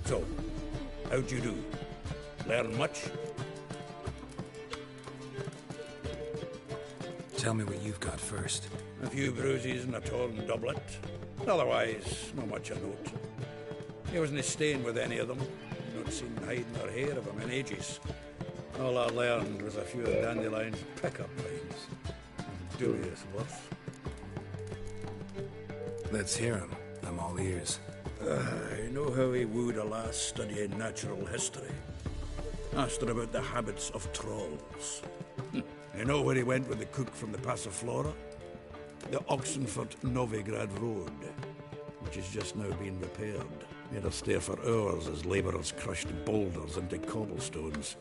So, how'd you do? Learn much? Tell me what you've got first. A few bruises and a torn doublet. Otherwise, not much of note. He wasn't staying with any of them. Not seen hide nor hair of him in ages. All I learned was a few of Dandelion's pick-up lines. Dubious worth. Let's hear him. I'm all ears. I know how he wooed a lass studying natural history. Asked her about the habits of trolls. You know where he went with the cook from the Passiflora? The Oxenford Novigrad Road, which is just now being repaired. Made her stare for hours as labourers crushed boulders into cobblestones.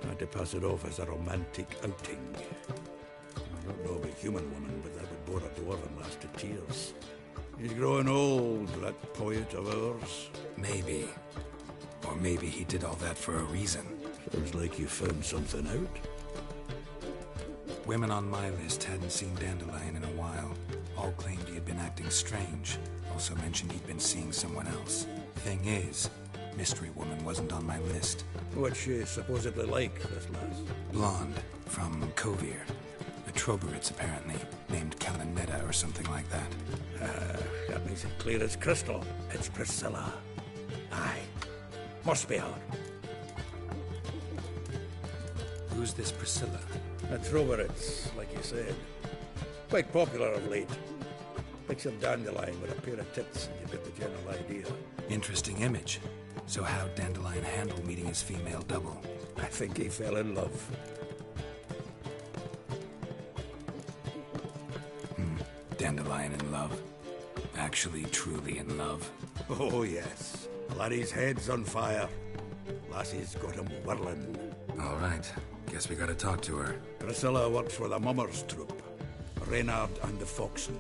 Tried to pass it off as a romantic outing. I don't know about a human woman, but that would bore a dwarven lass to tears. He's growing old, that poet of ours. Maybe. Or maybe he did all that for a reason. Sounds like you found something out. Women on my list hadn't seen Dandelion in a while. All claimed he had been acting strange. Also mentioned he'd been seeing someone else. Thing is, Mystery Woman wasn't on my list. What's she supposedly like, this lass? Blonde, from Kovir. A Troberitz, apparently, named Kalinetta or something like that. That makes it clear as crystal. It's Priscilla. Aye. Must be her. Who's this Priscilla? A Troberitz, like you said. Quite popular of late. Picture Dandelion with a pair of tits and you get the general idea. Interesting image. So how'd Dandelion handle meeting his female double? I think he fell in love. Dandelion in love. Actually, truly in love. Oh, yes. Laddie's head's on fire. Lassie's got him whirling. All right. Guess we gotta talk to her. Priscilla works for the Mummers troupe. Reynard and the Foxen.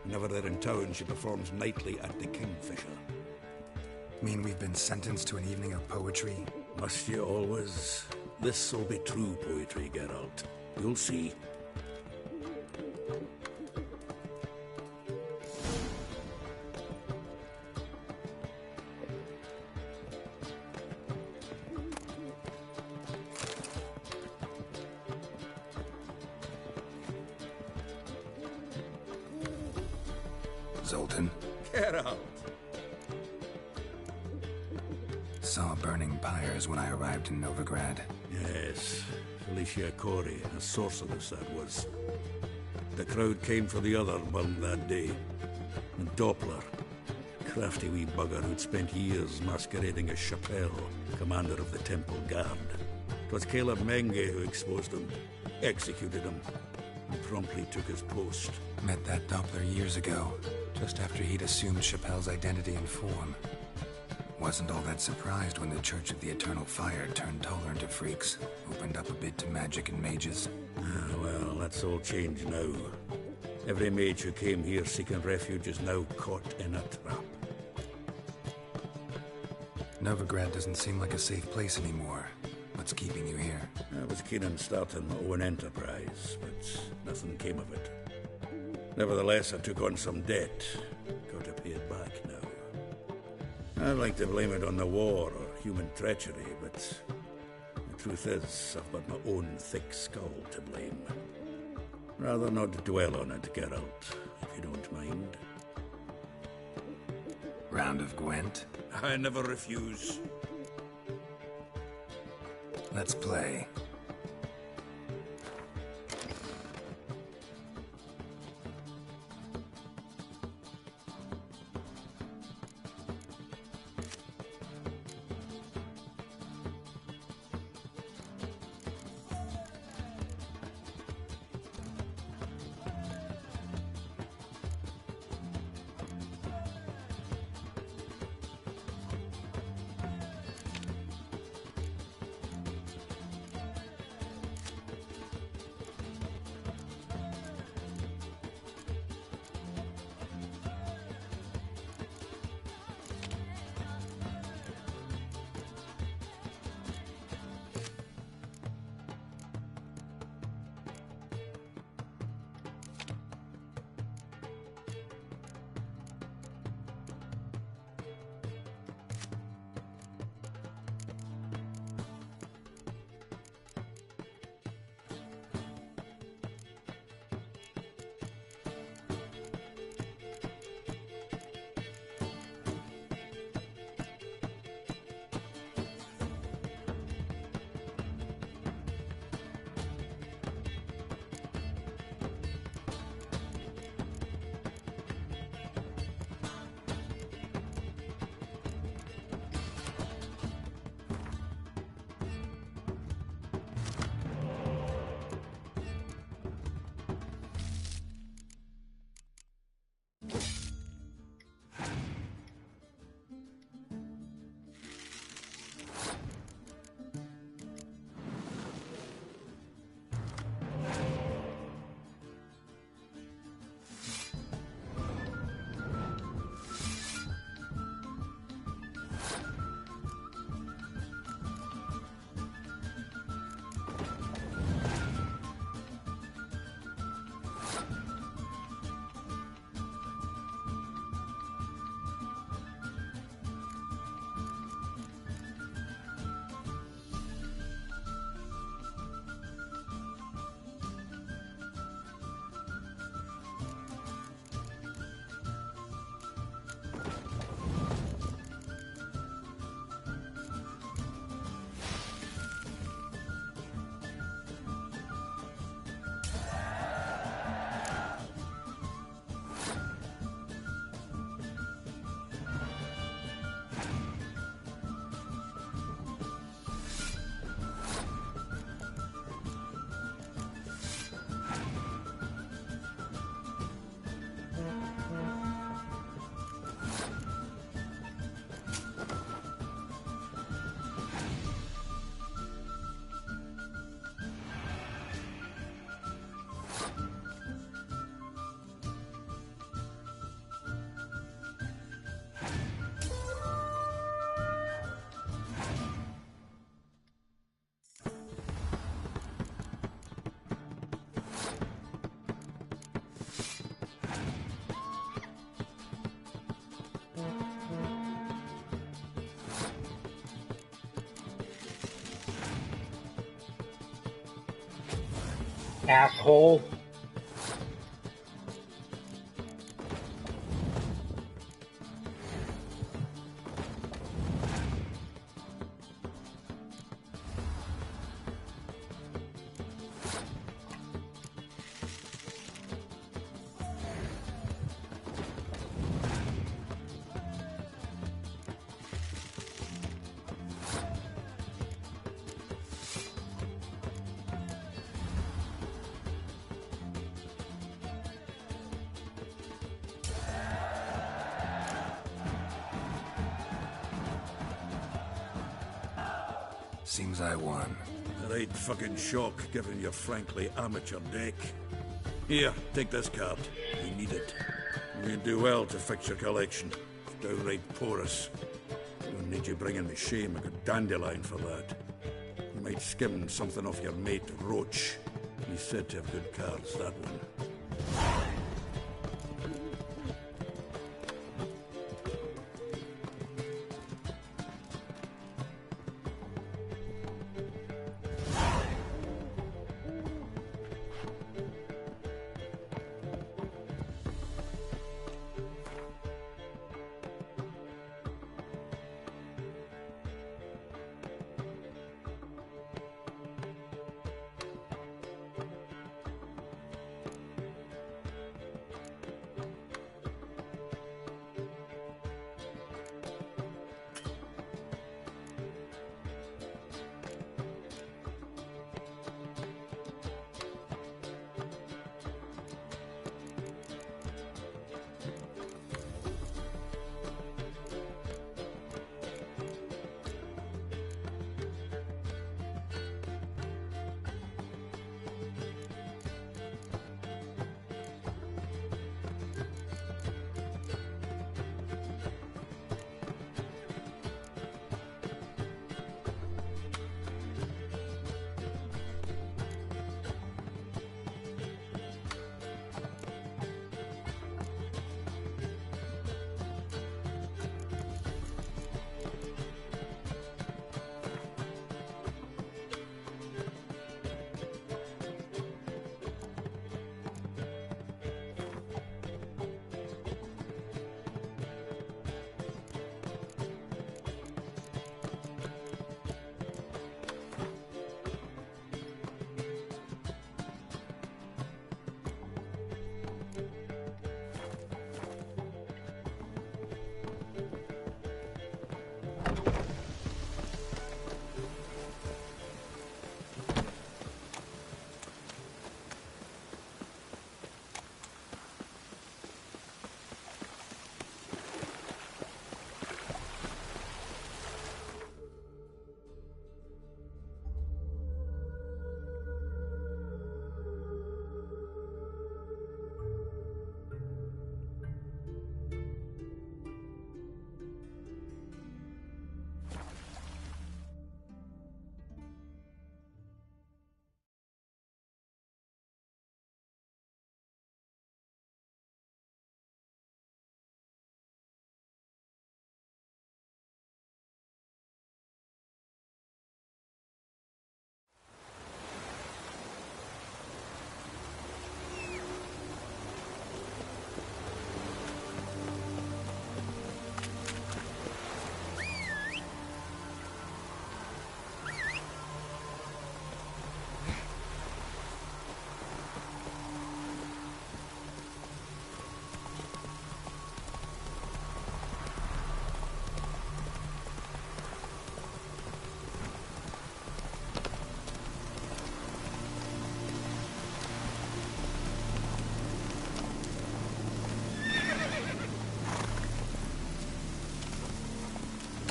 Whenever they're in town, she performs nightly at the Kingfisher. Mean we've been sentenced to an evening of poetry? Must you always? This'll be true poetry, Geralt. You'll see. Zoltan. Geralt! Saw burning pyres when I arrived in Novigrad. Yes, Felicia Corey, a sorceress that was. The crowd came for the other one that day. And Doppler, crafty wee bugger who'd spent years masquerading as Chappelle, commander of the Temple Guard. 'Twas Caleb Menge who exposed him, executed him, and promptly took his post. Met that Doppler years ago, just after he'd assumed Chappelle's identity and form. Wasn't all that surprised when the Church of the Eternal Fire turned tolerant of freaks, opened up a bit to magic and mages. Well, that's all changed now. Every mage who came here seeking refuge is now caught in a trap. Novigrad doesn't seem like a safe place anymore. What's keeping you here? I was keen on starting my own enterprise, but nothing came of it. Nevertheless, I took on some debt. Got to pay it back now. I'd like to blame it on the war or human treachery, but the truth is, I've got my own thick skull to blame. Rather not dwell on it, Geralt, if you don't mind. Round of Gwent? I never refuse. Let's play. asshole. Seems I won. The right fucking shock, given your frankly amateur deck. Here, take this card. You need it. You'd do well to fix your collection. It's downright porous. Won't need you bringing me shame. I got dandelion for that. You might skim something off your mate, Roach. He's said to have good cards, that one.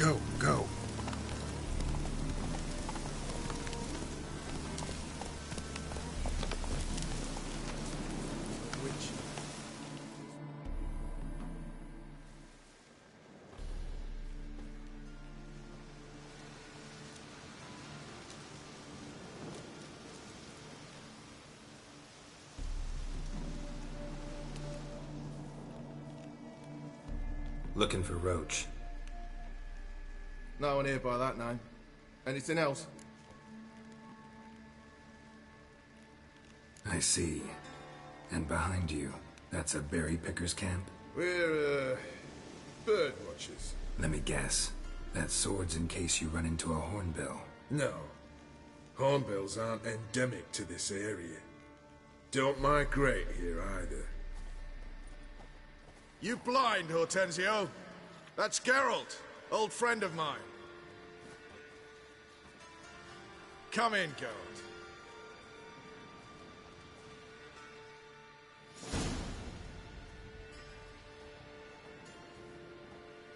Go, go. Looking for Roach. No one here by that name. Anything else? I see. And behind you, that's a berry picker's camp? We're, bird watchers. Let me guess. That's swords in case you run into a hornbill. No. Hornbills aren't endemic to this area. Don't migrate here either. You blind, Hortensio? That's Geralt, old friend of mine. Come in, Geralt.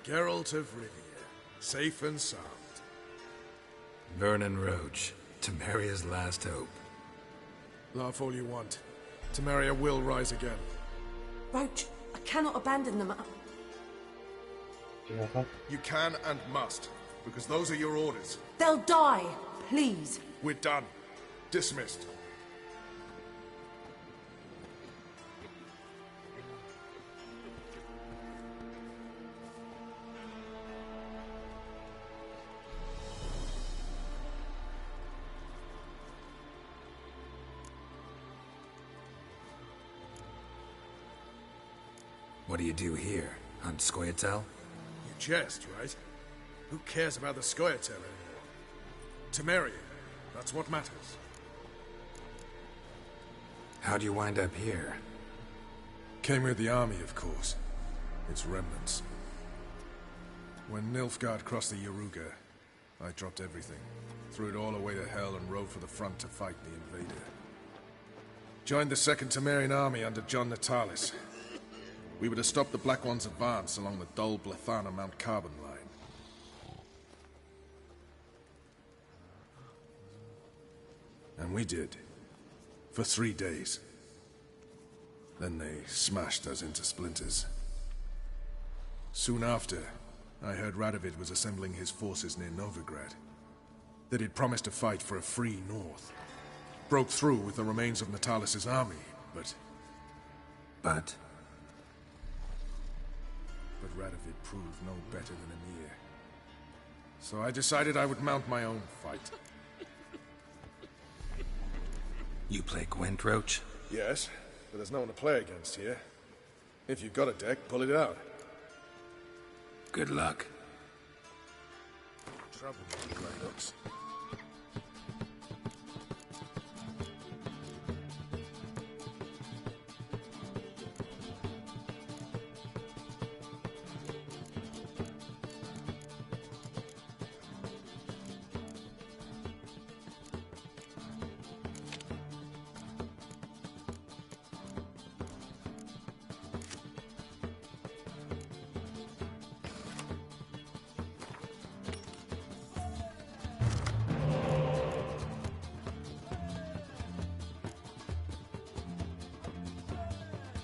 Geralt of Rivia, safe and sound. Vernon Roche, Temeria's last hope. Laugh all you want. Temeria will rise again. Roach, I cannot abandon them. You can and must, because those are your orders. They'll die, please. We're done. Dismissed. What do you do here? Hunt Scoia'tael? You jest, right? Who cares about the Scoia'tael anymore? Temeria, that's what matters. How'd you wind up here? Came with the army, of course. Its remnants. When Nilfgaard crossed the Yaruga, I dropped everything. Threw it all away to hell and rode for the front to fight the invader. Joined the Second Temerian army under John Natalis. We were to stop the Black One's advance along the Dol Blathana Mount Carbon line. And we did. For 3 days. Then they smashed us into splinters. Soon after, I heard Radovid was assembling his forces near Novigrad. That he'd promised to fight for a free North. Broke through with the remains of Natalis' army, but Radovid proved no better than Emir. So I decided I would mount my own fight. You play Gwent, Roach? Yes, but there's no one to play against here. If you've got a deck, pull it out. Good luck. Trouble with the Greyhawks.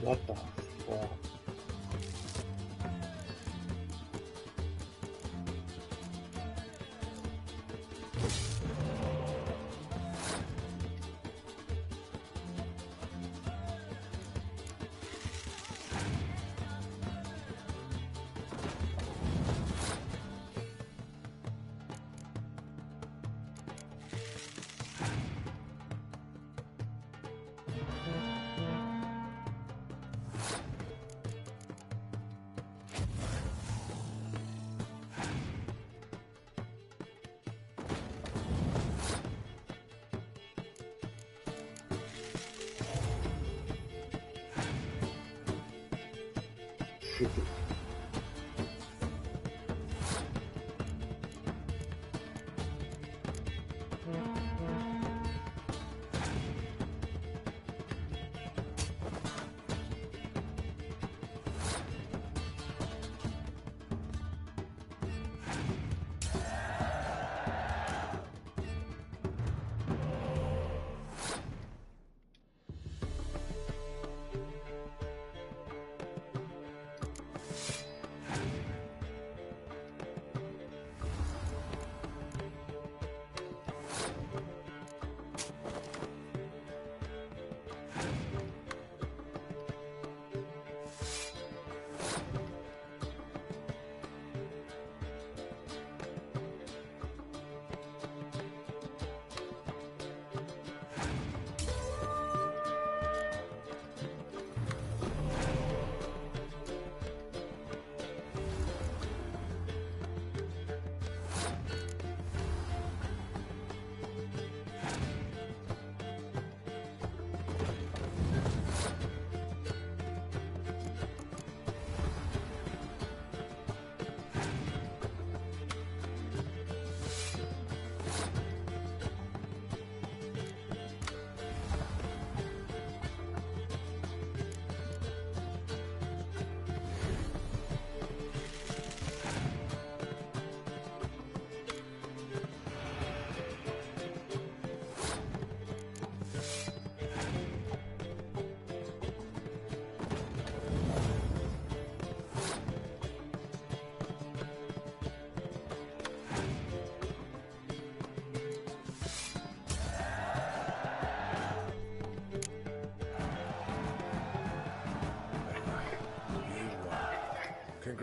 What the fuck?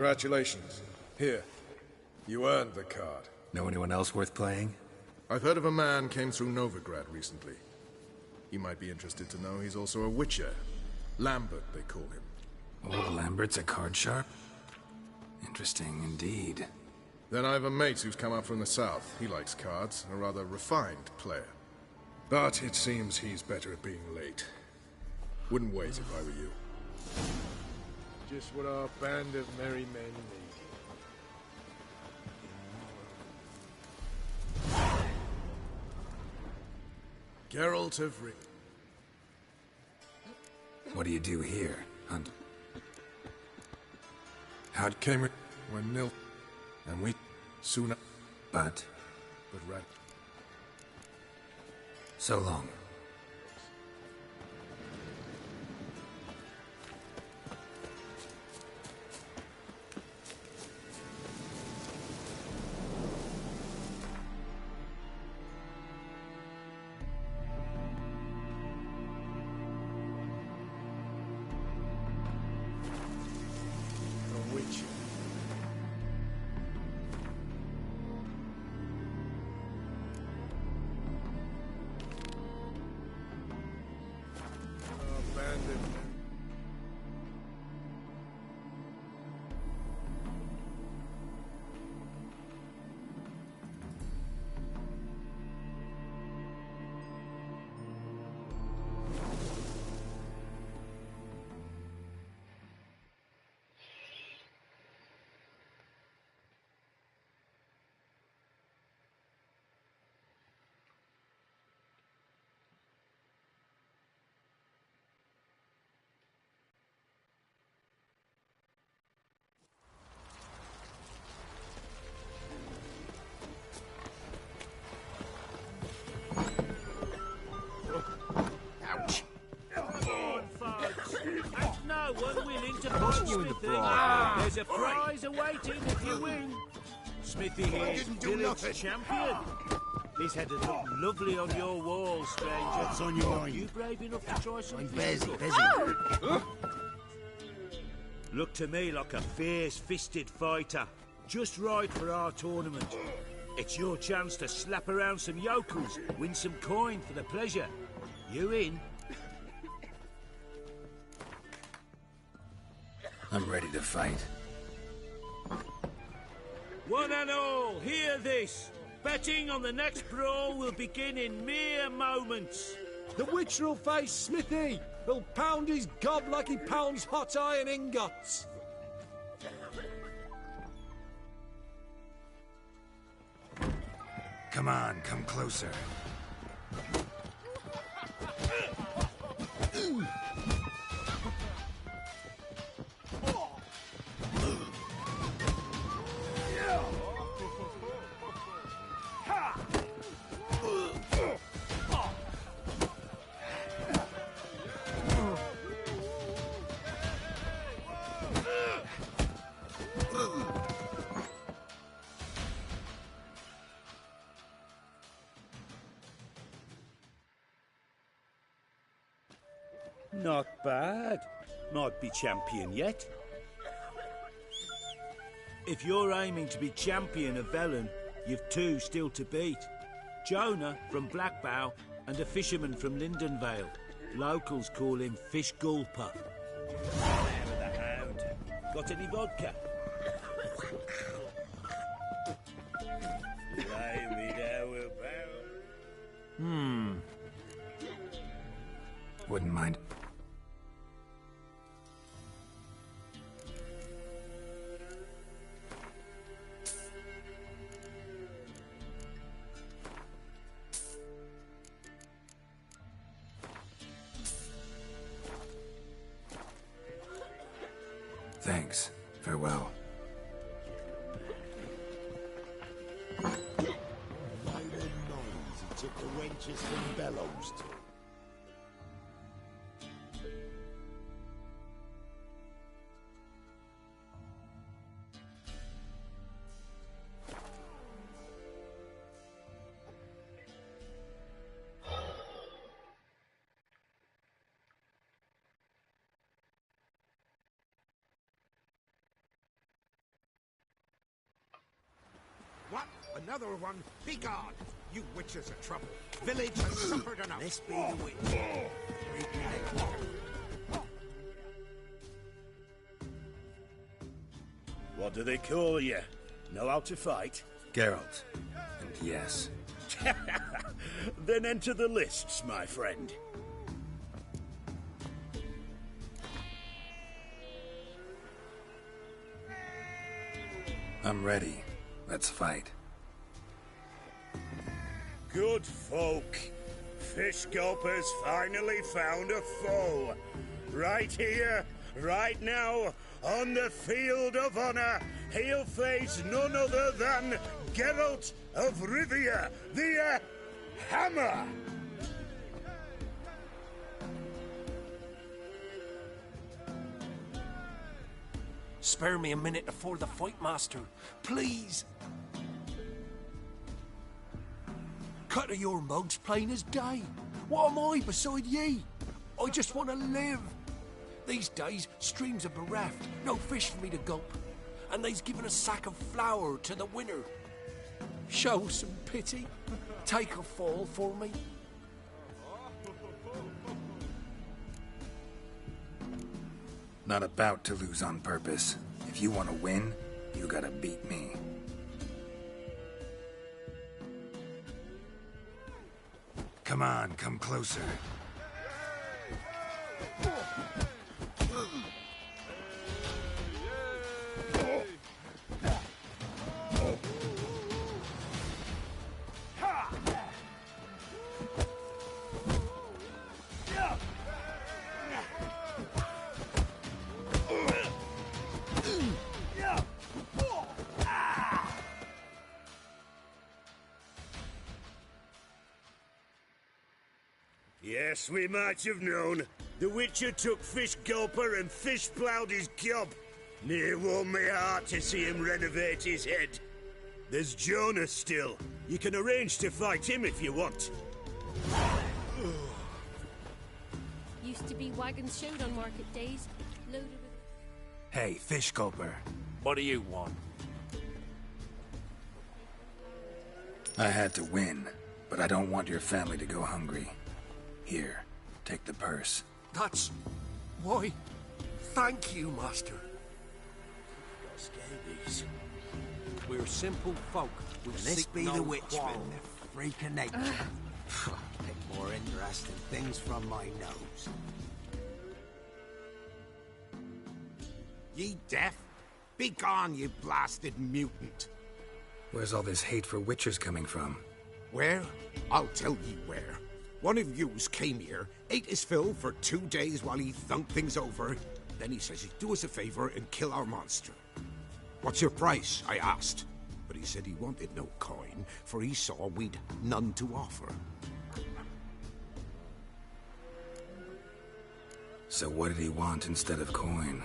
Congratulations. Here. You earned the card. Know anyone else worth playing? I've heard of a man came through Novigrad recently. You might be interested to know he's also a witcher. Lambert, they call him. Old Lambert's a card sharp? Interesting indeed. Then I have a mate who's come up from the south. He likes cards, a rather refined player. But it seems he's better at being late. Wouldn't wait if I were you. Just what our band of merry men need. Geralt of Riv. What do you do here, Hunt? How'd came when Nil and we sooner But ran. so long. A witch. Our band of No one willing to fight Smithy. There's a prize awaiting if you win. Smithy here, village champion. He's had it look lovely on your wall, stranger. What's on your mind? You brave enough to try something? I'm busy. Look to me like a fierce-fisted fighter. Just right for our tournament. It's your chance to slap around some yokels, win some coin for the pleasure. You in? I'm ready to fight. One and all, hear this. Betting on the next brawl will begin in mere moments. The Witcher will face Smithy. He'll pound his gob like he pounds hot iron ingots. Come on, come closer. Not bad. Might be champion yet. If you're aiming to be champion of Velen, you've two still to beat. Jonah from Blackbow and a fisherman from Lindenvale. Locals call him Fish Gulper. There with the hound. Got any vodka? Wouldn't mind. Thanks. Farewell. He took the wenches from Bellows to. What? Another one? Be gone! You witches are trouble. Village has suffered enough. Let's be the witch. What do they call you? Know how to fight? Geralt. And yes. Then enter the lists, my friend. I'm ready. Let's fight. Good folk. Fish Gulper's finally found a foe. Right here, right now, on the field of honor, he'll face none other than Geralt of Rivia, the Hammer. Spare me a minute before the fight, Master. Please. Cut of your mugs plain as day. What am I beside ye? I just want to live. These days, streams are bereft. No fish for me to gulp. And they's given a sack of flour to the winner. Show some pity. Take a fall for me. Not about to lose on purpose. If you want to win, you gotta beat me. Come on, come closer. Yes, we might have known. The Witcher took Fish Gulper and fish-ploughed his gob. Near warmed me heart to see him renovate his head. There's Jonah still. You can arrange to fight him if you want. Used to be wagons showed on market days, loaded with... Hey, Fish Gulper. What do you want? I had to win, but I don't want your family to go hungry. Here, take the purse. That's... why? Thank you, Master. Scabies. We're simple folk. We Let's seek be no the witch, quarrel. man. The freak of nature. Get more interesting things from my nose. Ye deaf? Be gone, you blasted mutant. Where's all this hate for Witchers coming from? Where? I'll tell ye where. One of yous came here, ate his fill for 2 days while he thunked things over. Then he says he'd do us a favor and kill our monster. What's your price? I asked. But he said he wanted no coin, for he saw we'd none to offer. So what did he want instead of coin?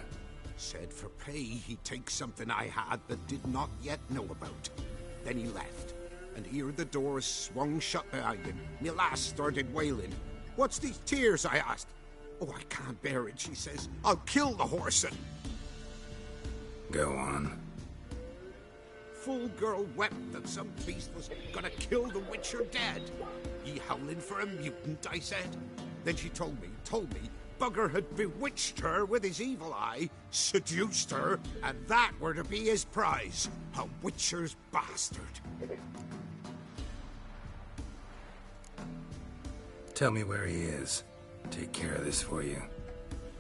Said for pay he'd take something I had that did not yet know about. Then he left. And here the door swung shut behind him. Me lass started wailing. What's these tears? I asked. Oh, I can't bear it, she says. I'll kill the horsin'. Go on. Full girl wept that some beast was gonna kill the Witcher dead. Ye howling for a mutant, I said. Then she told me, Bugger had bewitched her with his evil eye, seduced her, and that were to be his prize. A Witcher's bastard. Tell me where he is. Take care of this for you.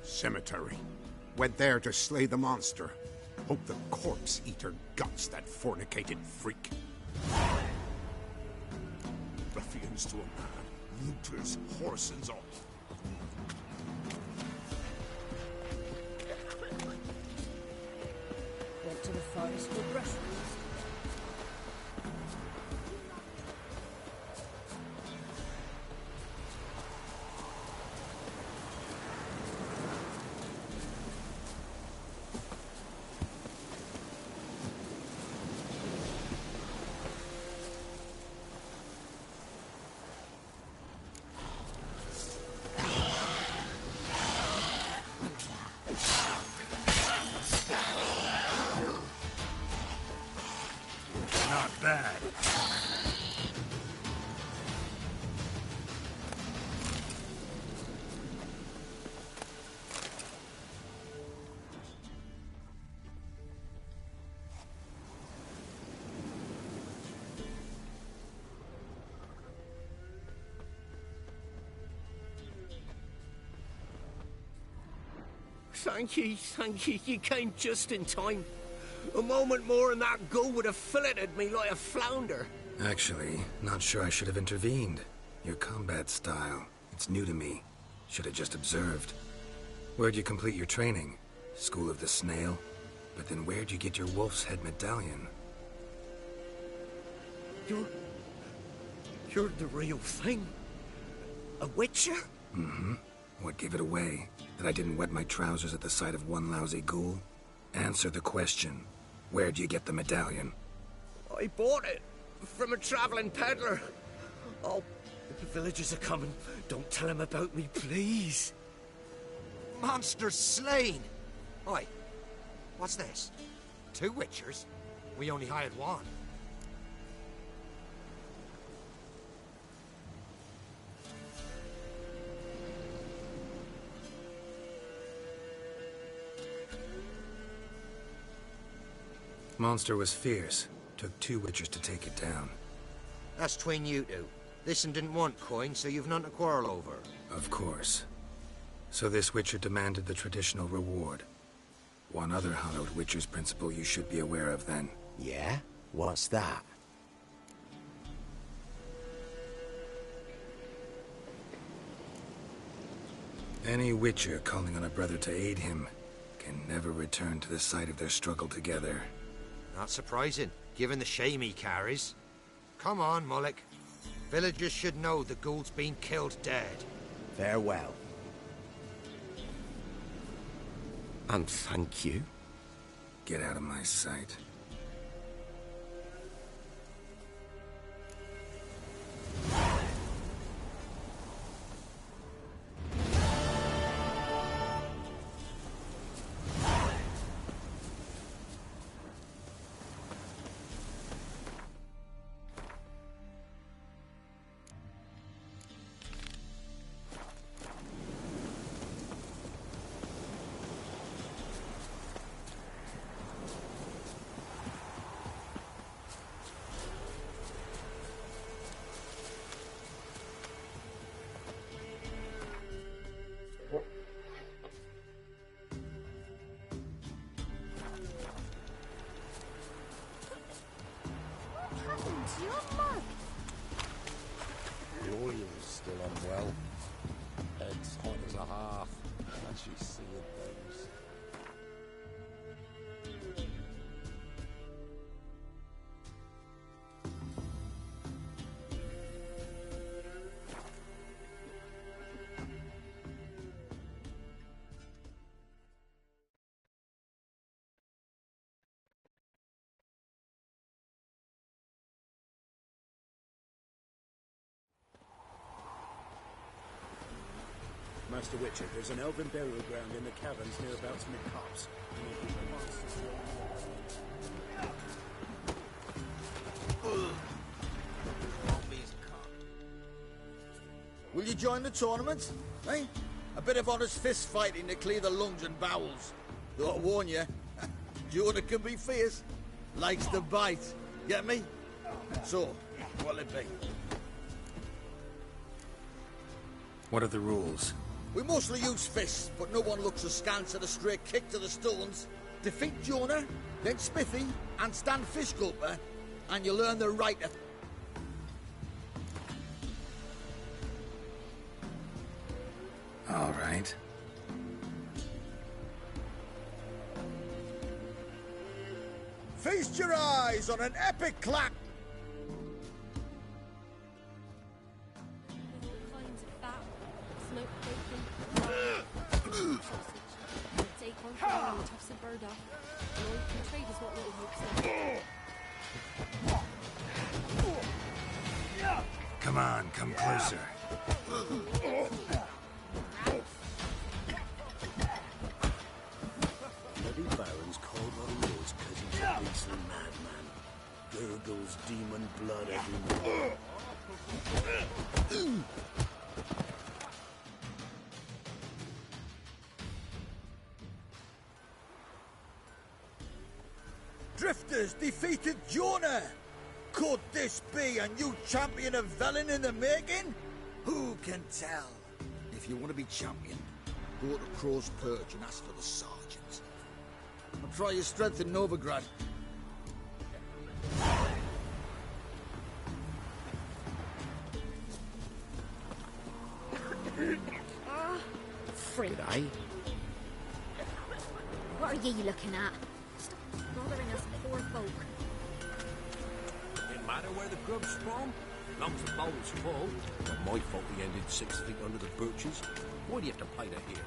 Cemetery. Went there to slay the monster. Hope the corpse eater guts that fornicated freak. Ruffians to a man. Looters, horses all. Went to the forest for brushwood. bad. Thank you. You came just in time. A moment more and that gull would have filleted me like a flounder. Actually, not sure I should have intervened. Your combat style, it's new to me. Should have just observed. Where'd you complete your training? School of the Snail? But then where'd you get your wolf's head medallion? You're the real thing? A witcher? Mm-hmm. What gave it away? That I didn't wet my trousers at the sight of one lousy ghoul? Answer the question. Where'd you get the medallion? I bought it from a traveling peddler. Oh, the villagers are coming. Don't tell them about me, please. Monster slain! Oi, what's this? 2 witchers? We only hired one. Monster was fierce. Took 2 witchers to take it down. That's tween you two. This one didn't want coin, so you've none to quarrel over. Of course. So this witcher demanded the traditional reward. One other hallowed witcher's principle you should be aware of then. Yeah? What's that? Any witcher calling on a brother to aid him can never return to the site of their struggle together. Not surprising, given the shame he carries. Come on, Mullock. Villagers should know the ghoul's been killed dead. Farewell. And thank you. Get out of my sight. Gloria's still unwell. Head's hot as a hearth, and she's seeing things. Master Witcher, there's an elven burial ground in the caverns nearabouts mid-copse. Will you join the tournament? Eh? A bit of honest fist fighting to clear the lungs and bowels. Though I warn you, Jonah can be fierce. Likes to bite. Get me? So, what'll it be? What are the rules? We mostly use fists, but no one looks askance at a straight kick to the stones. Defeat Jonah, then Smithy, and stand Fish Gulper, and you learn the right to... All right. Feast your eyes on an epic clap! Kinds of fat, smoked bacon, sausage, acorn flour and tufts of burdock. And all you can trade is what little hopes are. Come on, come closer. Bloody Baron's called what he is because he's a beastly madman. gurgles demon blood every morning. Drifters defeated Jonah! Could this be a new champion of Velen in the making? Who can tell? If you want to be champion, go to Crow's Perch and ask for the sergeant. I'll try your strength in Novigrad. Freak. What are ye looking at? Stop bothering us poor folk. Didn't matter where the grub's from. Long as the bowl's full. Not my fault we ended 6 feet under the birches. Why do you have to pay the hero?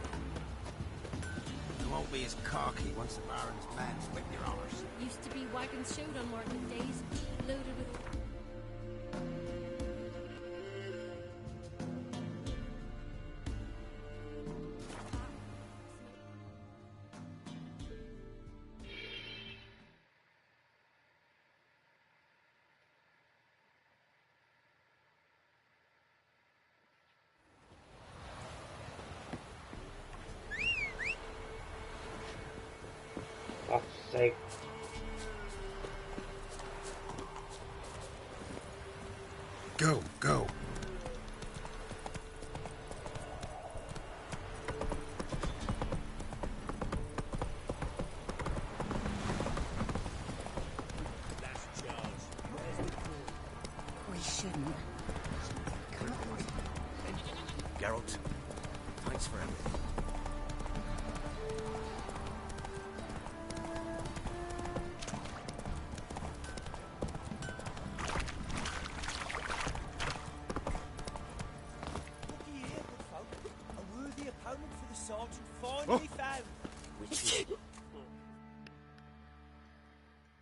You won't be as cocky once the Baron's men whip your honours. Used to be wagons showed on market days, loaded with... Fuck's sake. Go, go. We shouldn't. Geralt, thanks for everything.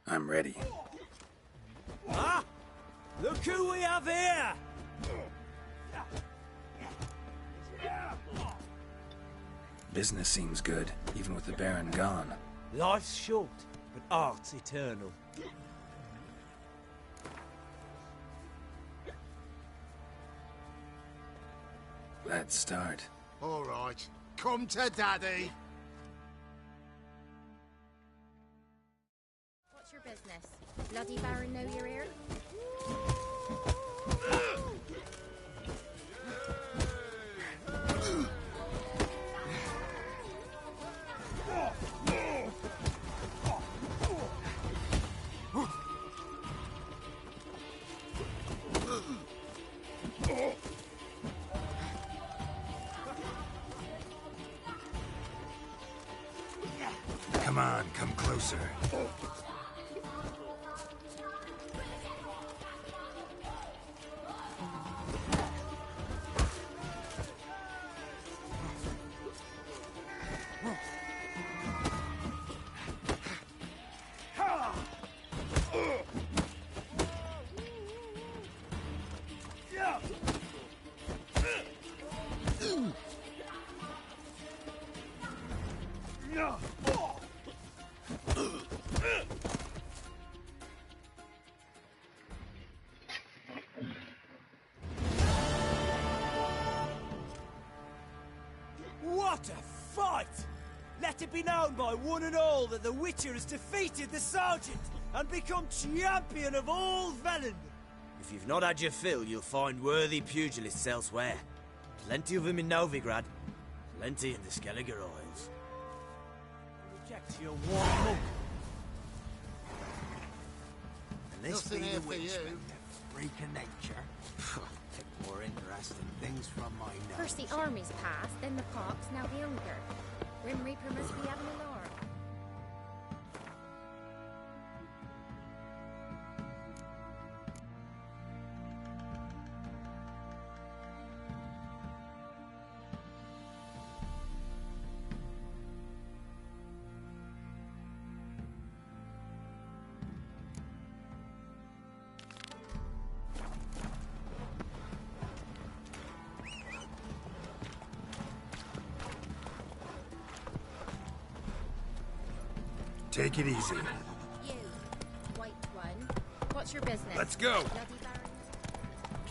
I'm ready. Ah! Look who we have here! Business seems good, even with the Baron gone. Life's short, but art's eternal. Let's start. All right, come to Daddy. What's your business? Bloody Baron know you're here? Come on, come closer. What a fight! Let it be known by one and all that the Witcher has defeated the Sergeant and become champion of all Velen. If you've not had your fill, you'll find worthy pugilists elsewhere. Plenty of them in Novigrad, plenty in the Skelliger Isles. Reject your warm monk. And this Nothing be here the for witch, you. freak of nature. Take more interesting things from my nose. First the armies passed, then the pox, now the hunger. Grim Reaper must be having an alarm. Take it easy. You, white one, What's your business? Let's go. Bloody barons.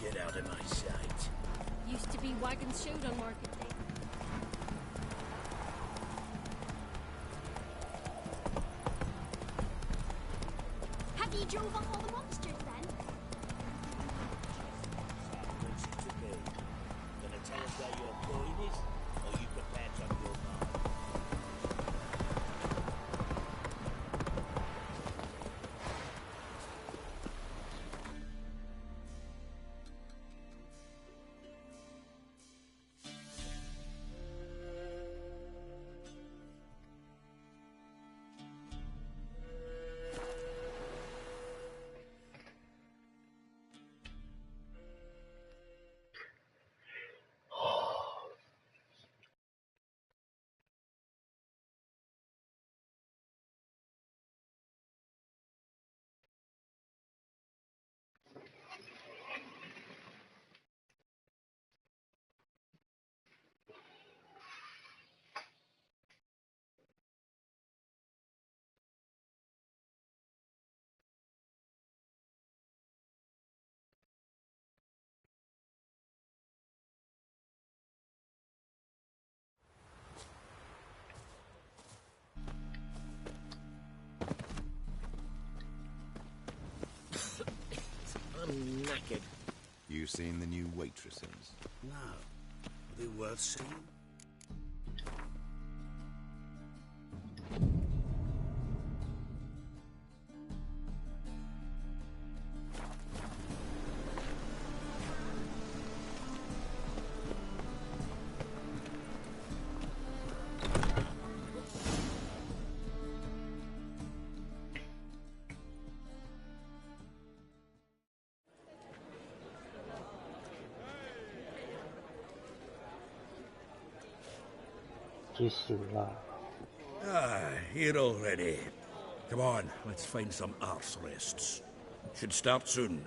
Get out of my sight. Used to be wagons showed on market day. Have you drove off all the monsters then? What's it to be? Gonna tell us where your coin is, or you prepared to have your mind? I'm knackered. You seen the new waitresses? No. Are they worth seeing? Here already. Come on, let's find some arse rests. Should start soon.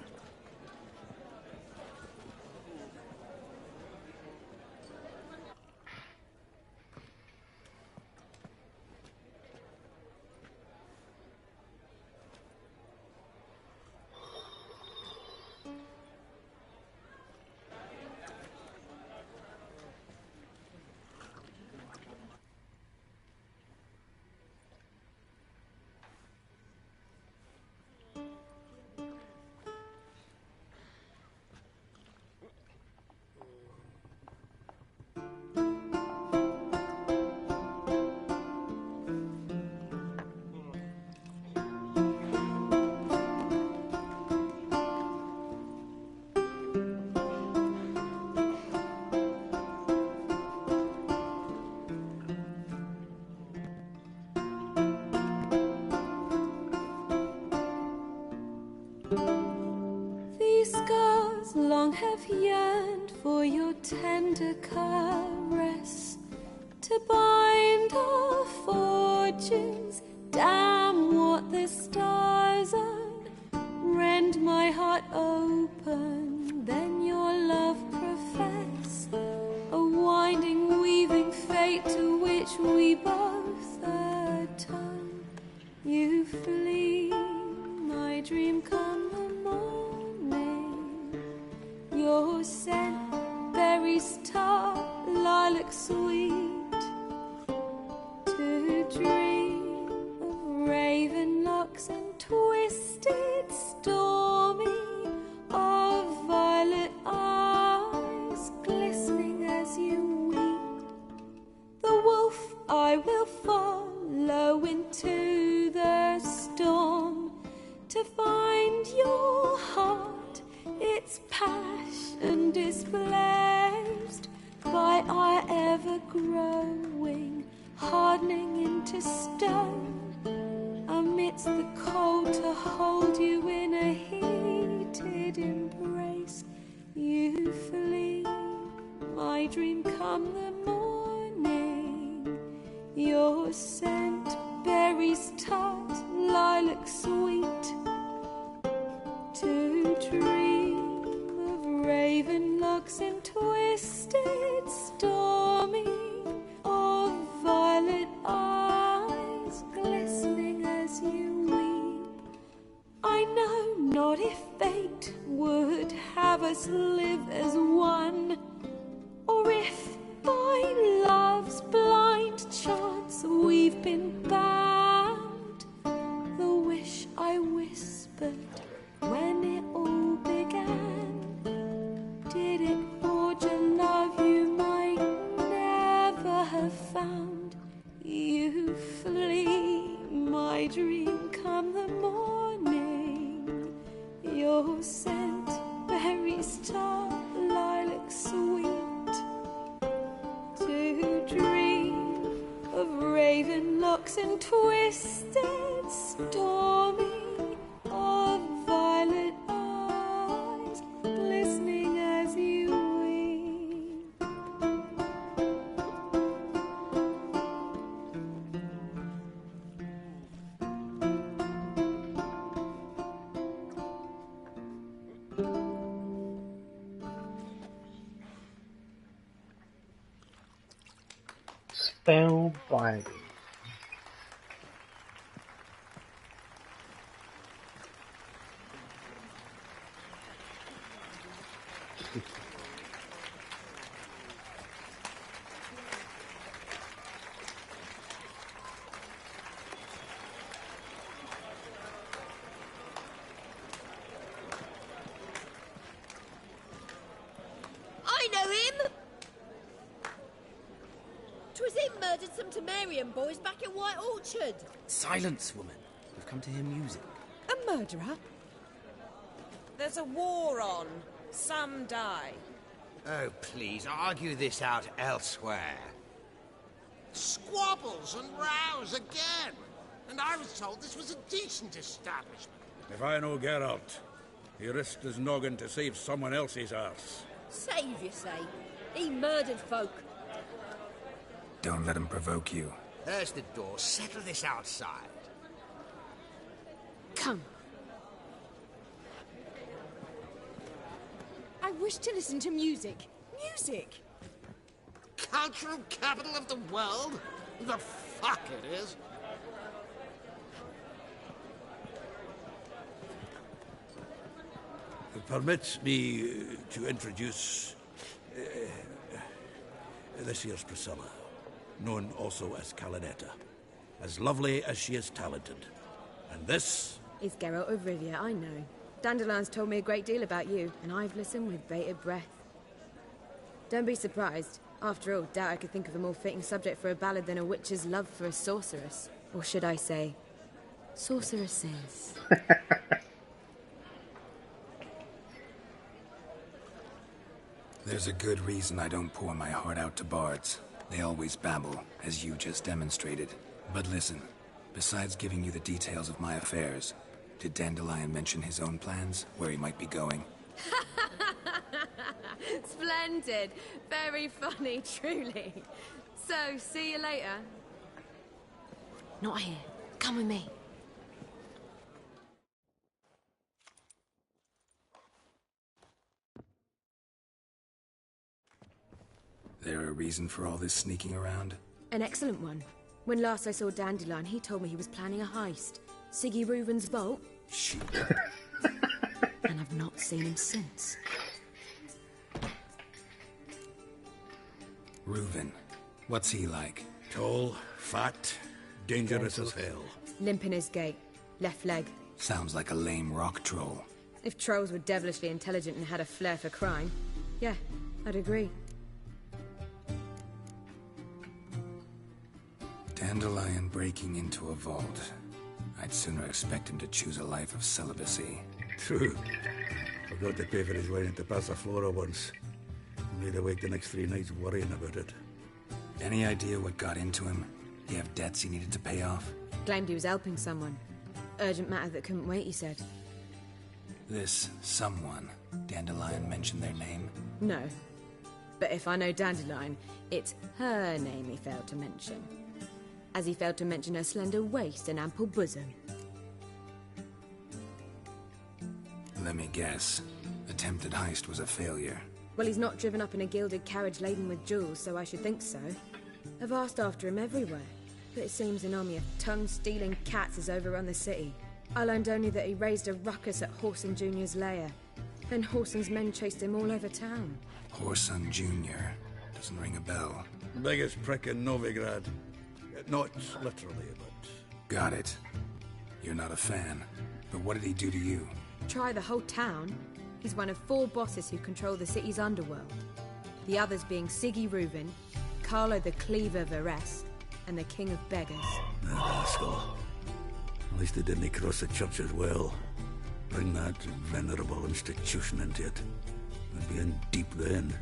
These scars long have yearned for your tender caress, to bind our fortunes. Damn what the stars own. Rend my heart open, then your love profess, a winding, weaving fate to which we both atone. You flee, my dream come the morning. Your scent, berries tart, lilac sweet, to dream of raven locks and twisted, stormy, of violet eyes glistening as you weep. The wolf I will follow into the storm, to find your heart, its passion displaced by our ever-growing, hardening into stone. Amidst the cold, to hold you in a heated embrace. You flee, my dream come the morning. Your scent, berries tart, lilac sweet, to dream of raven locks and twisted, stormy, of violet eyes glistening as you weep. I know not would have us live as one, or if by love's blind chance we've been bound, the wish I whispered when it all began, did it forge a love you might never have found? You flee, my dream, come the morning, your scent, berries tart, lilac sweet, to dream of raven locks and twisted stormy, of violet eyes glistening as you weep. Spellbinding. I know him! 'Twas him murdered some Temerian boys back at White Orchard. Silence, woman. We've come to hear music. A murderer? There's a war on. Some die. Oh, please, argue this out elsewhere. Squabbles and rows again. And I was told this was a decent establishment. If I know Geralt, he risked his noggin to save someone else's arse. Save, you say? He murdered folk. Don't let him provoke you. There's the door. Settle this outside. Come. I wish to listen to music. Music! Cultural capital of the world? The fuck it is. Permit me to introduce this here's Priscilla, known also as Calinetta, as lovely as she is talented. And this is Geralt of Rivia, I know. Dandelion's told me a great deal about you, and I've listened with bated breath. Don't be surprised. After all, doubt I could think of a more fitting subject for a ballad than a witch's love for a sorceress. Or should I say, sorceresses. There's a good reason I don't pour my heart out to bards. They always babble, as you just demonstrated. But listen, besides giving you the details of my affairs, did Dandelion mention his own plans, where he might be going? Splendid. Very funny, truly. So, see you later. Not here. Come with me. There a reason for all this sneaking around? An excellent one. When last I saw Dandelion, he told me he was planning a heist. Siggy Reuven's vault. Shoot. And I've not seen him since. Reuven. What's he like? Tall, fat, dangerous as hell. Limp in his gait. Left leg. Sounds like a lame rock troll. If trolls were devilishly intelligent and had a flair for crime, yeah, I'd agree. Dandelion breaking into a vault. I'd sooner expect him to choose a life of celibacy. True. Forgot to pay for his way into Passaflora once. Made to wait the next 3 nights worrying about it. Any idea what got into him? He have debts he needed to pay off? Claimed he was helping someone. Urgent matter that couldn't wait, he said. This someone, Dandelion mentioned their name? No. But if I know Dandelion, it's her name he failed to mention. As he failed to mention her slender waist and ample bosom. Let me guess. Attempted heist was a failure. Well, he's not driven up in a gilded carriage laden with jewels, so I should think so. I've asked after him everywhere, but it seems an army of tongue-stealing cats has overrun the city. I learned only that he raised a ruckus at Horson Jr.'s lair. Then Horson's men chased him all over town. Horson Jr. Doesn't ring a bell. Biggest prick in Novigrad. Not literally, but... Got it. You're not a fan. But what did he do to you? Try the whole town. He's one of 4 bosses who control the city's underworld. The others being Siggy Reuven, Carlo the Cleaver Varese, and the King of Beggars. The rascal. At least they didn't cross the church as well. Bring that venerable institution into it. We'd be in deep then.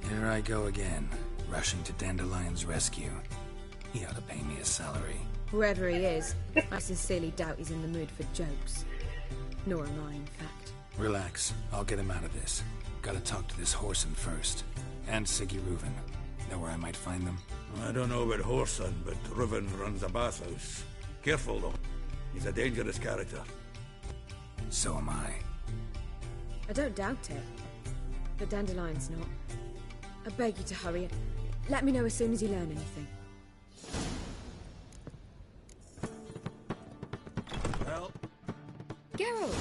Here I go again, rushing to Dandelion's rescue. He ought to pay me a salary. Whoever he is, I sincerely doubt he's in the mood for jokes. Nor am I, in fact. Relax. I'll get him out of this. Gotta talk to this Horson first. And Siggy Reuven. Know where I might find them? I don't know about Horson, but Reuven runs a bathhouse. Careful, though. He's a dangerous character. So am I. I don't doubt it. But Dandelion's not. I beg you to hurry. Let me know as soon as you learn anything. Well... Geralt!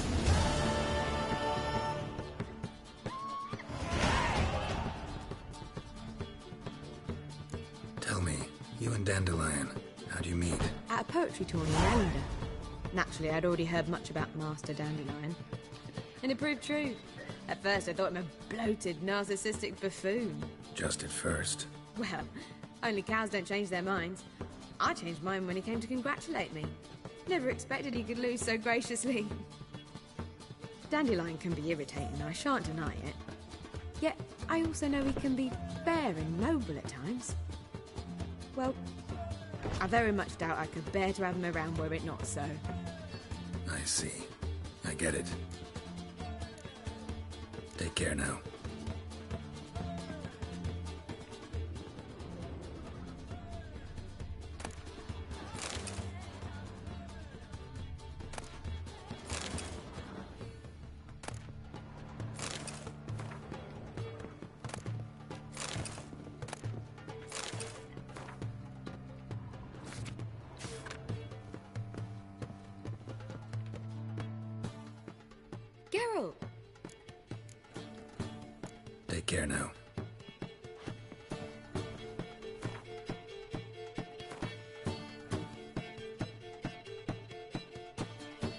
Tell me, you and Dandelion, how'd you meet? At a poetry tour in Elender. Naturally, I'd already heard much about Master Dandelion. And it proved true. At first, I thought him a bloated, narcissistic buffoon. Just at first. Well, only cows don't change their minds. I changed mine when he came to congratulate me. Never expected he could lose so graciously. Dandelion can be irritating, I shan't deny it. Yet, I also know he can be fair and noble at times. Well, I very much doubt I could bear to have him around were it not so. I see. I get it. Take care now. Geralt! Take care now.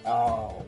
Oh.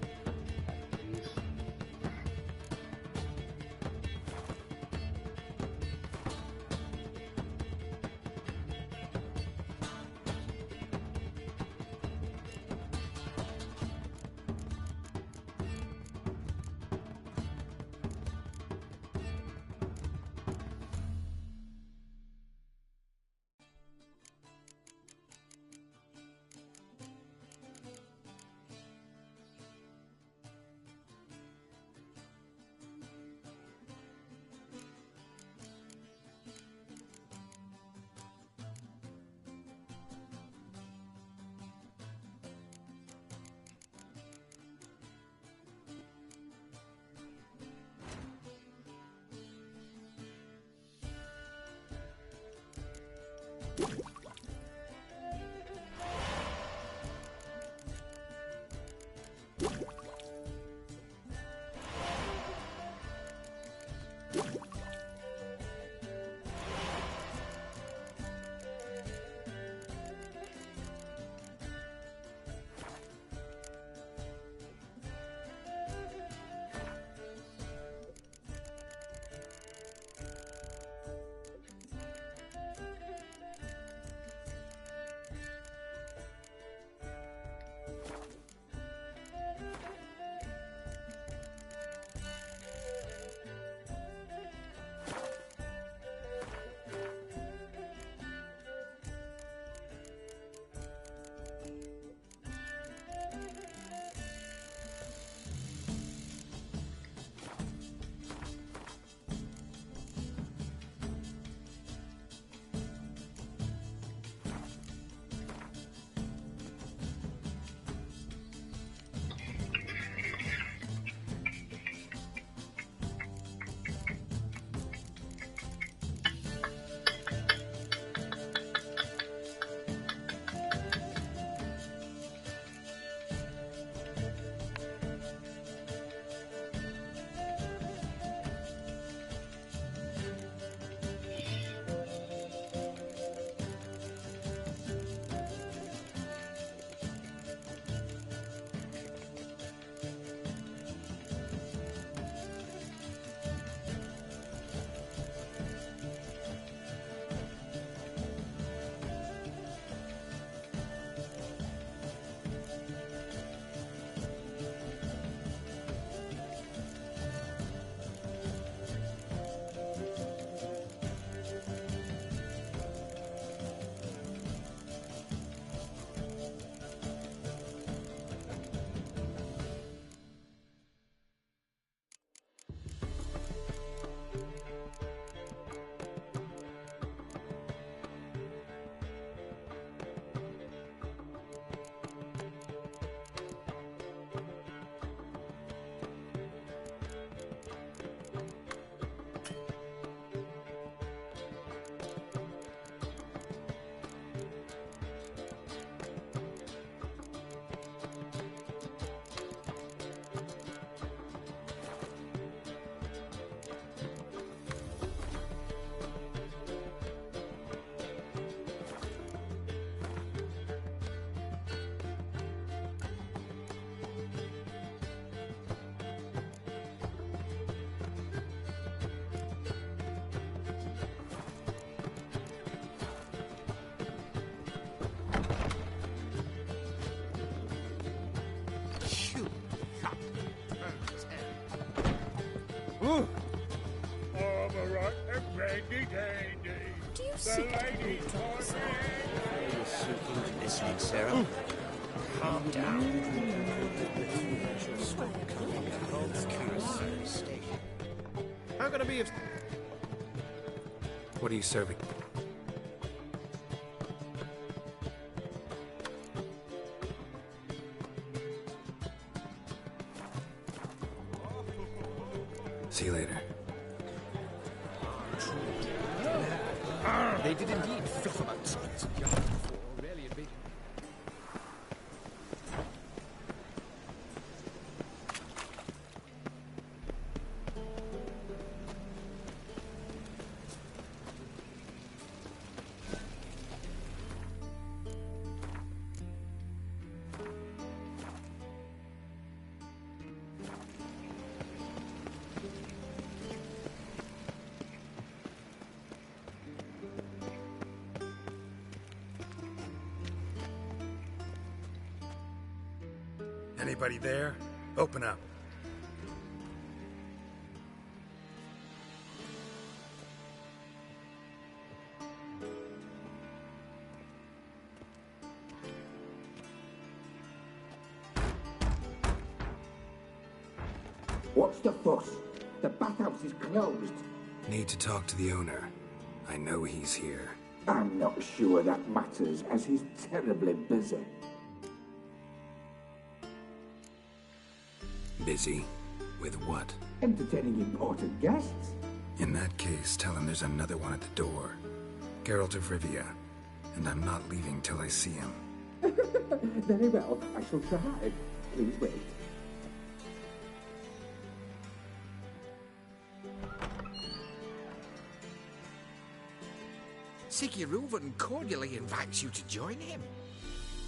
Armor right and handy dandy. Do you The see ladies Listening, Sarah. Calm down. How can I be of... What are you serving? See you later. They did indeed fluff about signs and yards before Aurelian invaded. Anybody there? Open up. What's the fuss? The bathhouse is closed. Need to talk to the owner. I know he's here. I'm not sure that matters, as he's terribly busy. Busy? With what? Entertaining important guests. In that case, tell him there's another one at the door. Geralt of Rivia. And I'm not leaving till I see him. Very well, I shall try. Please wait. Siggy Reuven cordially invites you to join him.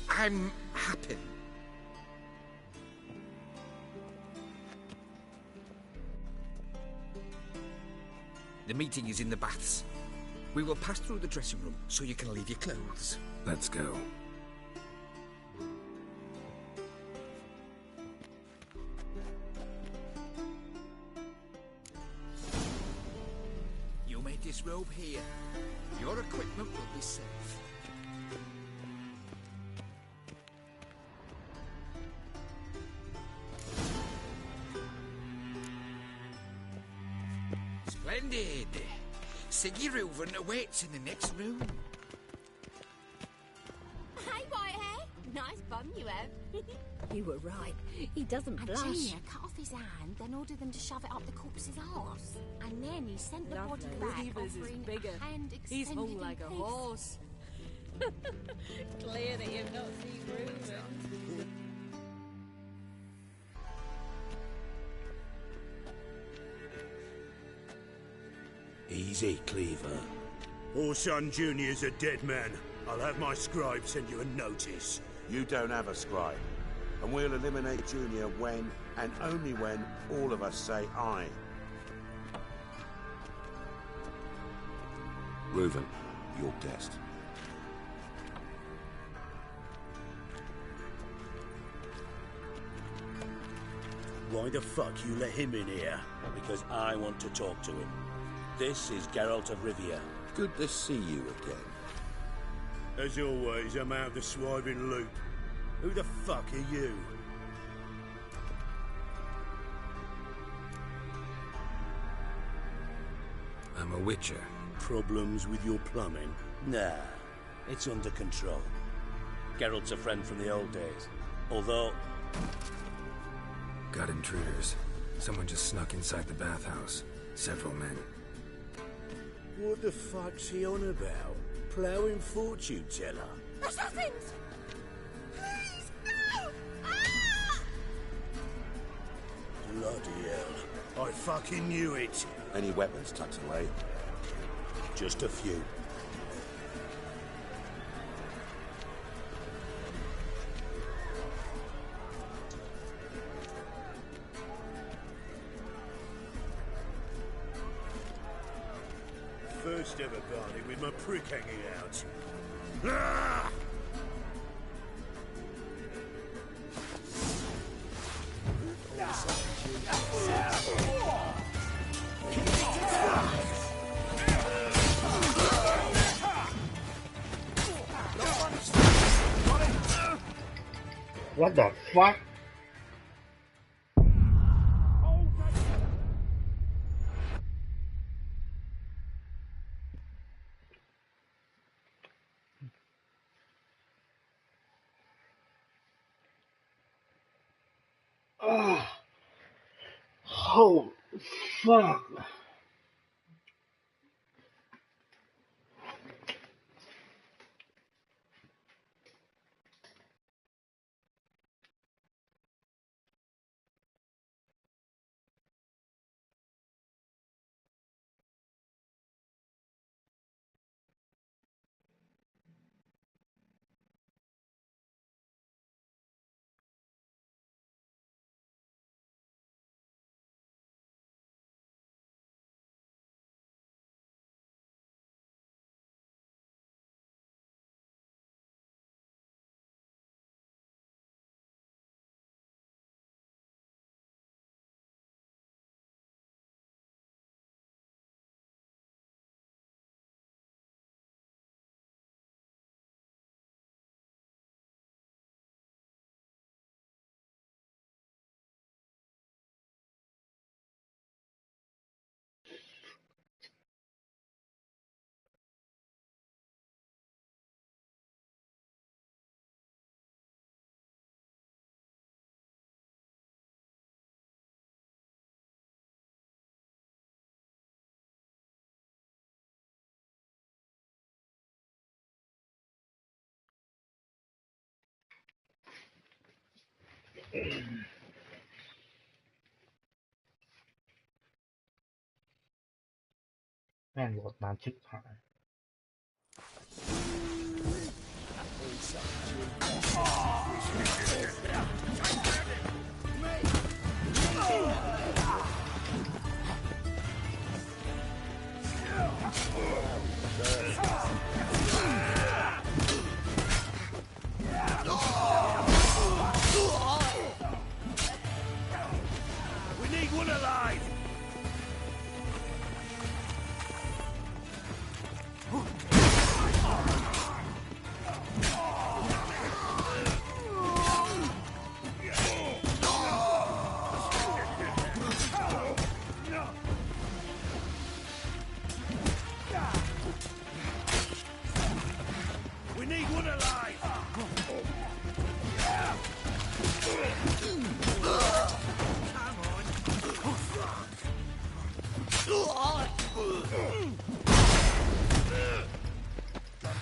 I'm happy. The meeting is in the baths. We will pass through the dressing room so you can leave your clothes. Let's go. You may disrobe here. Your equipment will be safe. Splendid. Siggy Reuven awaits in the next room. Hey, Whitehair. Nice bum you have. You were right. He doesn't And blush. Junior cut off his hand, then ordered them to shove it up the corpse's arse. And then he sent the body back, Reavers is offering bigger. a hand He's extended hung in like a peace. horse. Clear that you've not seen Reuven. Easy, Cleaver. Orson Jr.'s a dead man. I'll have my scribe send you a notice. You don't have a scribe. And we'll eliminate Junior when, and only when, all of us say aye. Reuven, your guest. Why the fuck you let him in here? Because I want to talk to him. This is Geralt of Rivia. Good to see you again. As always, I'm out of the swiving loop. Who the fuck are you? I'm a witcher. Problems with your plumbing? Nah, it's under control. Geralt's a friend from the old days. Although... Got intruders. Someone just snuck inside the bathhouse. Several men. What the fuck's he on about? Ploughing fortune teller? Assassins! Please, no! Ah! Bloody hell. I fucking knew it. Any weapons tucked away? Just a few. First ever party with my prick hanging out. Ah! What the fuck? Oh, fuck.แม่งโหลดนานชิบหาย We need one alive! We need one alive!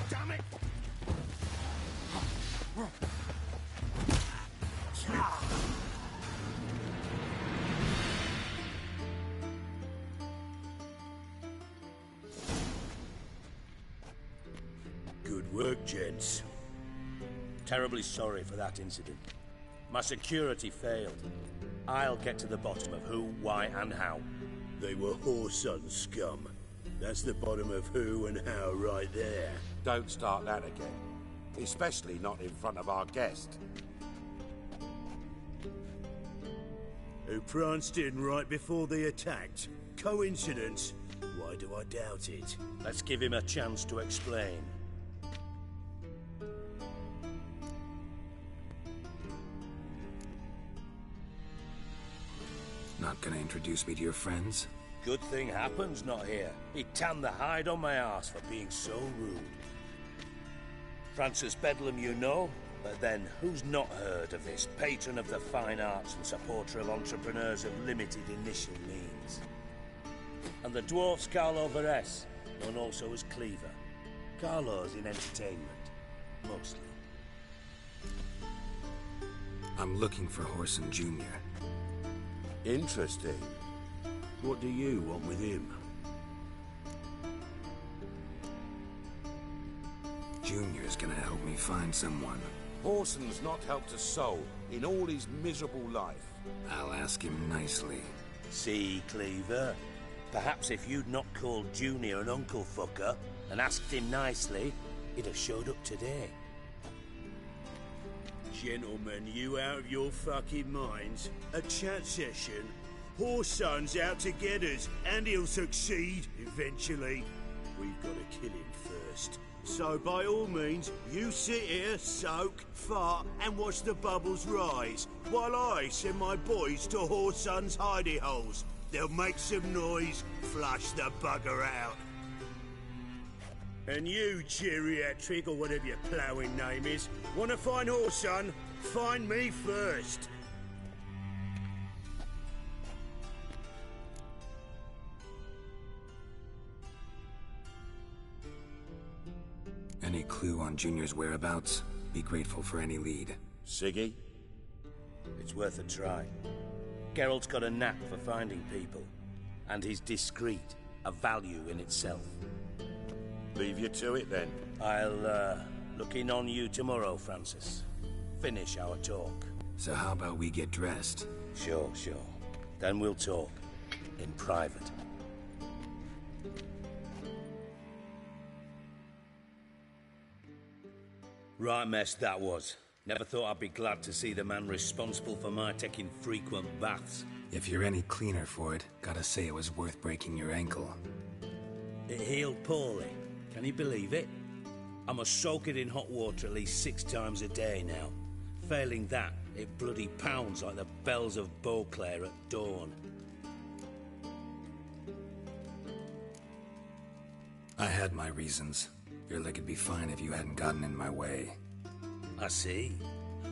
Damn it! Good work, gents. Terribly sorry for that incident. My security failed. I'll get to the bottom of who, why, and how. They were Whoreson scum. That's the bottom of who and how right there. Don't start that again. Especially not in front of our guest. Who pranced in right before they attacked. Coincidence? Why do I doubt it? Let's give him a chance to explain. Not gonna introduce me to your friends? Good thing Happen's not here. He tanned the hide on my ass for being so rude. Francis Bedlam you know, but then who's not heard of this patron of the fine arts and supporter of entrepreneurs of limited initial means? And the dwarf's Carlo Veres, known also as Cleaver. Carlo's in entertainment, mostly. I'm looking for Whoreson Jr. Interesting. What do you want with him? Junior's gonna help me find someone. Whoreson's not helped a soul in all his miserable life. I'll ask him nicely. See, Cleaver? Perhaps if you'd not called Junior an uncle fucker and asked him nicely, he'd have showed up today. Gentlemen, you out of your fucking minds? A chat session? Whoreson's out to get us, and he'll succeed, eventually. We've got to kill him first. So by all means, you sit here, soak, fart, and watch the bubbles rise, while I send my boys to Whoreson's hidey holes. They'll make some noise, flush the bugger out. And you, geriatric, or whatever your ploughing name is, want to find Whoreson? Find me first. Any clue on Junior's whereabouts? Be grateful for any lead. Siggy? It's worth a try. Geralt's got a knack for finding people. And he's discreet, a value in itself. Leave you to it, then. I'll, look in on you tomorrow, Francis. Finish our talk. So how about we get dressed? Sure. Then we'll talk. In private. Right mess that was. Never thought I'd be glad to see the man responsible for my taking frequent baths. If you're any cleaner for it, gotta say it was worth breaking your ankle. It healed poorly. Can you believe it? I must soak it in hot water at least 6 times a day now. Failing that, it bloody pounds like the bells of Beauclair at dawn. I had my reasons. Your leg would be fine if you hadn't gotten in my way. I see.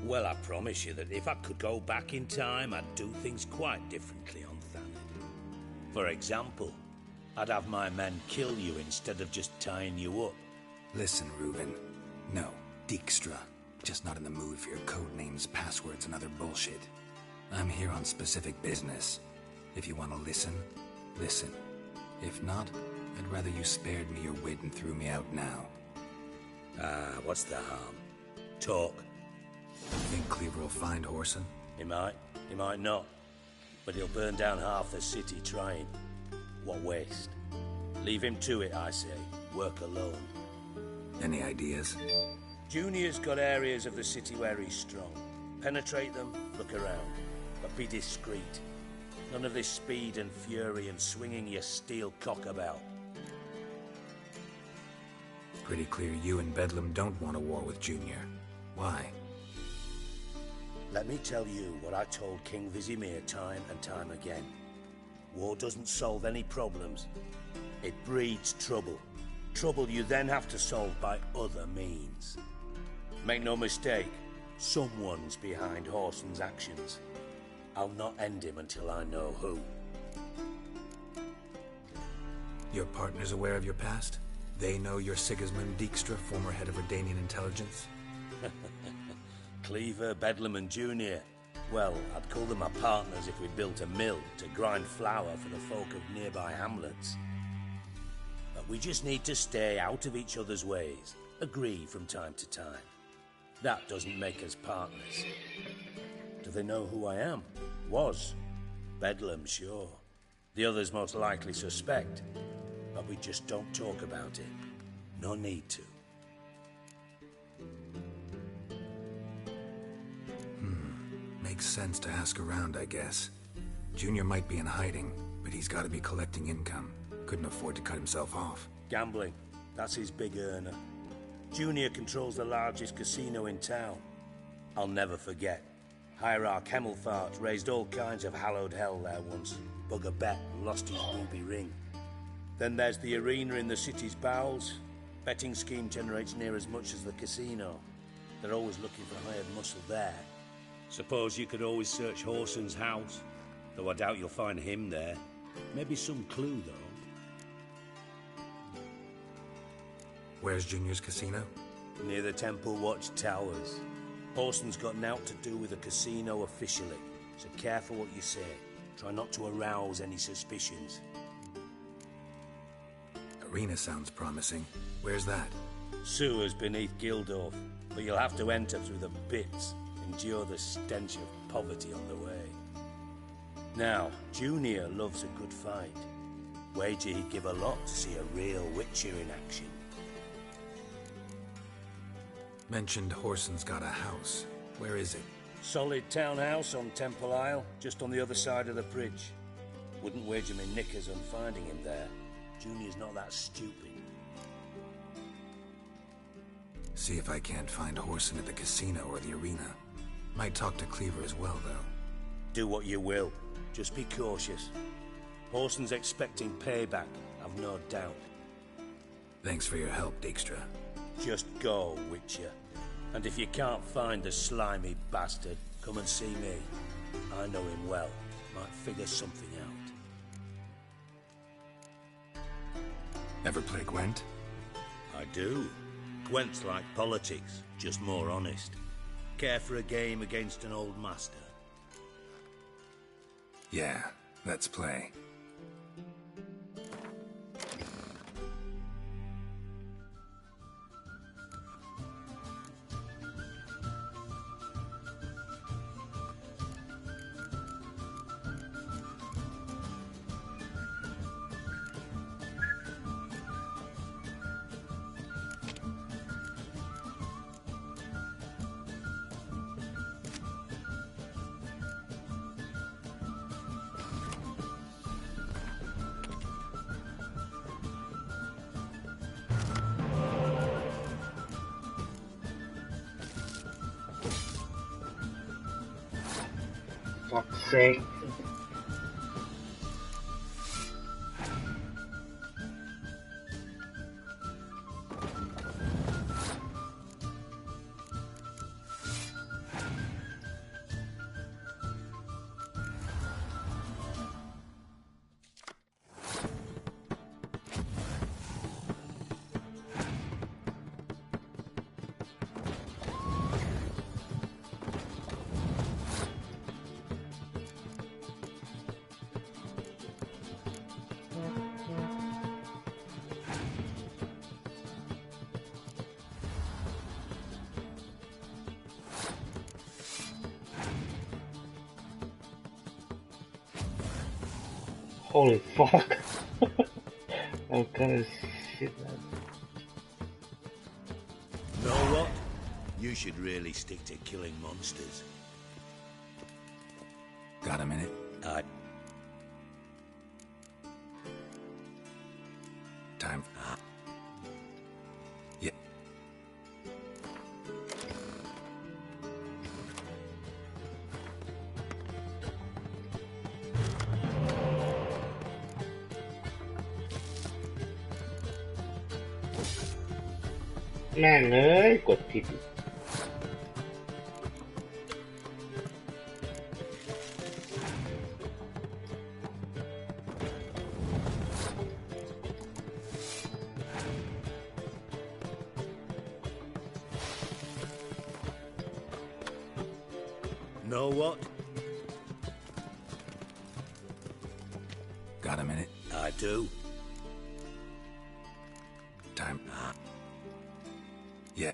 Well, I promise you that if I could go back in time, I'd do things quite differently on Thanet. For example, I'd have my men kill you instead of just tying you up. Listen, Reuben. No, Dijkstra. Just not in the mood for your code names, passwords, and other bullshit. I'm here on specific business. If you want to listen, listen. If not, I'd rather you spared me your wit and threw me out now. What's the harm? Talk. Think Cleaver will find Whoreson? He might not. But he'll burn down half the city trying. What waste. Leave him to it, I say. Work alone. Any ideas? Junior's got areas of the city where he's strong. Penetrate them, look around. But be discreet. None of this speed and fury and swinging your steel cock about. Pretty clear you and Bedlam don't want a war with Junior. Why? Let me tell you what I told King Vizimir time and time again. War doesn't solve any problems. It breeds trouble. Trouble you then have to solve by other means. Make no mistake, someone's behind Whoreson's actions. I'll not end him until I know who. Your partner's aware of your past? They know you're Sigismund Dijkstra, former head of Redanian intelligence? Cleaver, Bedlam and Junior. Well, I'd call them my partners if we built a mill to grind flour for the folk of nearby hamlets. But we just need to stay out of each other's ways. Agree from time to time. That doesn't make us partners. Do they know who I am? Was. Bedlam, sure. The others most likely suspect. But we just don't talk about it. No need to. Makes sense to ask around, I guess. Junior might be in hiding, but he's got to be collecting income. Couldn't afford to cut himself off. Gambling. That's his big earner. Junior controls the largest casino in town. I'll never forget. Hierarch Hemmelfart raised all kinds of hallowed hell there once. Bug a bet and lost his ruby ring. Then there's the arena in the city's bowels. Betting scheme generates near as much as the casino. They're always looking for hired muscle there. Suppose you could always search Whoreson's house, though I doubt you'll find him there. Maybe some clue, though. Where's Junior's casino? Near the Temple Watch Towers. Whoreson's got naught to do with the casino officially, so careful what you say. Try not to arouse any suspicions. Arena sounds promising. Where's that? Sewers beneath Gildorf, but you'll have to enter through the pits. Endure the stench of poverty on the way. Now, Junior loves a good fight. Wager he'd give a lot to see a real Witcher in action. Mentioned Whoreson's got a house. Where is it? Solid townhouse on Temple Isle, just on the other side of the bridge. Wouldn't wager me knickers on finding him there. Junior's not that stupid. See if I can't find Horson at the casino or the arena. Might talk to Cleaver as well, though. Do what you will. Just be cautious. Horson's expecting payback, I've no doubt. Thanks for your help, Dijkstra. Just go, Witcher. And if you can't find the slimy bastard, come and see me. I know him well. Might figure something out. Ever play Gwent? I do. Gwent's like politics, just more honest. Care for a game against an old master? Yeah, let's play. Fuck's sake. Holy fuck. What kind of shit, man. Know what? You should really stick to killing monsters. Got a minute? Time. Yeah. Man เอ้ยกดผิด Know what? Got a minute? I do. Time. Yeah.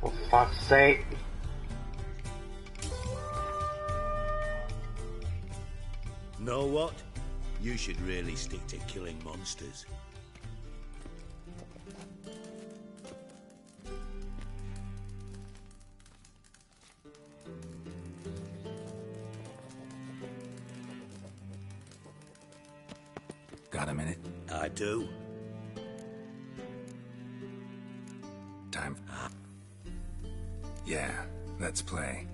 For fuck's sake. Know what? You should really stick to killing monsters. Got a minute? I do. Time. Yeah, let's play.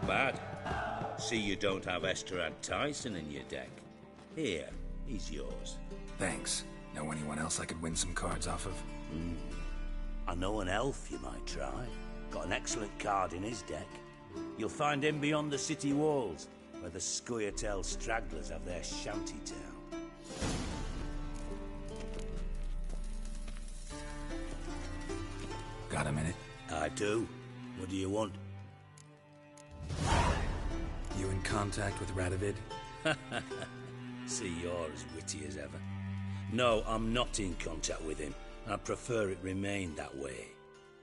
Bad. See you don't have Esterad Tyson in your deck. Here, he's yours. Thanks. Know anyone else I could win some cards off of? I know an elf you might try. Got an excellent card in his deck. You'll find him beyond the city walls, where the Scoia'tael stragglers have their shanty town. Got a minute? I do. What do you want? You you in contact with Radovid? See, you're as witty as ever. No, I'm not in contact with him. I prefer it remained that way.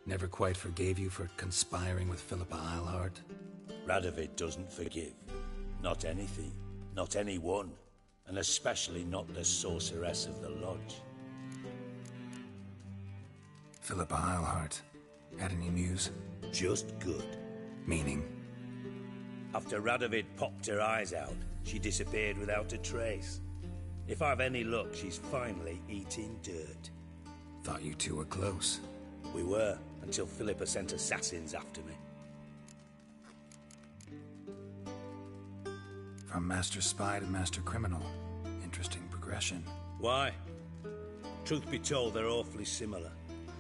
Never quite forgave you for conspiring with Philippa Eilhart? Radovid doesn't forgive. Not anything. Not anyone. And especially not the sorceress of the Lodge. Philippa Eilhart. Had any news? Just good. Meaning? After Radovid popped her eyes out, she disappeared without a trace. If I've any luck, she's finally eating dirt. Thought you two were close. We were, until Philippa sent assassins after me. From Master Spy to Master Criminal. Interesting progression. Why? Truth be told, they're awfully similar.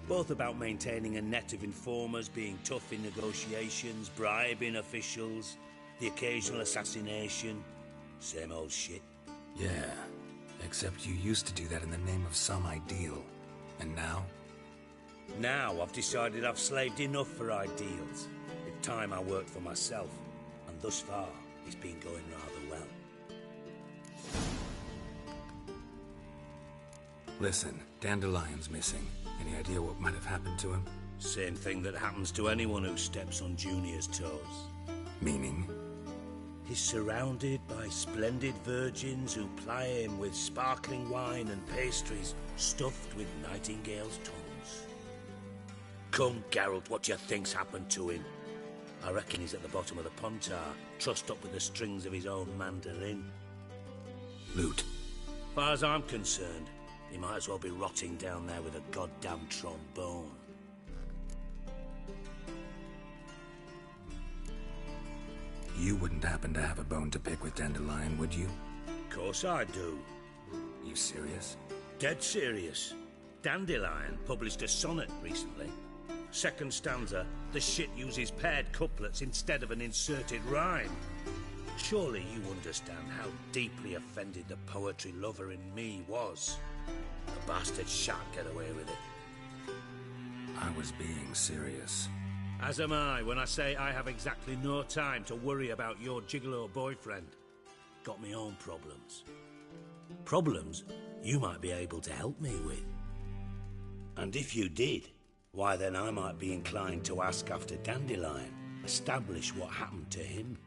Both about maintaining a net of informers, being tough in negotiations, bribing officials, the occasional assassination. Same old shit. Yeah, except you used to do that in the name of some ideal. And now? Now I've decided I've slaved enough for ideals. It's time I worked for myself. And thus far, it's been going rather well. Listen, Dandelion's missing. Any idea what might have happened to him? Same thing that happens to anyone who steps on Junior's toes. Meaning? He's surrounded by splendid virgins who ply him with sparkling wine and pastries stuffed with nightingales' tongues. Come, Geralt, what do you think's happened to him? I reckon he's at the bottom of the Pontar, trussed up with the strings of his own mandolin. Loot. Far as I'm concerned, he might as well be rotting down there with a goddamn trombone. You wouldn't happen to have a bone to pick with Dandelion, would you? Of course I do. You serious? Dead serious. Dandelion published a sonnet recently. Second stanza, the shit uses paired couplets instead of an inserted rhyme. Surely you understand how deeply offended the poetry lover in me was. The bastard shan't get away with it. I was being serious. As am I when I say I have exactly no time to worry about your gigolo boyfriend. Got me own problems. Problems you might be able to help me with. And if you did, why then I might be inclined to ask after Dandelion, establish what happened to him.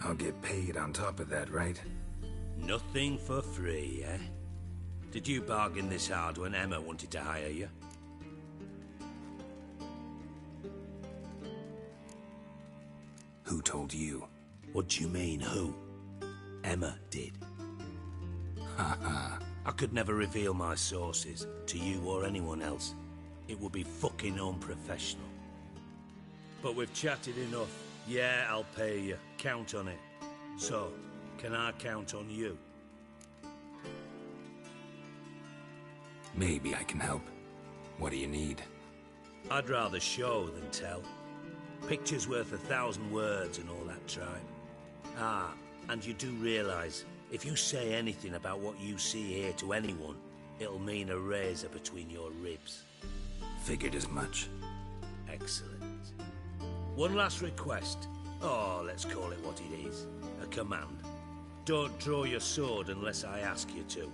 I'll get paid on top of that, right? Nothing for free, eh? Did you bargain this hard when Emma wanted to hire you? Who told you? What do you mean, who? Emma did. Haha. I could never reveal my sources to you or anyone else. It would be fucking unprofessional. But we've chatted enough. Yeah, I'll pay you. Count on it. So, can I count on you? Maybe I can help. What do you need? I'd rather show than tell. Picture's worth 1,000 words and all that tribe. Ah, and you do realise, if you say anything about what you see here to anyone, it'll mean a razor between your ribs. Figured as much. Excellent. One last request. Oh, let's call it what it is. A command. Don't draw your sword unless I ask you to.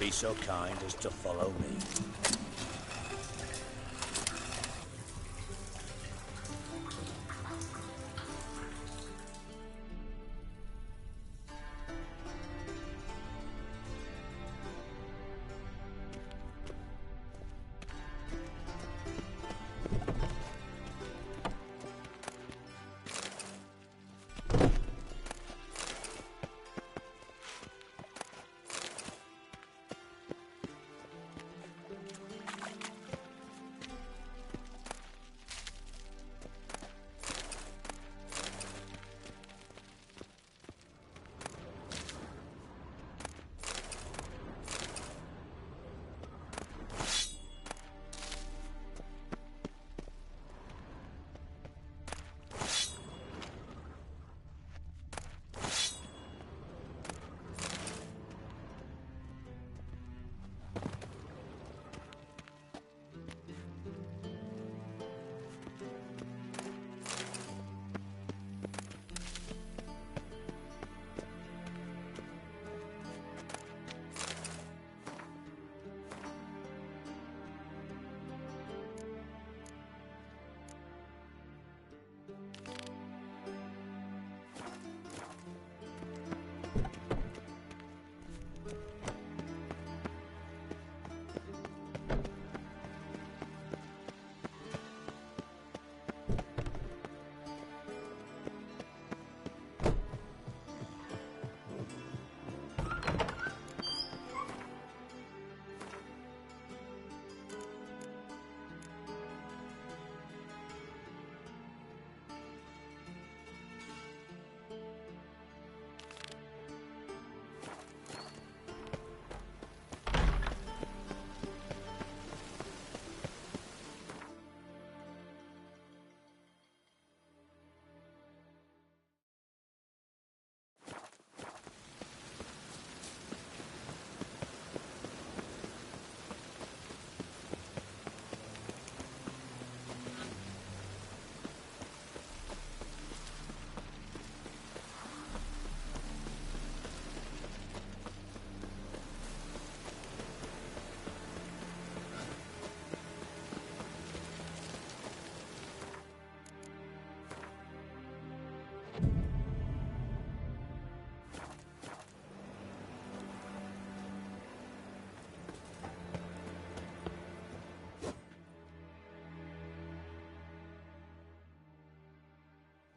Be so kind as to follow me.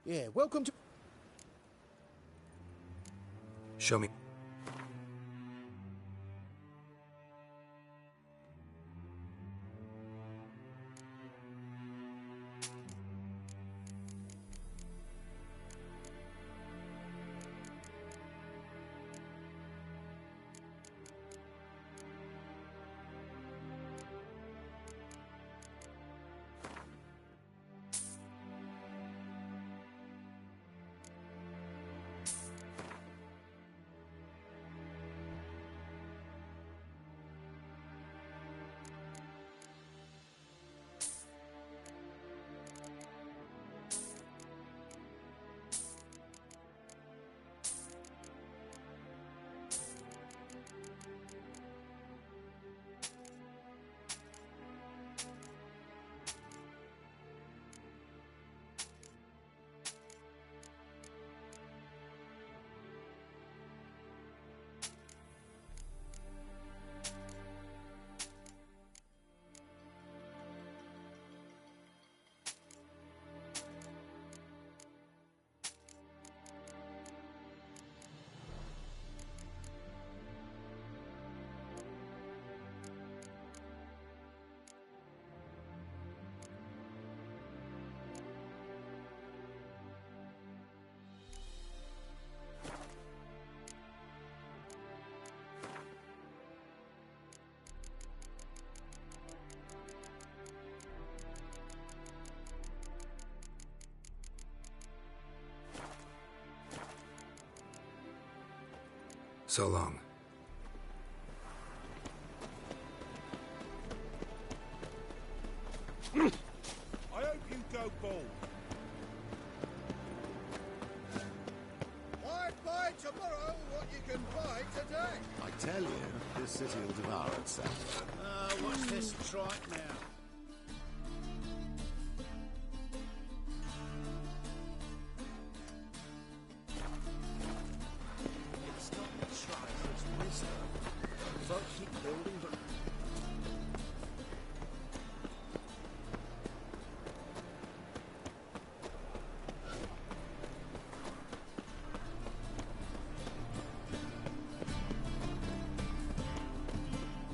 Yeah, welcome to... Show me. So long. I hope you go bald. Why buy tomorrow what you can buy today? I tell you, this city will devour itself. What's this trike now? It's not the trike, it's wisdom. Folk keep building, but...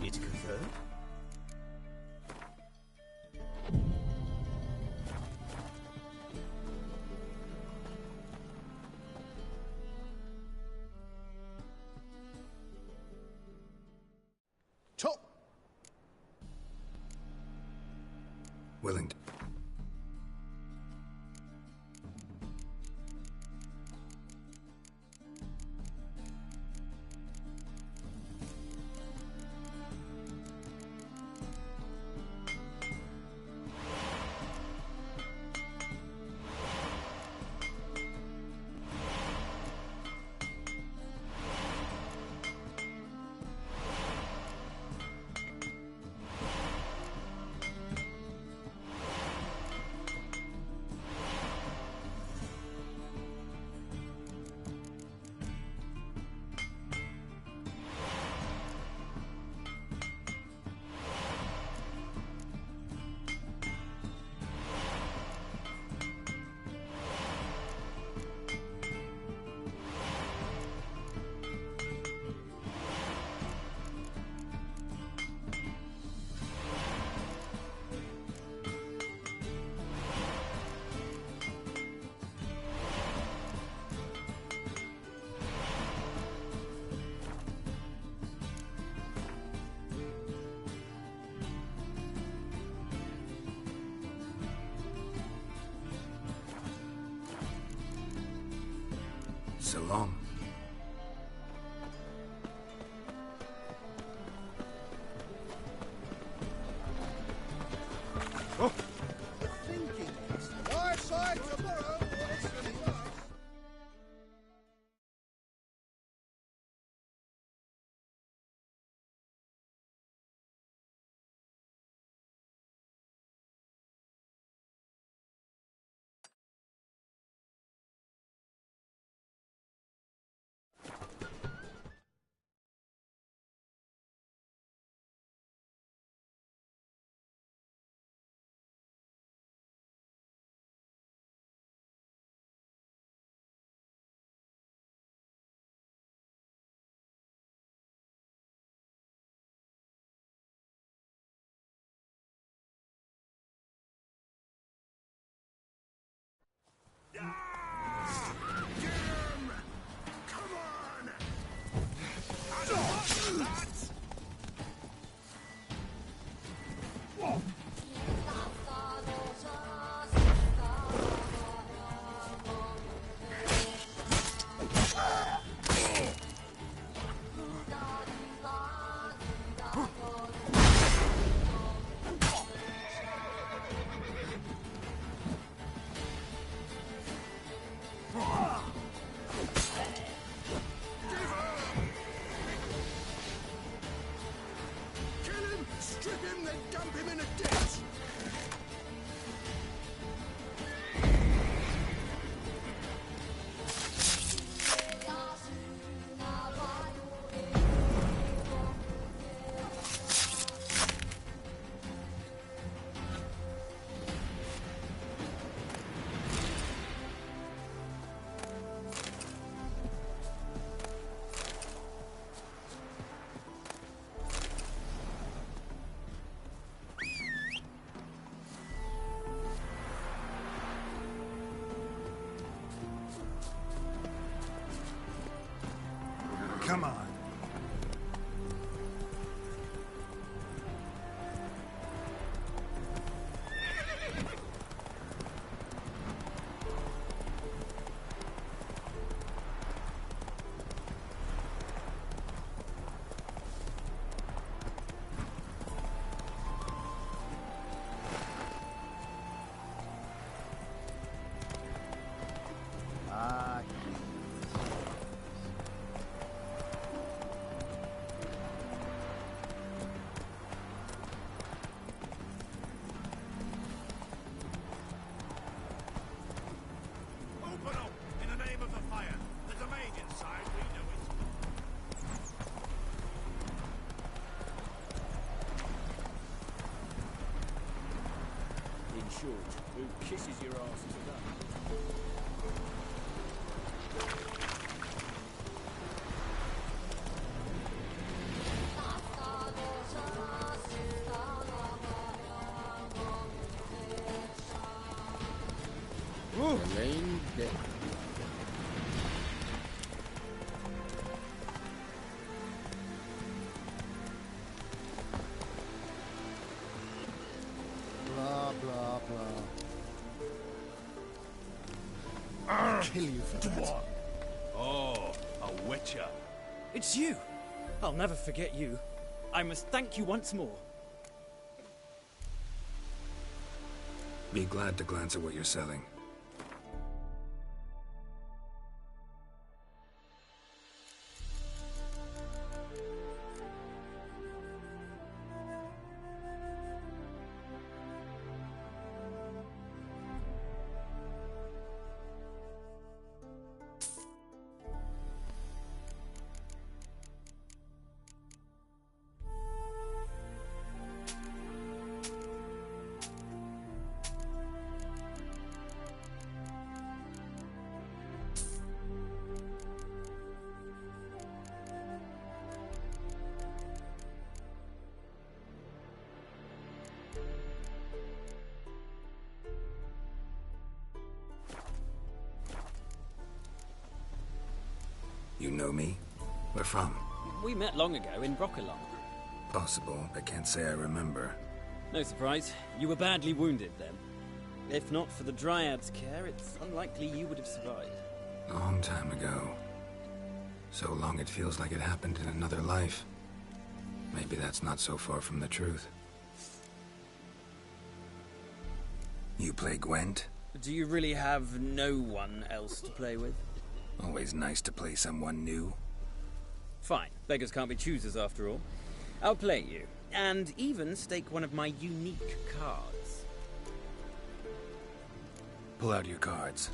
It's confirmed. Top! Willing to. So long. Come on. Open up! In the name of the fire! There's a maid inside, we know it. In short, who kisses your ass today? Elaine dead. Blah, blah, blah. I'll kill you for that. Oh, a witcher. It's you! I'll never forget you. I must thank you once more. Be glad to glance at what you're selling. You know me? Where from? We met long ago in Broccolong. Possible, but can't say I remember. No surprise, you were badly wounded then. If not for the Dryad's care, it's unlikely you would have survived. Long time ago. So long it feels like it happened in another life. Maybe that's not so far from the truth. You play Gwent? Do you really have no one else to play with? Always nice to play someone new. Fine. Beggars can't be choosers after all. I'll play you, and even stake one of my unique cards. Pull out your cards.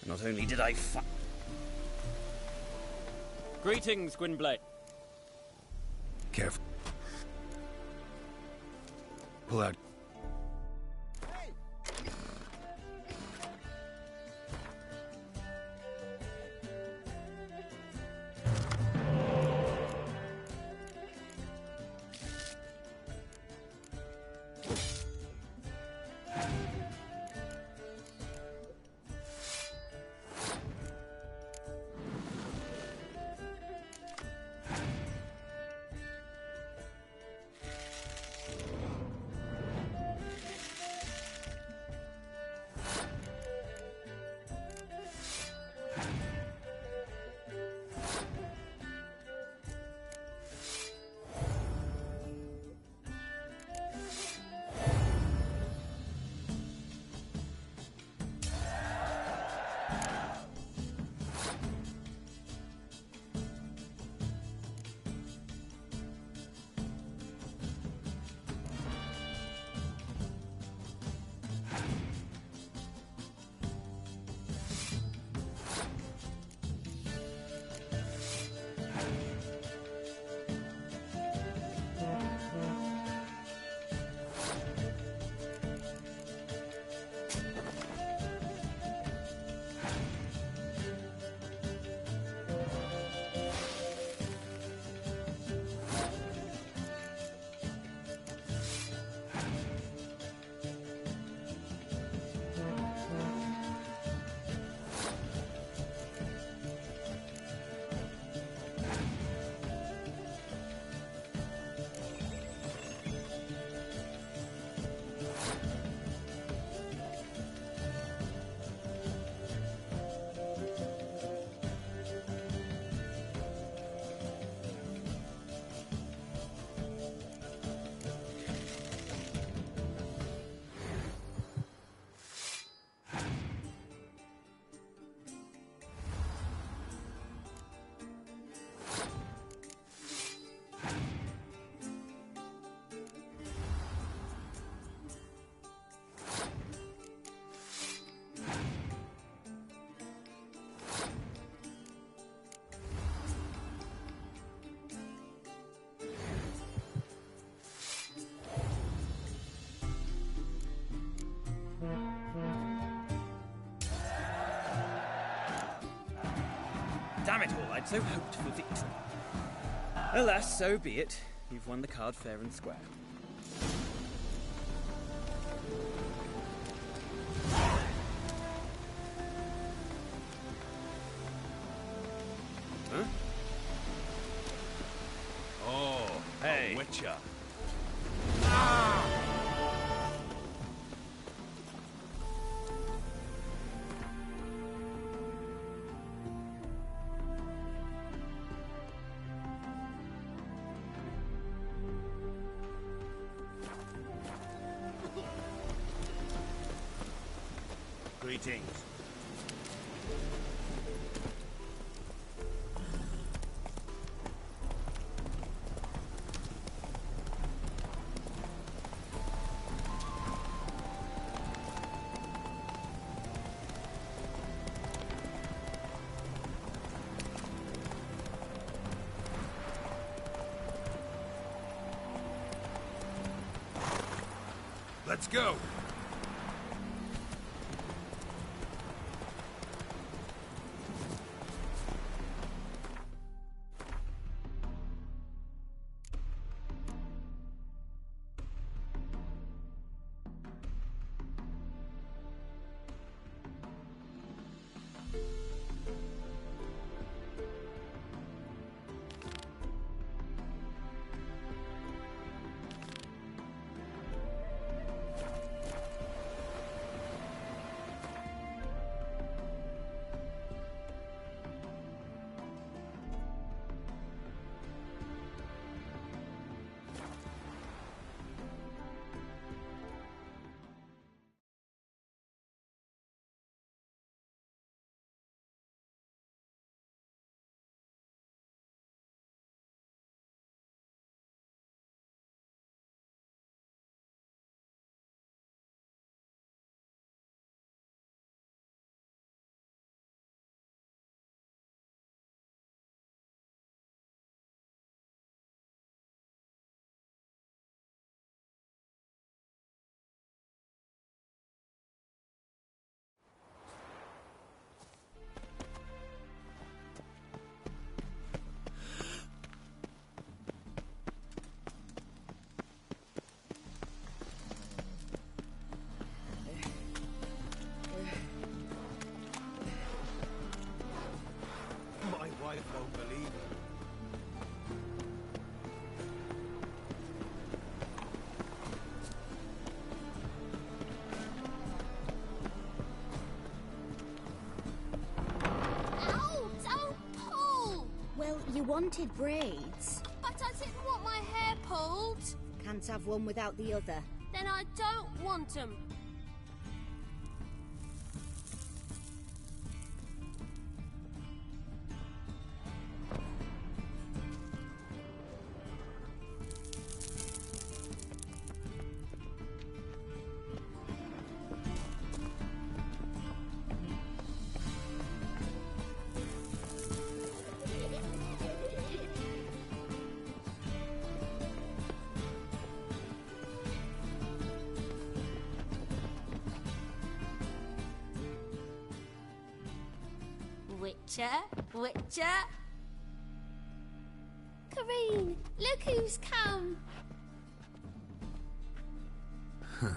Not only did I Greetings, Gwynblade. Careful. Pull out. Damn it all, I'd so hoped for victory. Alas, so be it. You've won the card fair and square. Huh? Oh, Hey. a witcher. Greetings. Let's go. wanted braids. But I didn't want my hair pulled. Can't have one without the other. Then I don't want them. Witcher? Kareen, look who's come. Huh.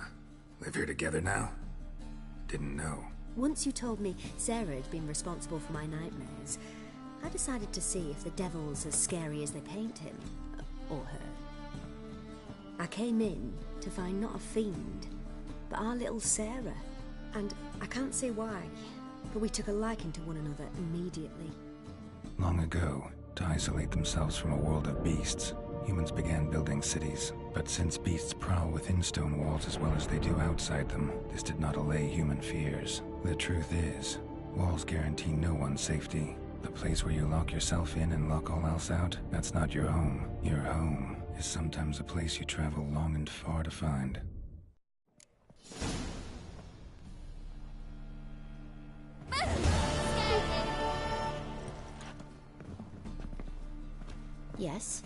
Live here together now? Didn't know. Once you told me Sarah had been responsible for my nightmares, I decided to see if the devil's as scary as they paint him. Or her. I came in to find not a fiend, but our little Sarah. And I can't say why, but we took a liking to one another immediately. Long ago, to isolate themselves from a world of beasts, humans began building cities. But since beasts prowl within stone walls as well as they do outside them, this did not allay human fears. The truth is, walls guarantee no one's safety. The place where you lock yourself in and lock all else out, that's not your home. Your home is sometimes a place you travel long and far to find. Yes?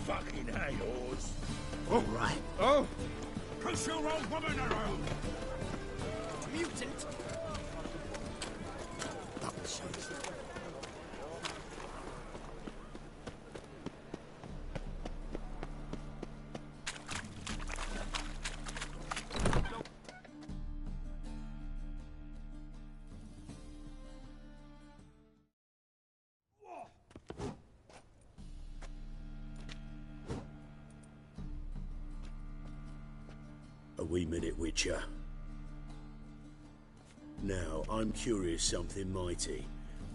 Fucking hay-horse. All right. Oh! Push your old woman around! Mutant! That will show us. A wee minute, Witcher. Now, I'm curious something mighty.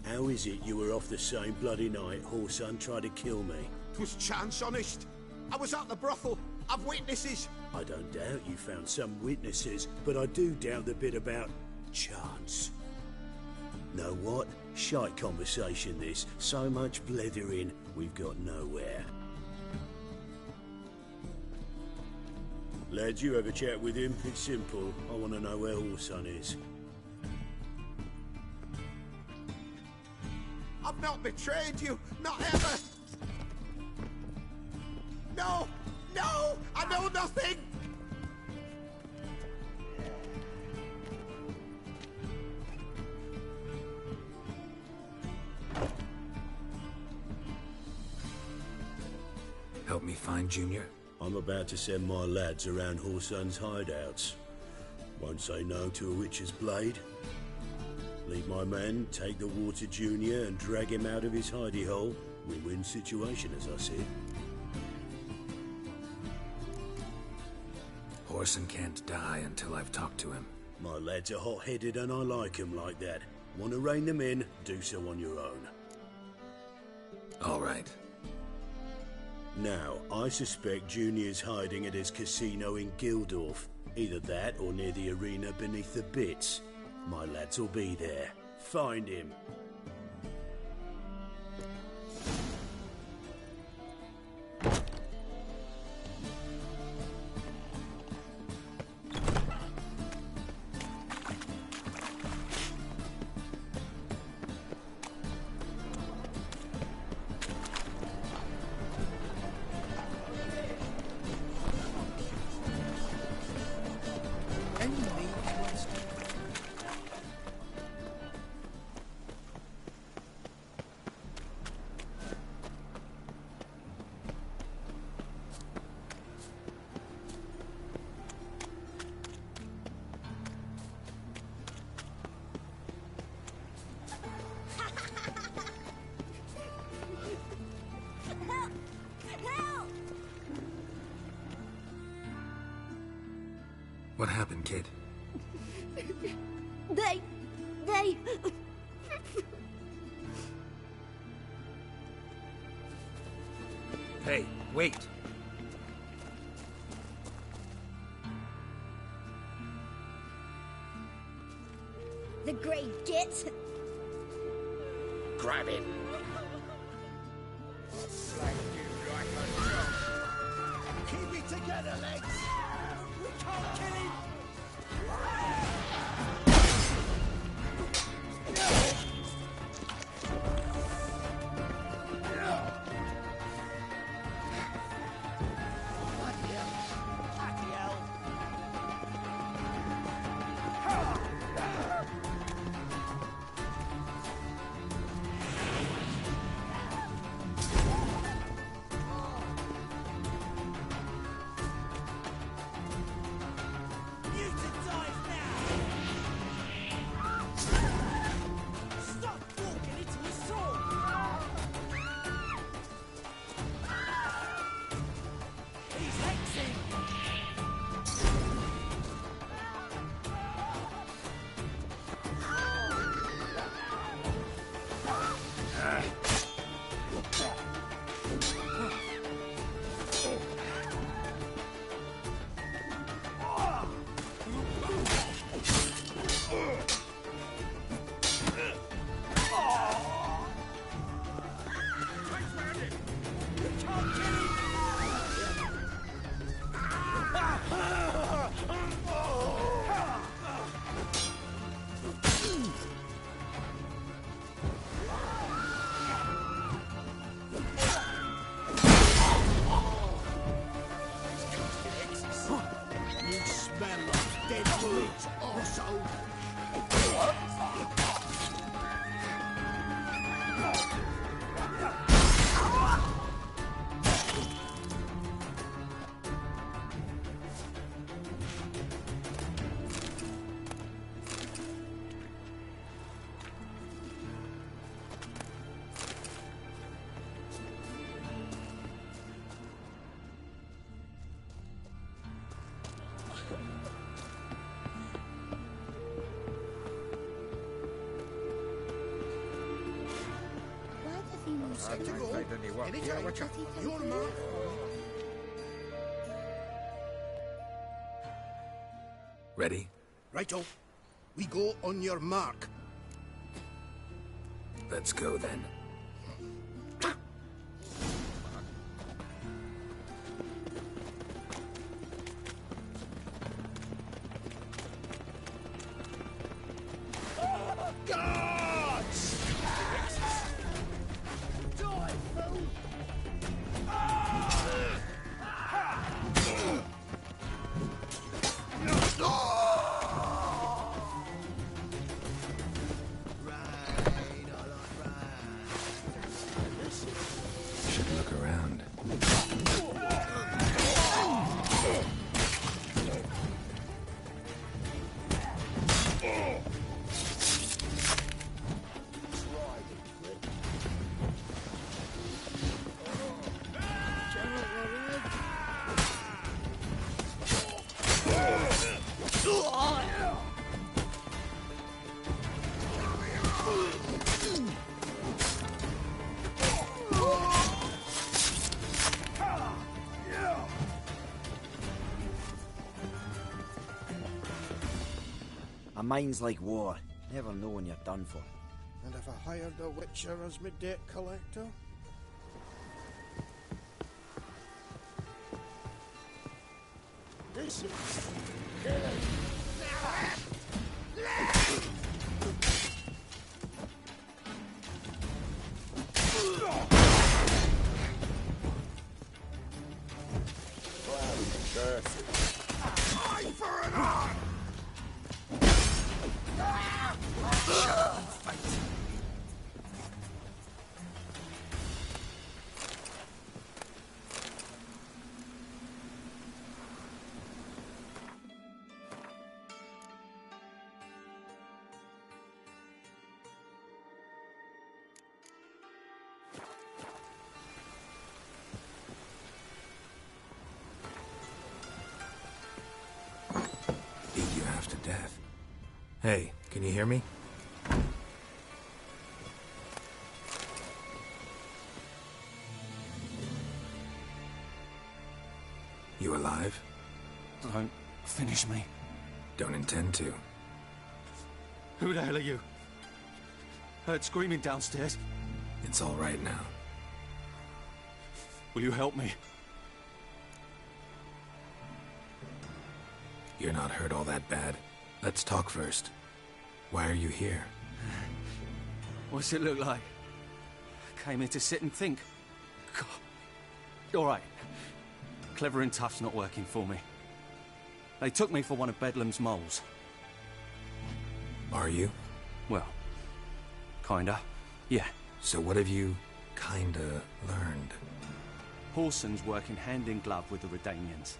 How is it you were off the same bloody night Whoreson tried to kill me? 'Twas chance, honest. I was at the brothel. I've witnesses. I don't doubt you found some witnesses, but I do doubt the bit about chance. Know what? Shite conversation this. So much blethering, we've got nowhere. Lads, you have a chat with him. It's simple. I want to know where Whoreson is. I've not betrayed you. Not ever. No! No! I know nothing! Help me find Junior? I'm about to send my lads around Whoreson's hideouts. Won't say no to a witch's blade. Leave my men, take the Water Junior and drag him out of his hidey hole. Win-win situation, as I see it. Whoreson can't die until I've talked to him. My lads are hot-headed and I like 'em like that. Want to rein them in, do so on your own. All right. Now, I suspect Junior's hiding at his casino in Gildorf. Either that or near the arena beneath the Bits. My lads will be there. Find him. What happened, kid? They... Hey, wait! The great Git. Grab him. Keep it together, legs! We can't kill him! Set to go. Anytime. Your mark. Ready? Righto. We go on your mark. Let's go then. A mind's like war. Never know when you're done for. And if I hired a witcher as my debt collector? This is killing. Eye for an eye! Shut up and fight. Hey, can you hear me? You alive? Don't finish me. Don't intend to. Who the hell are you? Heard screaming downstairs. It's all right now. Will you help me? You're not hurt all that bad. Let's talk first. Why are you here? What's it look like? Came here to sit and think. God. All right. Clever and tough's not working for me. They took me for one of Bedlam's moles. Are you? Well, kinda. Yeah. So what have you kinda learned? Horson's working hand in glove with the Redanians.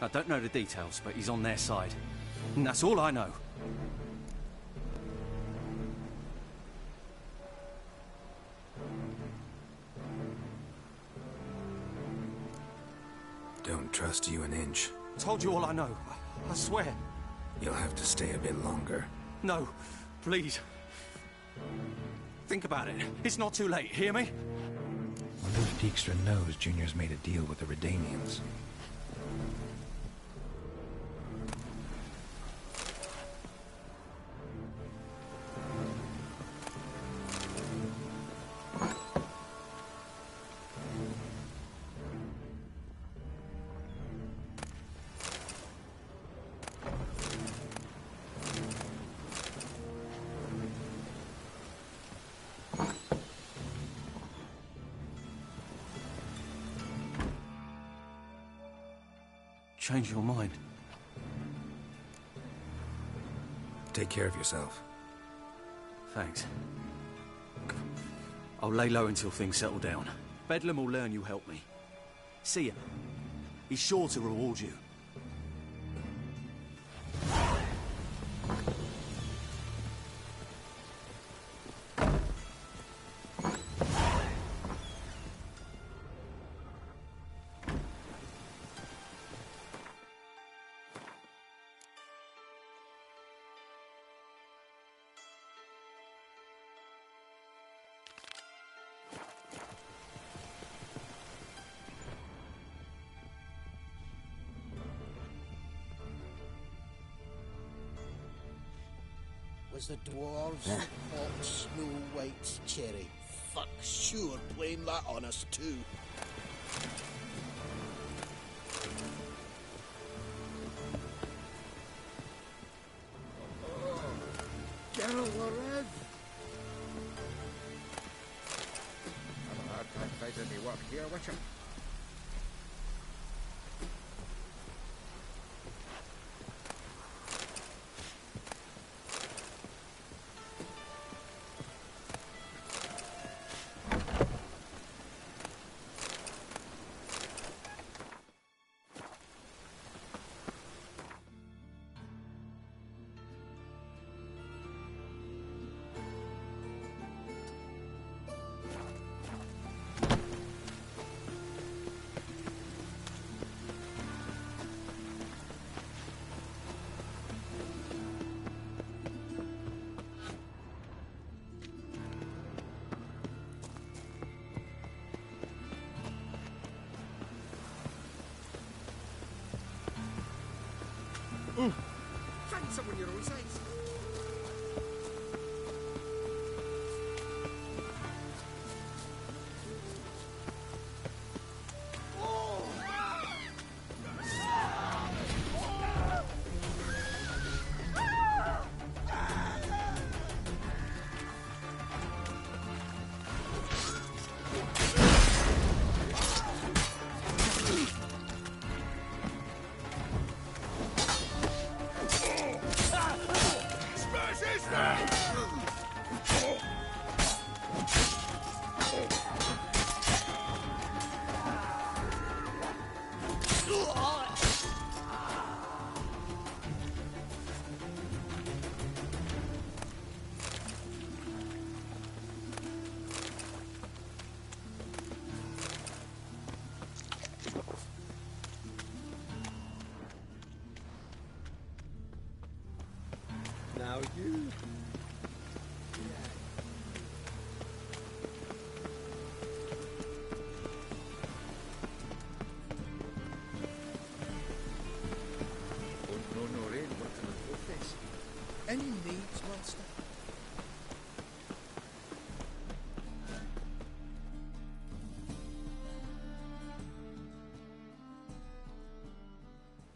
I don't know the details, but he's on their side. And that's all I know. Don't trust you an inch. Told you all I know. I swear. You'll have to stay a bit longer. No, please. Think about it. It's not too late, hear me? Wonder if Dijkstra knows Junior's made a deal with the Redanians. Change your mind. Take care of yourself. Thanks. I'll lay low until things settle down. Bedlam will learn you helped me. See him. He's sure to reward you. Was the dwarves hot Snow White's cherry? Fuck, sure, blame that on us too. Geralt Warez! Have a hard time finding any work here, Witcher. Find someone your own size.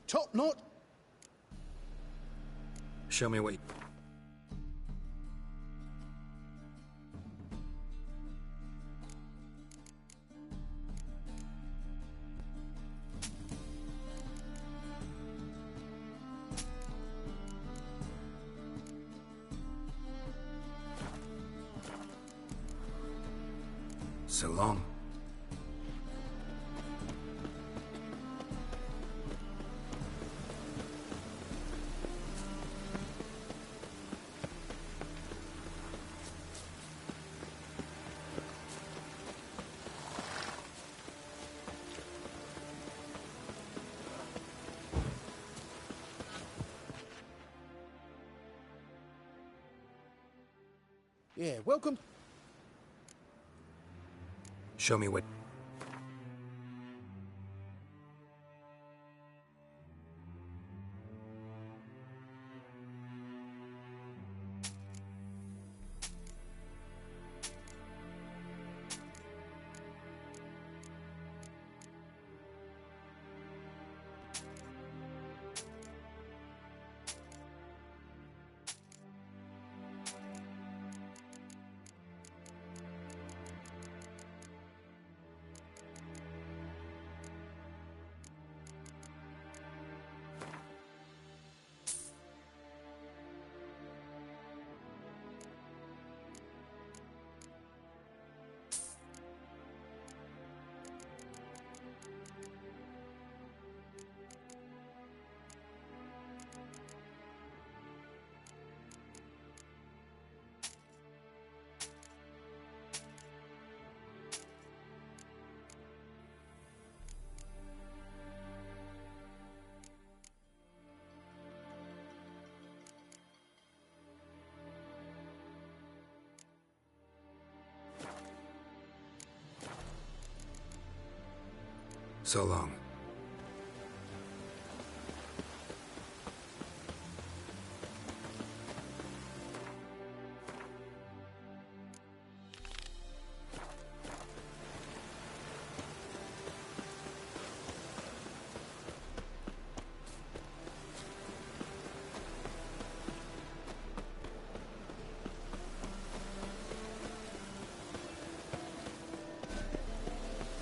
Top knot. Show me what you... So long. Yeah, welcome. Show me what... So long.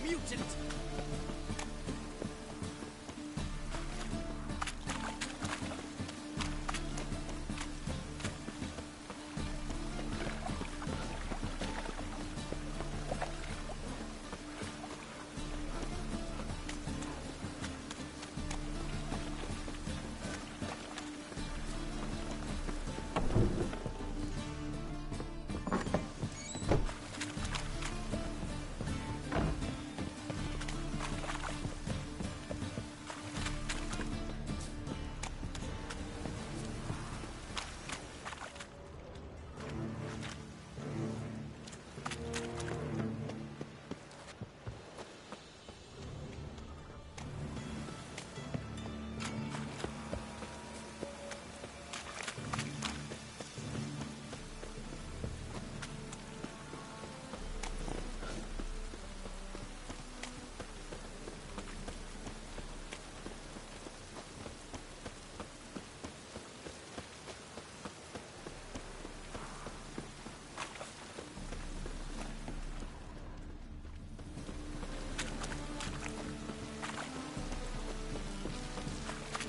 Mutant!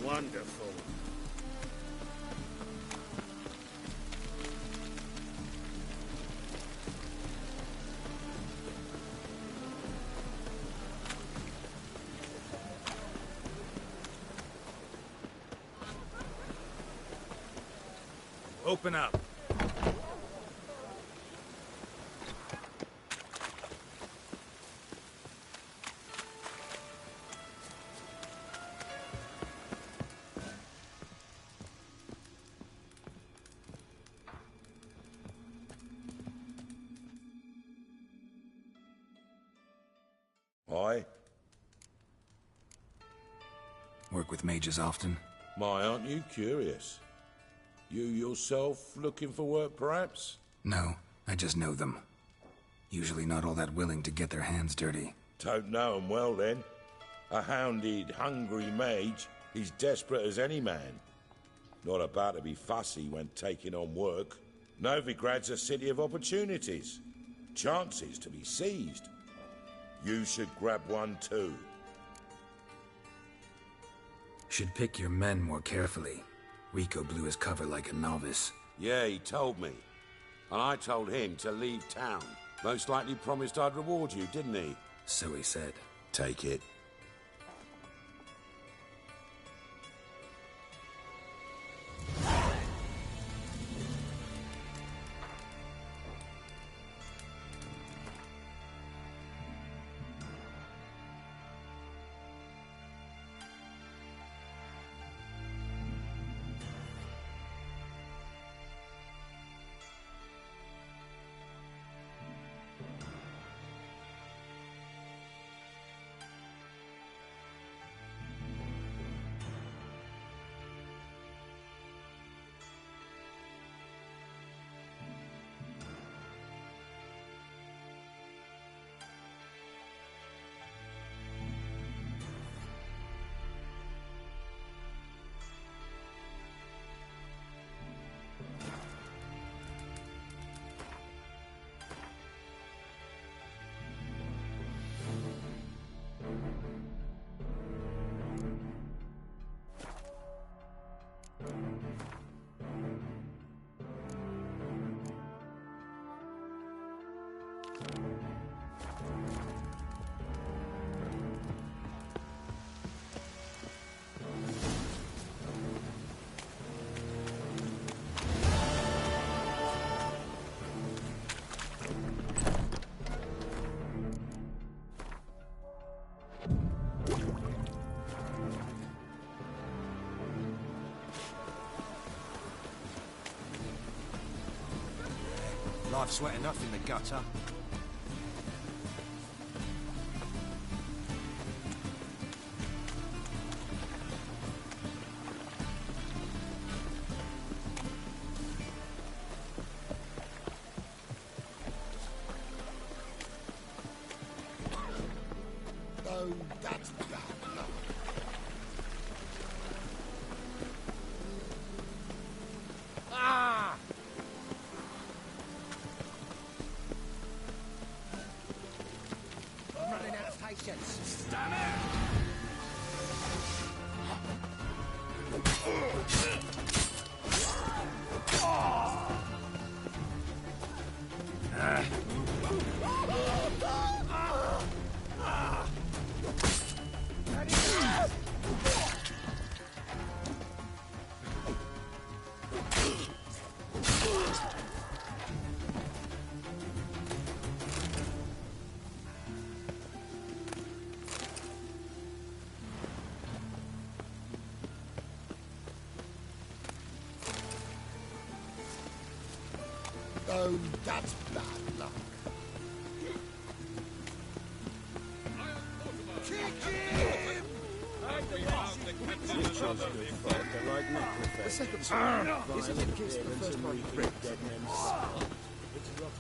Wonderful. Open up. Aye? Work with mages often? My, aren't you curious? You yourself looking for work, perhaps? No, I just know them. Usually not all that willing to get their hands dirty. Don't know 'em well, then. A hounded, hungry mage He's desperate as any man. Not about to be fussy when taking on work. Novigrad's a city of opportunities. Chances to be seized. You should grab one too. Should pick your men more carefully. Rico blew his cover like a novice. Yeah, he told me. And I told him to leave town. Most likely promised I'd reward you, didn't he? So he said. Take it. Life's wet enough in the gutter. Oh, that's bad luck. Ah! I'm running out of patience. Damn Oh, that's bad luck. Kick him! The second one. Isn't it against the first one? Dead men's skull. It's rotten.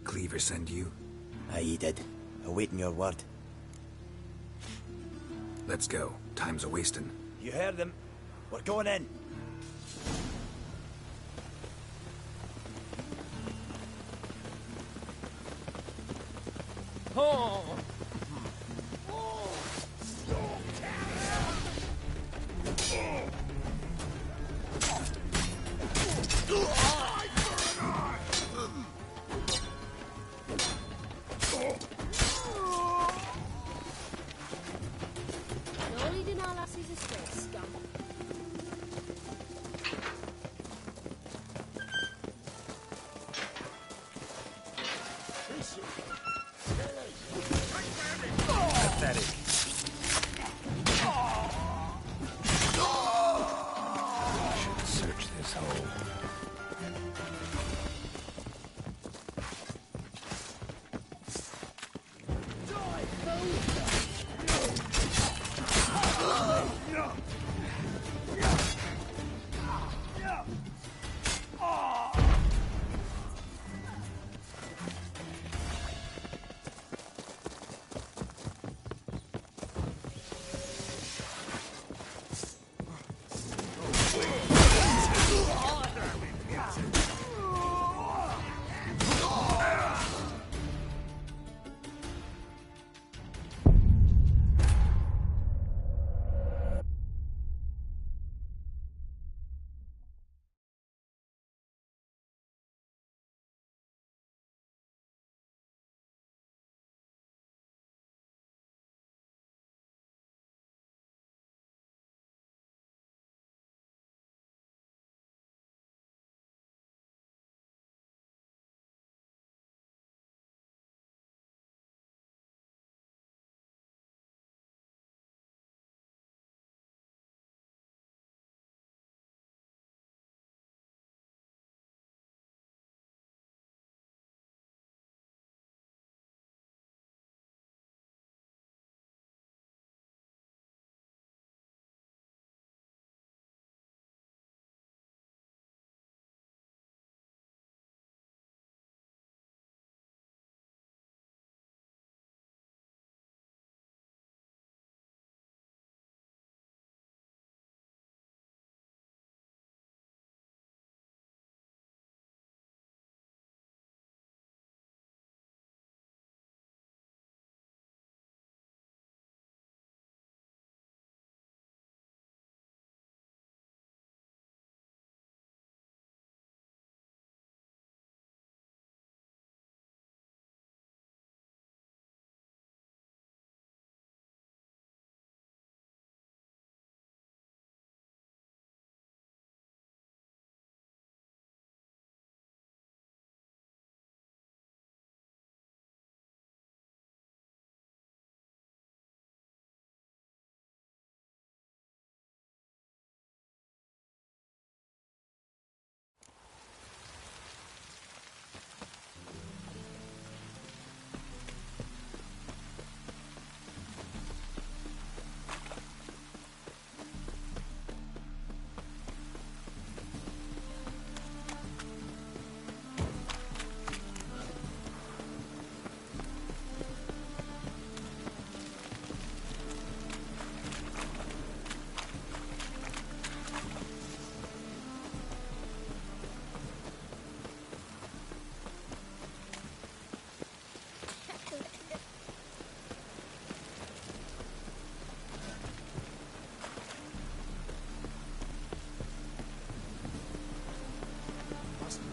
Cleaver send you? Aye, he did. Awaiting your word. Let's go. Time's a-wasting. You heard them. We're going in. Oh! No leading our lassies astray, scum. Pathetic. Should search this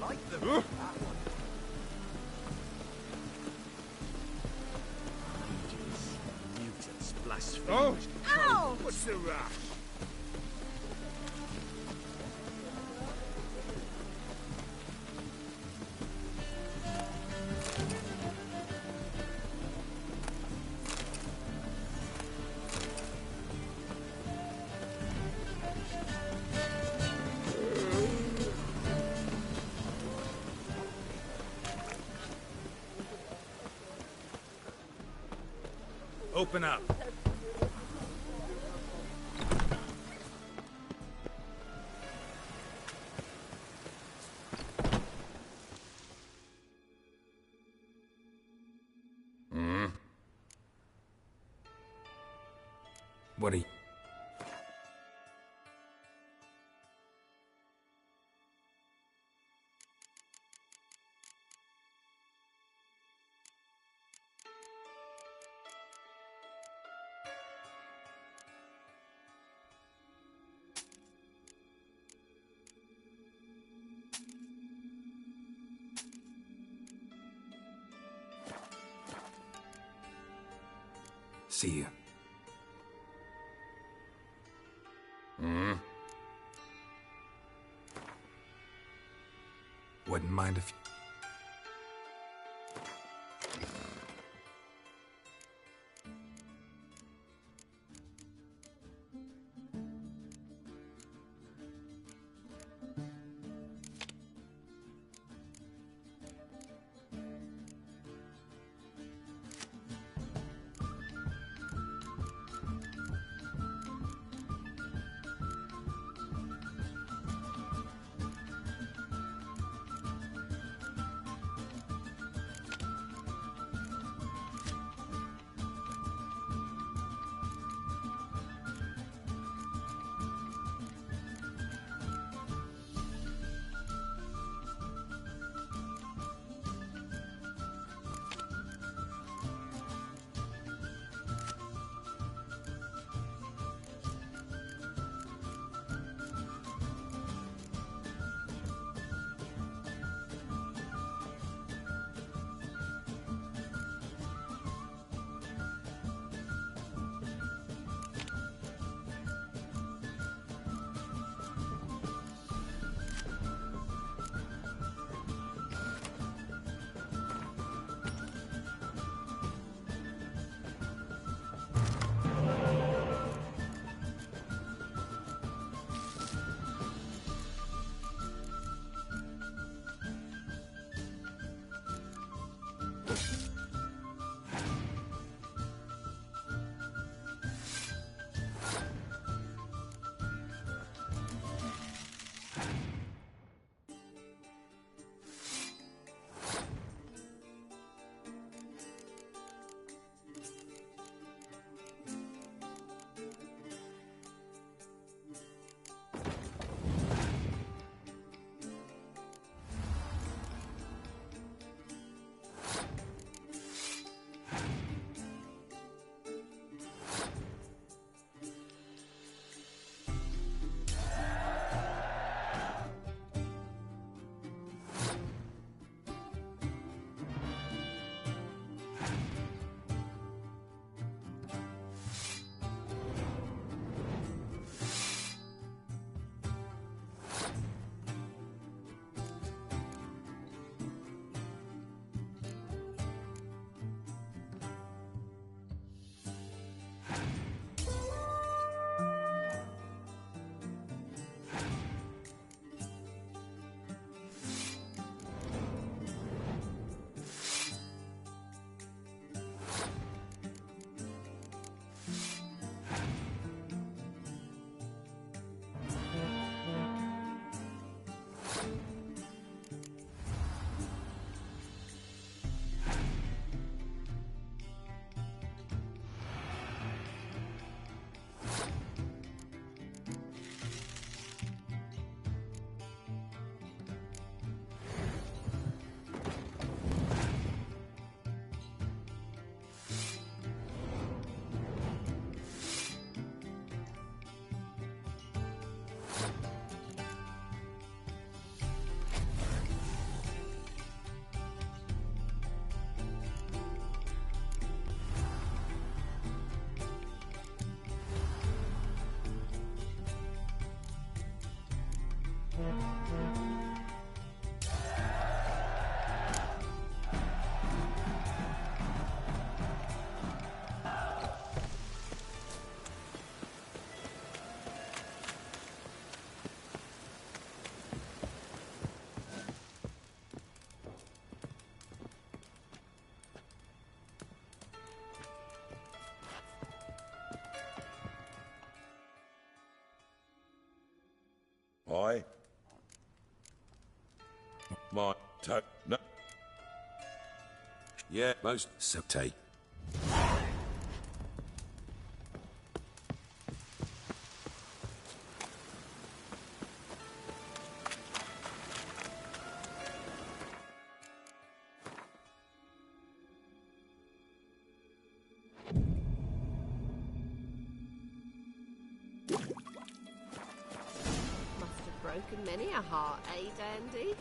Like them. Mutants, blasphemers. Ow! What's the rush? Open up. What are you... See you. Wouldn't mind if... I... My... No. Yeah, most... So take. Must have broken many a heart, eh, Dandy?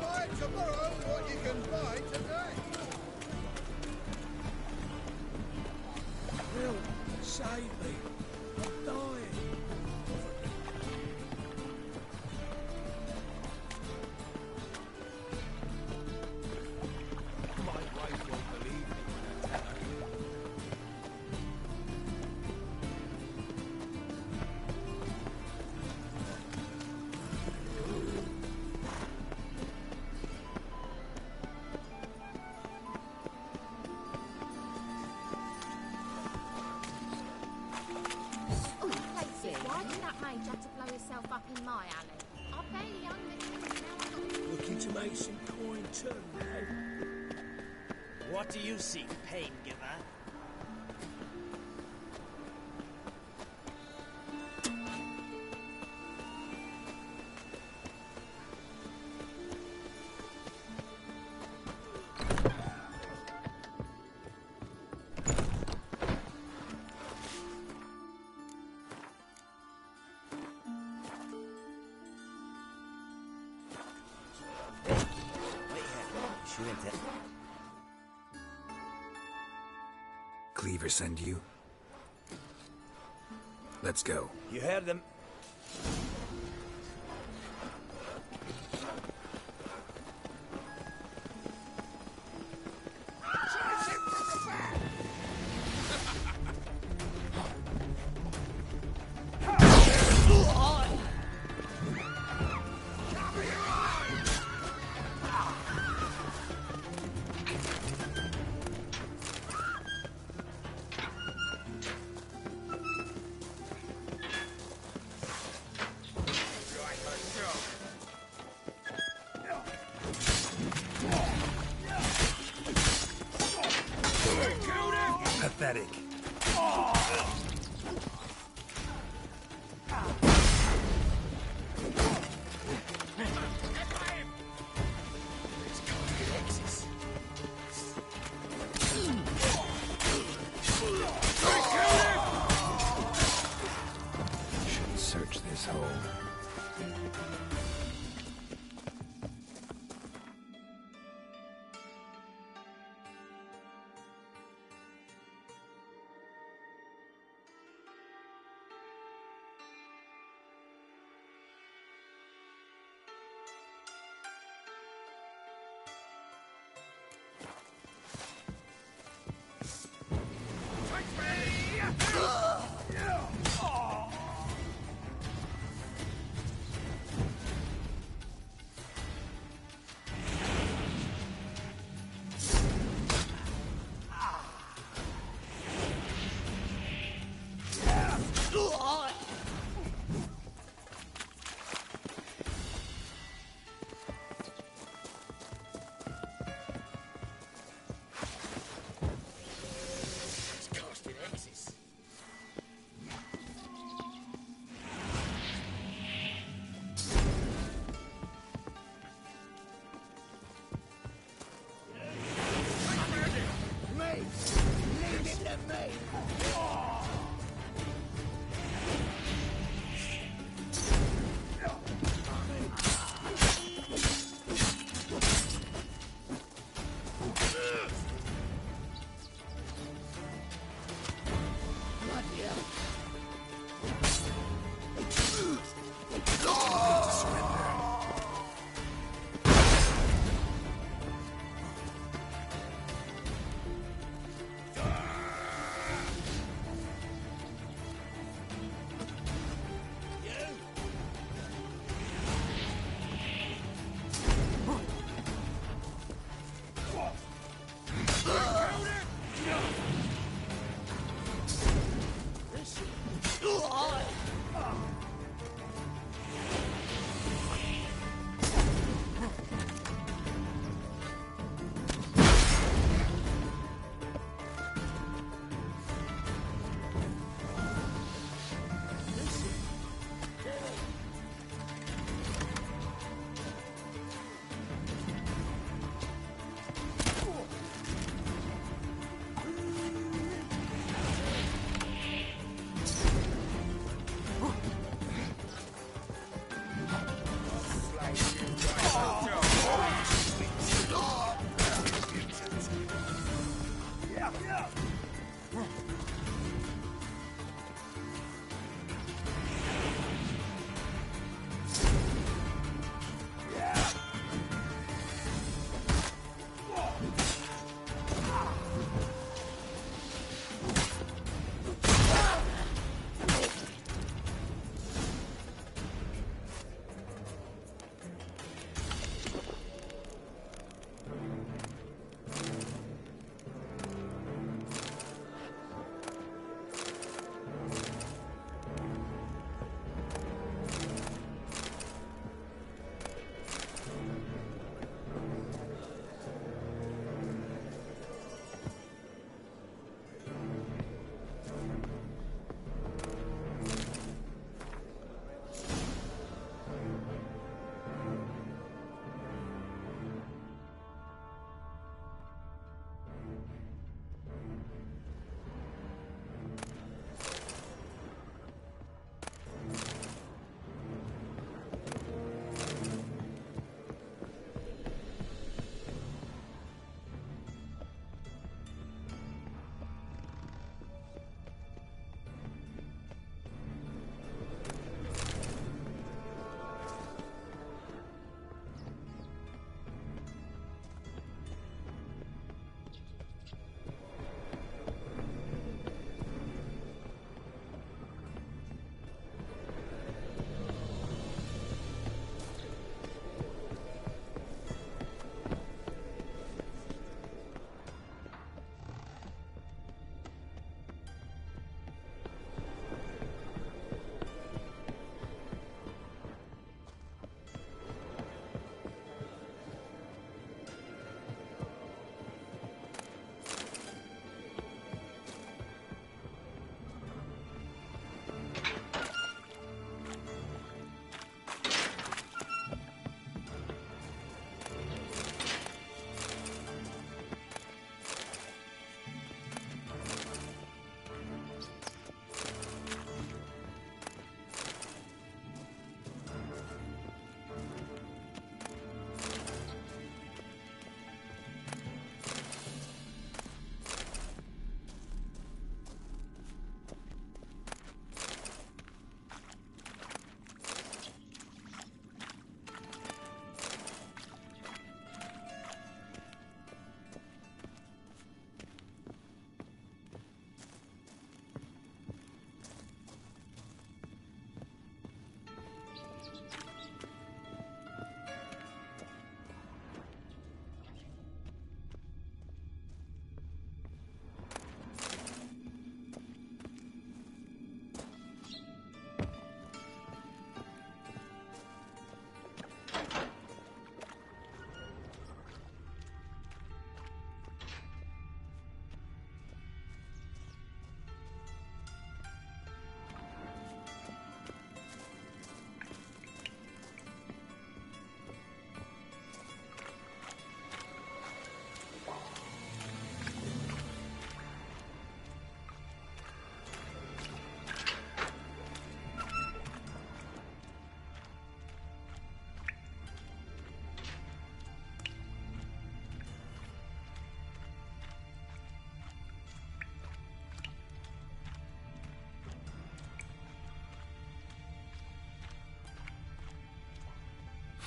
Buy tomorrow what you can buy today. Will, save me. I'm dying. My wife won't believe me when I tell her. Oh, Casey, why did that mage have to blow himself up in my alley? I barely own the things now I got. Looking to make some coin too now. What do you seek, pain giver? Cleaver send you? Let's go. You heard them. Pathetic. Should search this hole.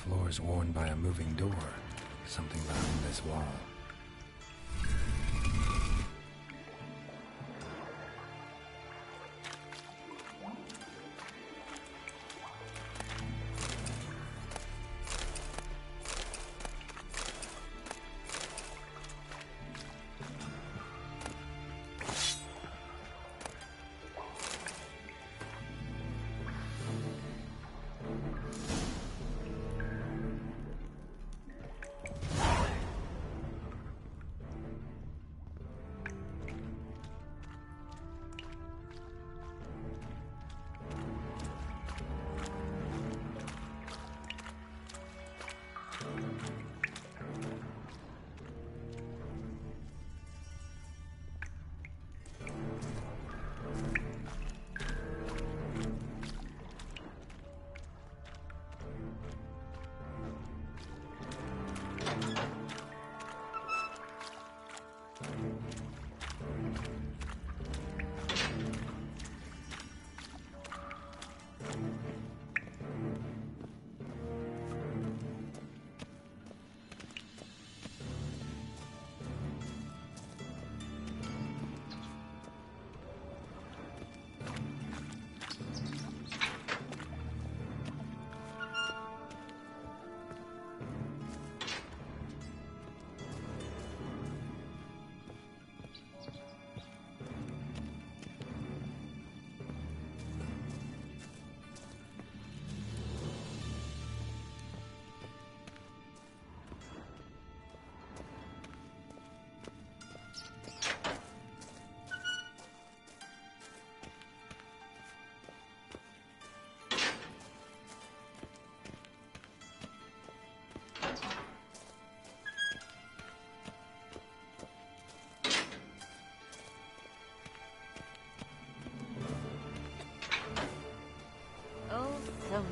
floors worn by a moving door. Something behind this wall.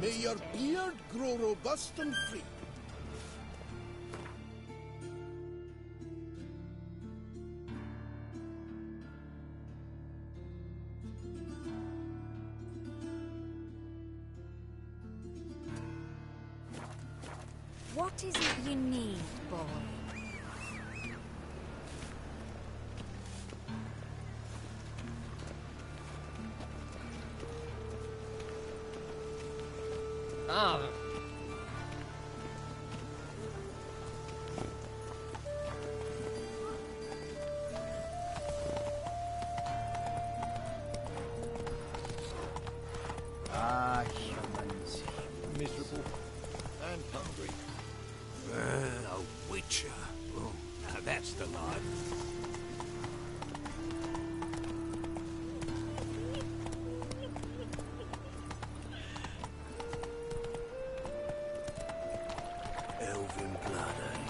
May your beard grow robust and free. What is it you need, boy? Ah. Humans. Miserable and hungry. A witcher. Oh, now that's the life. Elven blood, eh?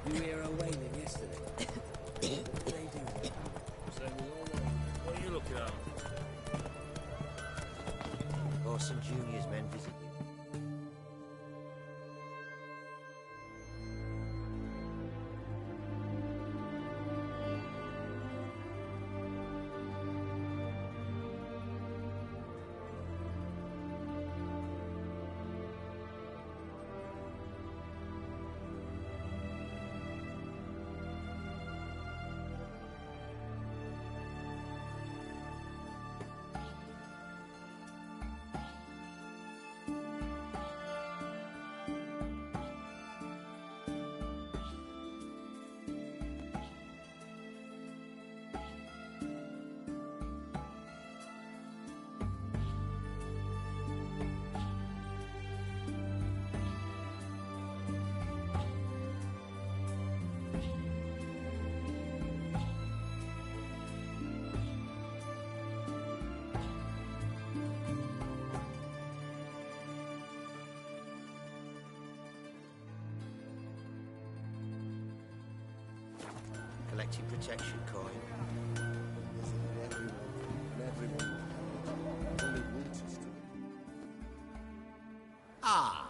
You hear her wailing yesterday? What do they do? What are you looking at? Orson Jr.'s men visit you. mighty protection coin. Everyone only wants us to. Ah!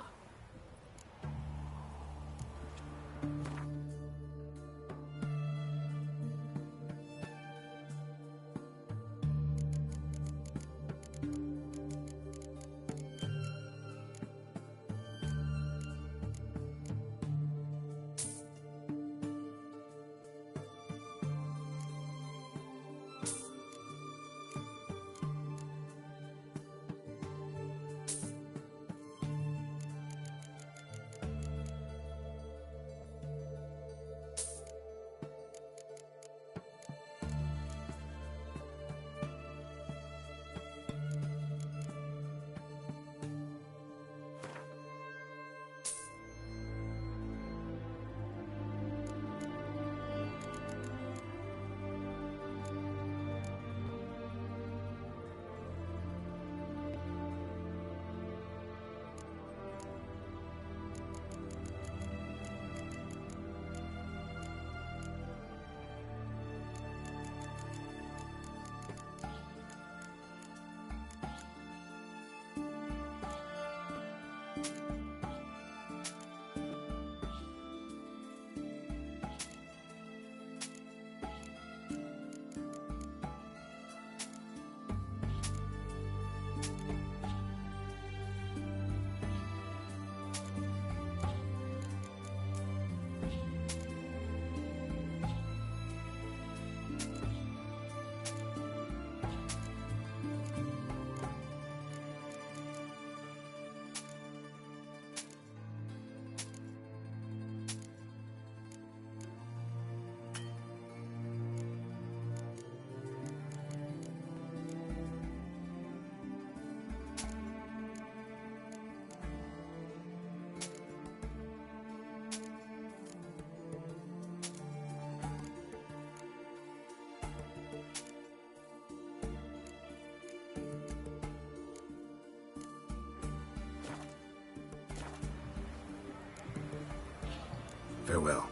Farewell.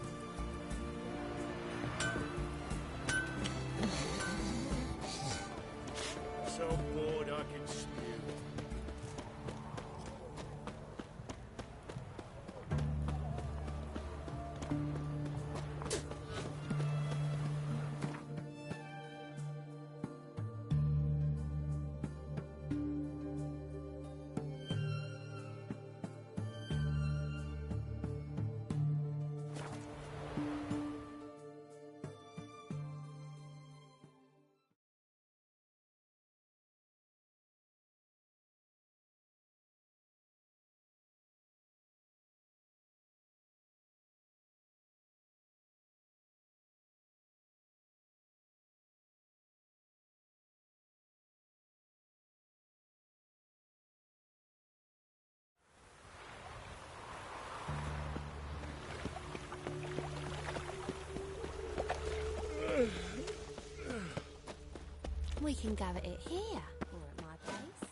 So bored I can spew. We can go at it here, or at my place.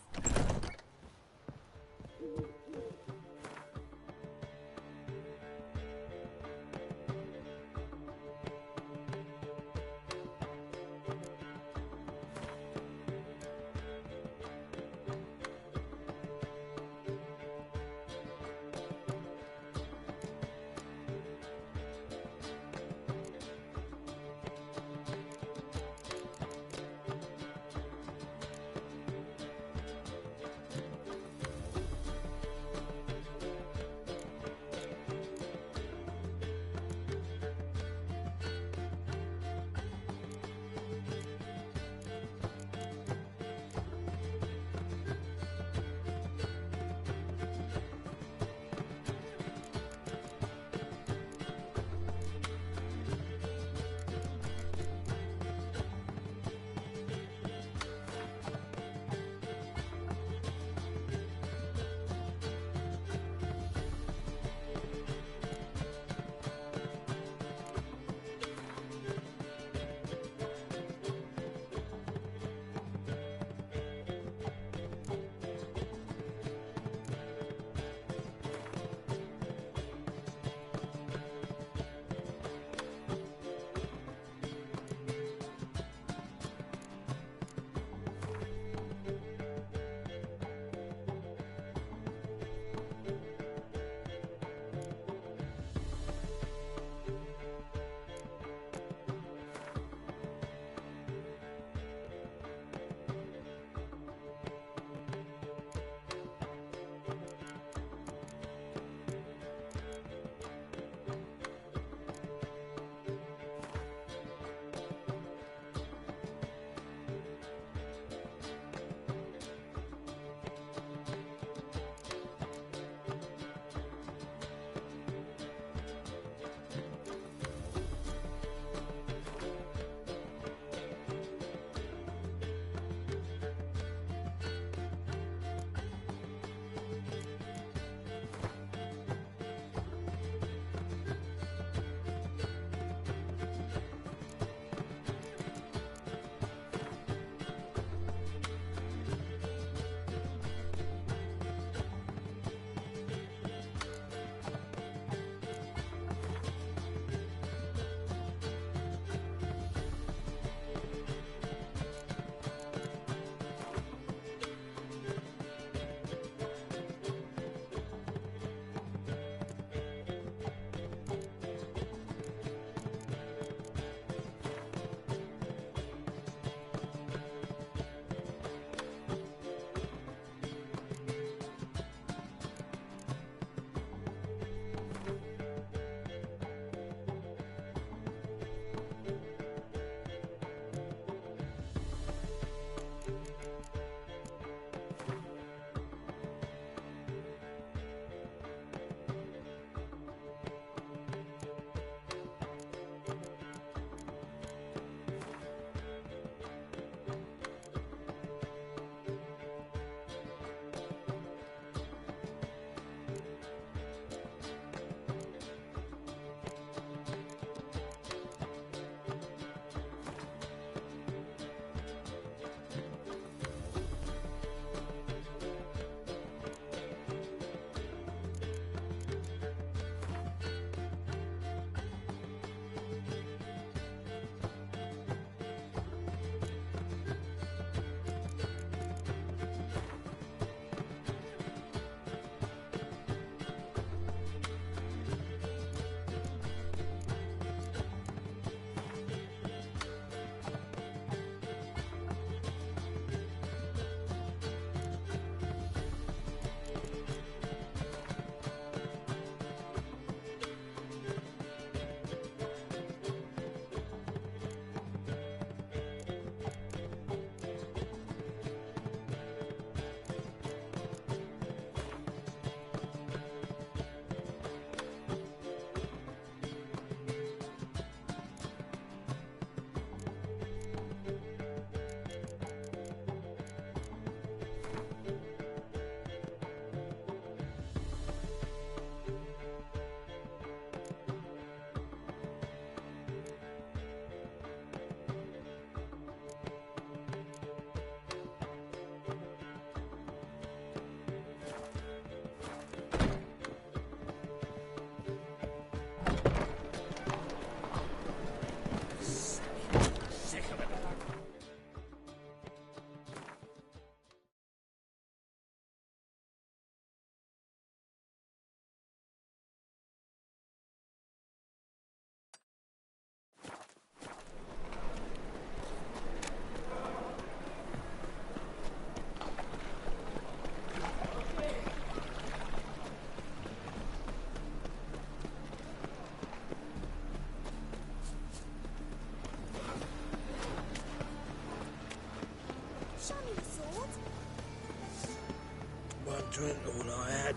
drank all I had.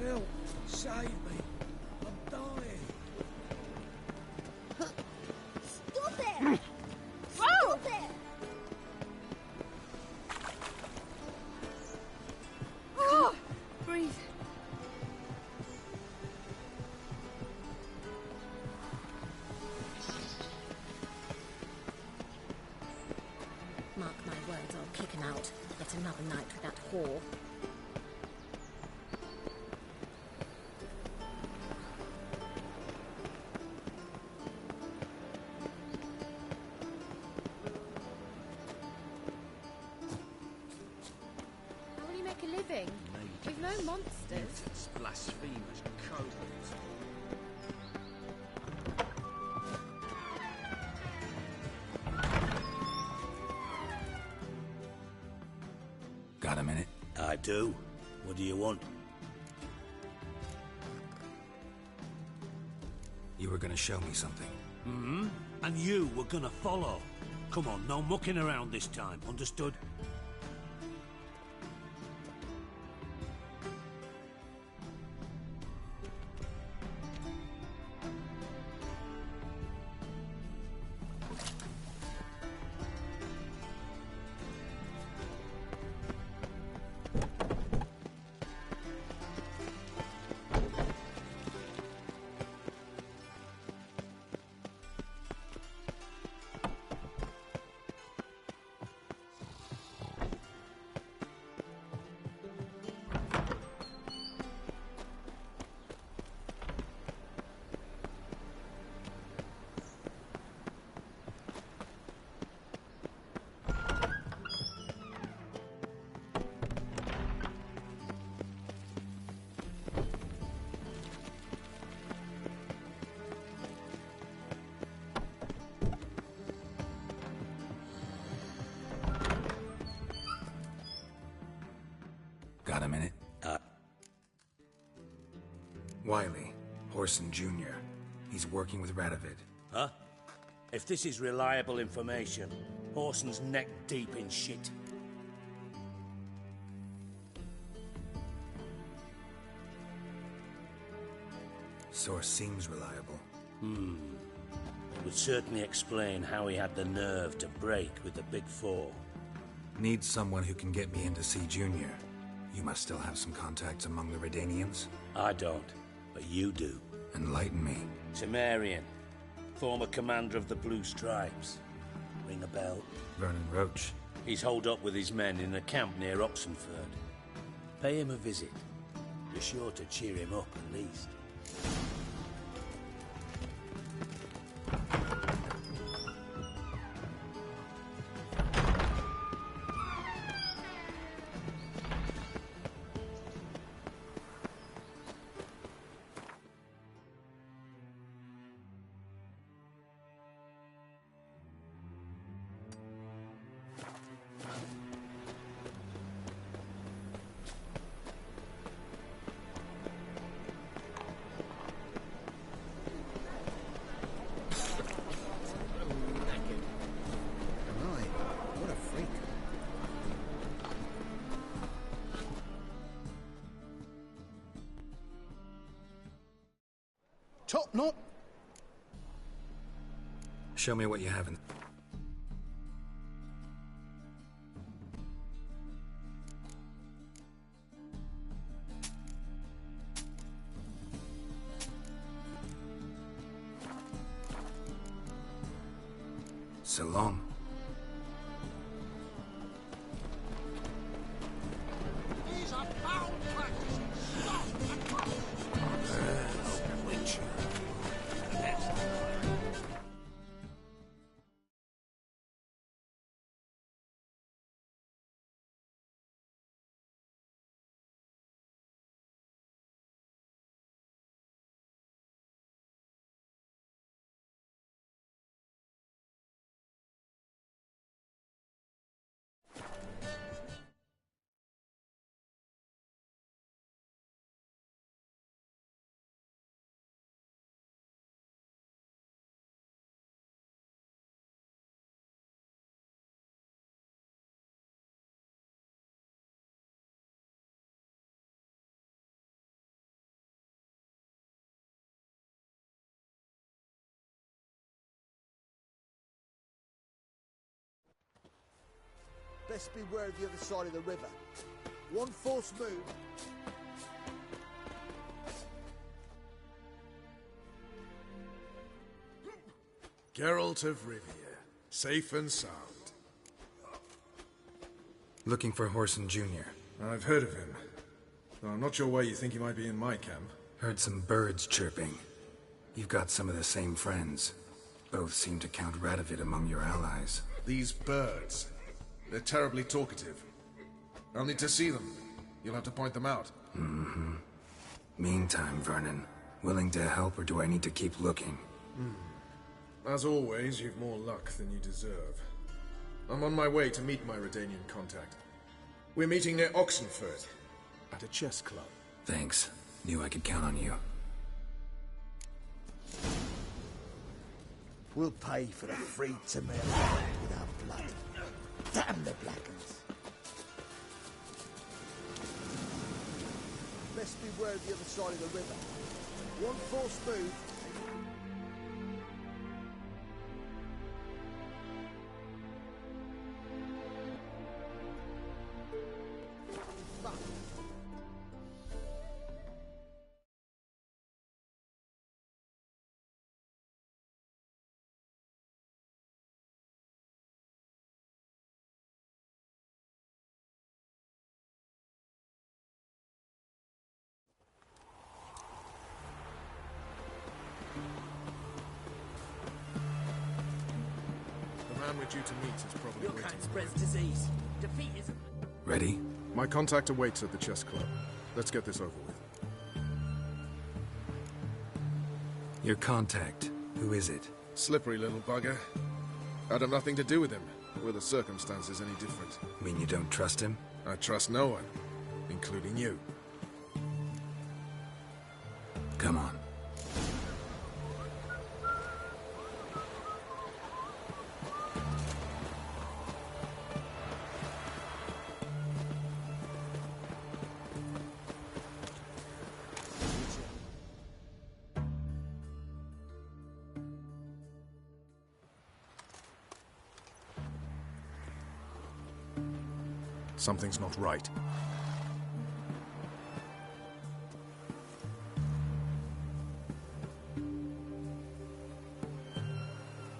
Help! Save me! I'm dying! Stop it! Stop it! Oh, breathe. Mark my words, I'll kick him out. It's another night with that whore. How will you make a living? With no monsters? Mutants, blasphemers, kobolds. Got a minute? I do. What do you want? You were gonna show me something. Mm-hmm. And you were gonna follow. Come on, no mucking around this time, understood? Got a minute? Wiley, Horson Jr. He's working with Radovid. Huh? If this is reliable information, Horson's neck deep in shit. Source seems reliable. It would certainly explain how he had the nerve to break with the Big Four. Need someone who can get me in to see Junior. You must still have some contacts among the Redanians? I don't, but you do. Enlighten me. Temerian, former commander of the Blue Stripes. Ring a bell? Vernon Roach. He's holed up with his men in a camp near Oxenford. Pay him a visit. You're sure to cheer him up, at least. Top knot. Show me what you have in... So long. Best beware of the other side of the river. One false move. Geralt of Rivia, safe and sound. Looking for Whoreson Jr. I've heard of him. Though I'm not sure why you think he might be in my camp. Heard some birds chirping. You've got some of the same friends. Both seem to count Radovid among your allies. These birds. They're terribly talkative. I'll need to see them. You'll have to point them out. Mm-hmm. Meantime, Vernon, willing to help or do I need to keep looking? As always, you've more luck than you deserve. I'm on my way to meet my Redanian contact. We're meeting near Oxenford, at a chess club. Thanks. Knew I could count on you. We'll pay for the free Tamir with our blood. Damn the Blackens. Best beware of the other side of the river. One false move. The man we're due to meet is probably Your waiting. kind spreads disease. Defeat is... Ready? My contact awaits at the chess club. Let's get this over with. Your contact. Who is it? Slippery little bugger. I'd have nothing to do with him. Were the circumstances any different? Mean you don't trust him? I trust no one, including you. Come on. Something's not right.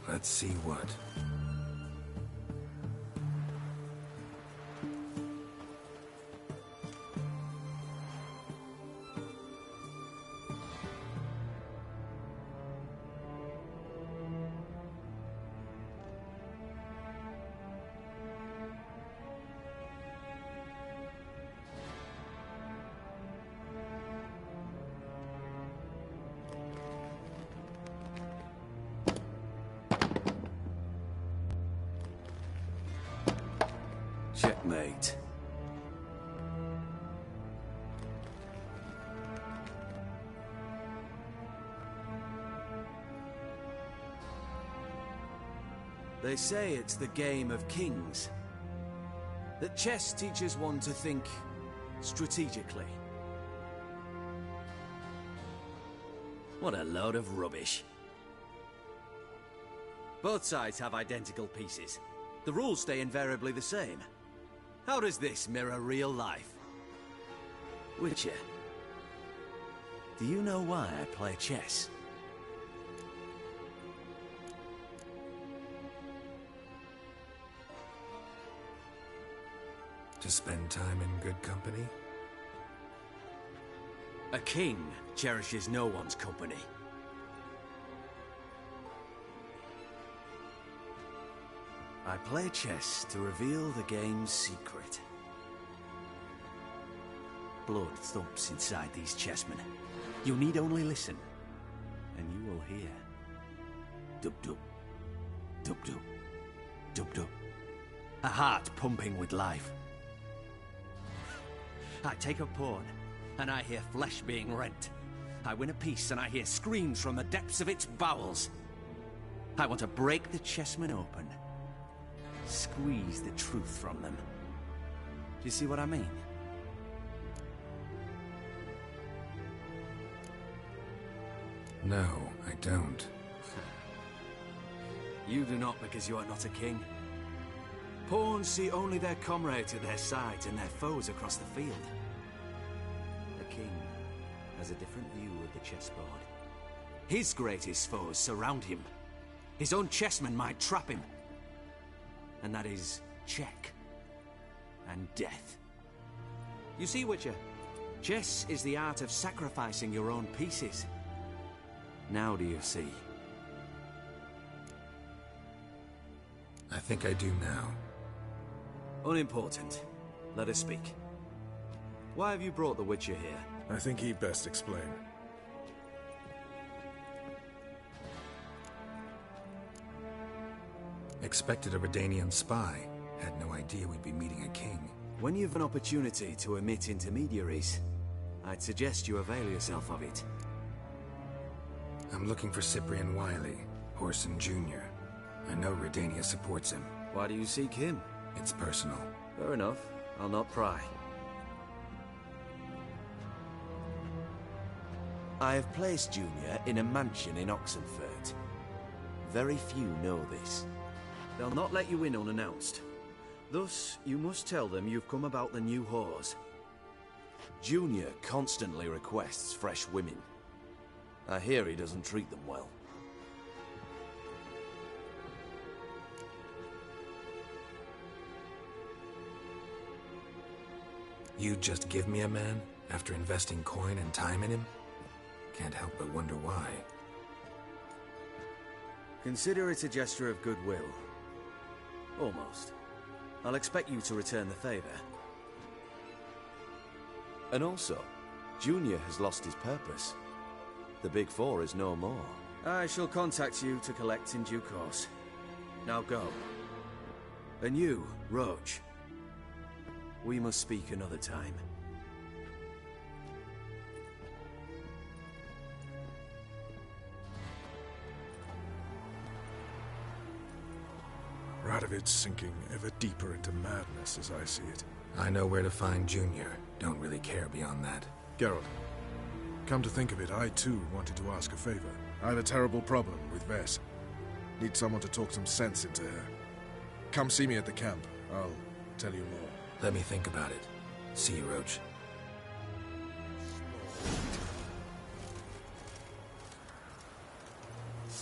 Let's see what. Checkmate. They say it's the game of kings. That chess teaches one to think strategically. What a load of rubbish. Both sides have identical pieces. The rules stay invariably the same. How does this mirror real life? Witcher, do you know why I play chess? To spend time in good company? A king cherishes no one's company. I play chess to reveal the game's secret. Blood thumps inside these chessmen. You need only listen, and you will hear. Dub-dub, dub-dub, dub-dub. A heart pumping with life. I take a pawn, and I hear flesh being rent. I win a piece, and I hear screams from the depths of its bowels. I want to break the chessmen open. Squeeze the truth from them. Do you see what I mean? No, I don't. You do not because you are not a king. Pawns see only their comrades at their sides and their foes across the field. The king has a different view of the chessboard. His greatest foes surround him. His own chessmen might trap him. And that is check and death. You see, Witcher, chess is the art of sacrificing your own pieces. Now do you see? I think I do now. Unimportant. Let us speak. Why have you brought the Witcher here? I think he'd best explain. Expected a Redanian spy. Had no idea we'd be meeting a king. When you've an opportunity to omit intermediaries, I'd suggest you avail yourself of it. I'm looking for Cyprian Wiley, Orson Jr. I know Redania supports him. Why do you seek him? It's personal. Fair enough. I'll not pry. I have placed Junior in a mansion in Oxenfurt. Very few know this. They'll not let you in unannounced. Thus, you must tell them you've come about the new whores. Junior constantly requests fresh women. I hear he doesn't treat them well. You'd just give me a man after investing coin and time in him? Can't help but wonder why. Consider it a gesture of goodwill. Almost. I'll expect you to return the favor. And also, Junior has lost his purpose. The Big Four is no more. I shall contact you to collect in due course. Now go. And you, Roach. We must speak another time. Radovid's sinking ever deeper into madness as I see it. I know where to find Junior. Don't really care beyond that. Geralt, come to think of it, I too wanted to ask a favor. I have a terrible problem with Vess. Need someone to talk some sense into her. Come see me at the camp. I'll tell you more. Let me think about it. See you, Roach.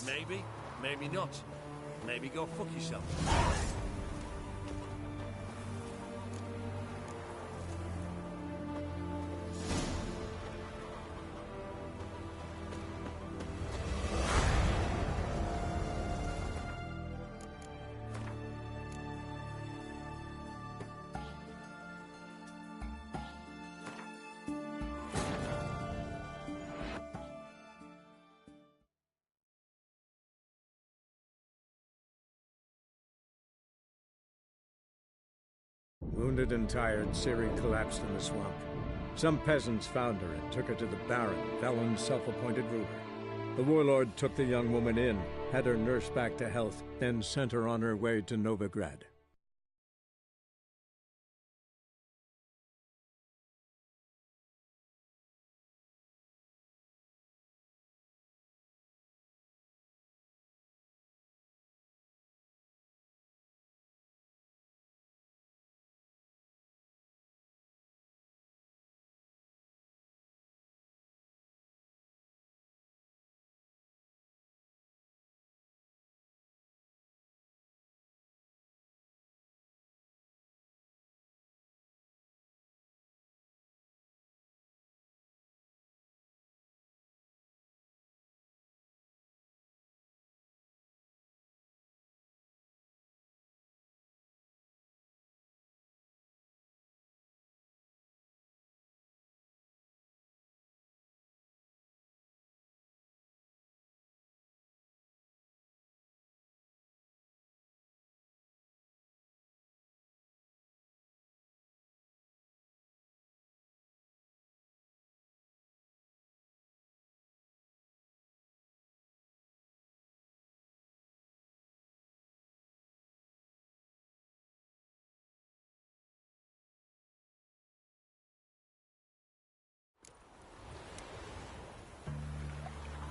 Maybe, maybe not. Maybe go fuck yourself. Wounded and tired, Ciri collapsed in the swamp. Some peasants found her and took her to the Baron, Velen's self-appointed ruler. The warlord took the young woman in, had her nursed back to health, then sent her on her way to Novigrad.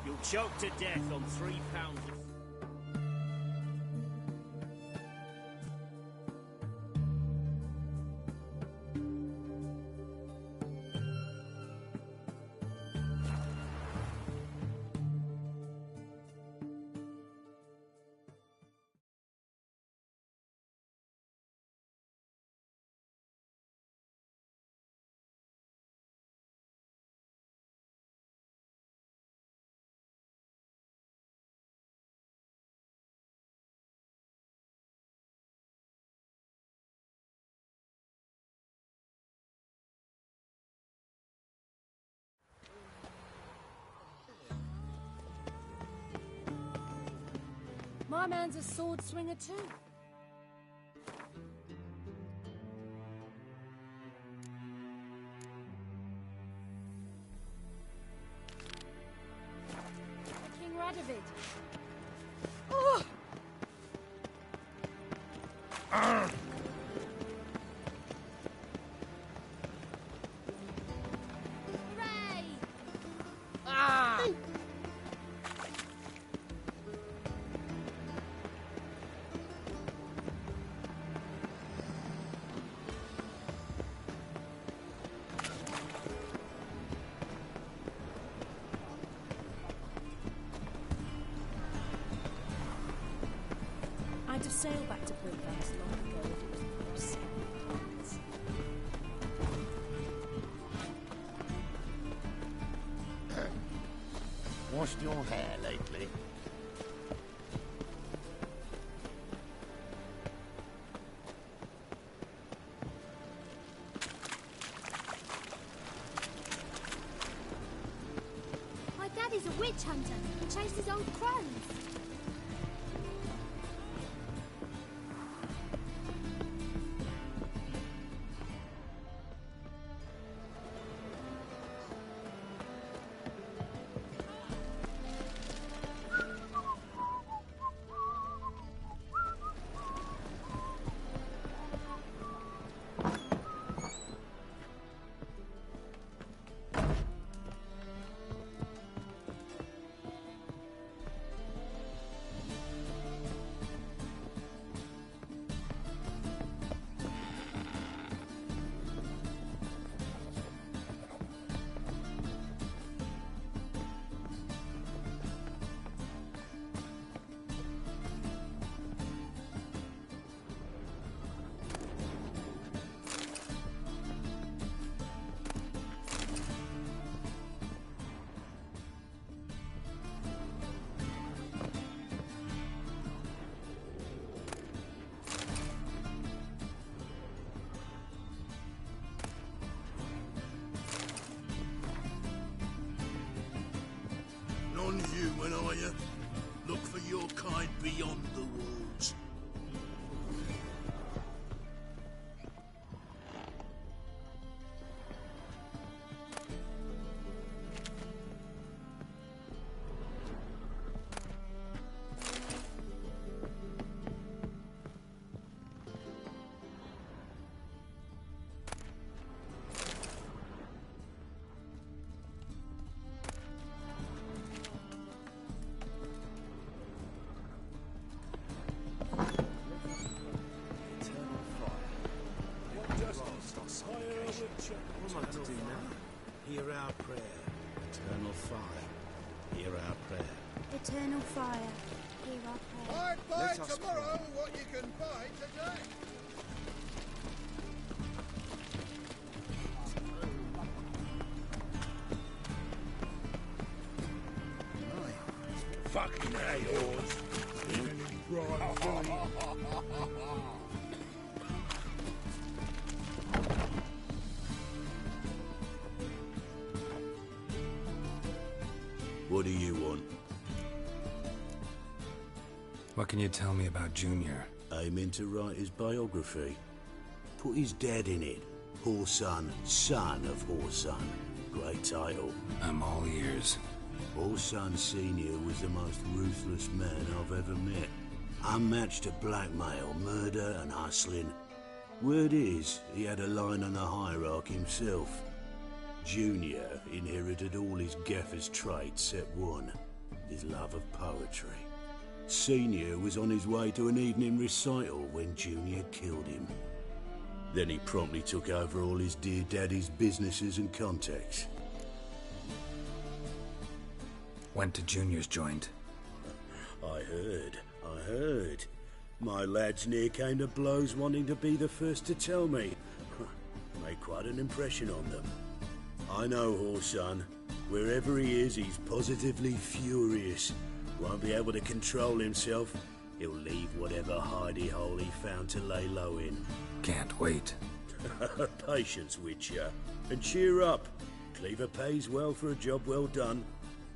You'll choke to death on 3 pounds of... My man's a sword swinger too. King Radovid. Oh! Hooray! Ah! I'd have sailed back to Pilgrims long ago if it wasn't for those sand pirates. Washed your hair lately? My daddy's a witch hunter. He chases old crows. Non-human, are you? Look for your kind beyond the walls. What am I to do now? Hear our prayer. Eternal fire. Hear our prayer. Eternal fire. Hear our prayer. Buy tomorrow what you can buy today. Fucking A-Horse. What do you want? What can you tell me about Junior? Aiming to write his biography. Put his dad in it. Horson, son of Horson. Great title. I'm all ears. Horson Sr. was the most ruthless man I've ever met. Unmatched at blackmail, murder and hustling. Word is, he had a line on the hierarchy himself. Junior inherited all his gaffer's traits except one, his love of poetry. Senior was on his way to an evening recital when Junior killed him. Then he promptly took over all his dear daddy's businesses and contacts. Went to Junior's joint. I heard. My lads near came to blows wanting to be the first to tell me. Made quite an impression on them. I know Horson. Wherever he is, he's positively furious. Won't be able to control himself. He'll leave whatever hidey hole he found to lay low in. Can't wait. Patience, Witcher. And cheer up. Cleaver pays well for a job well done.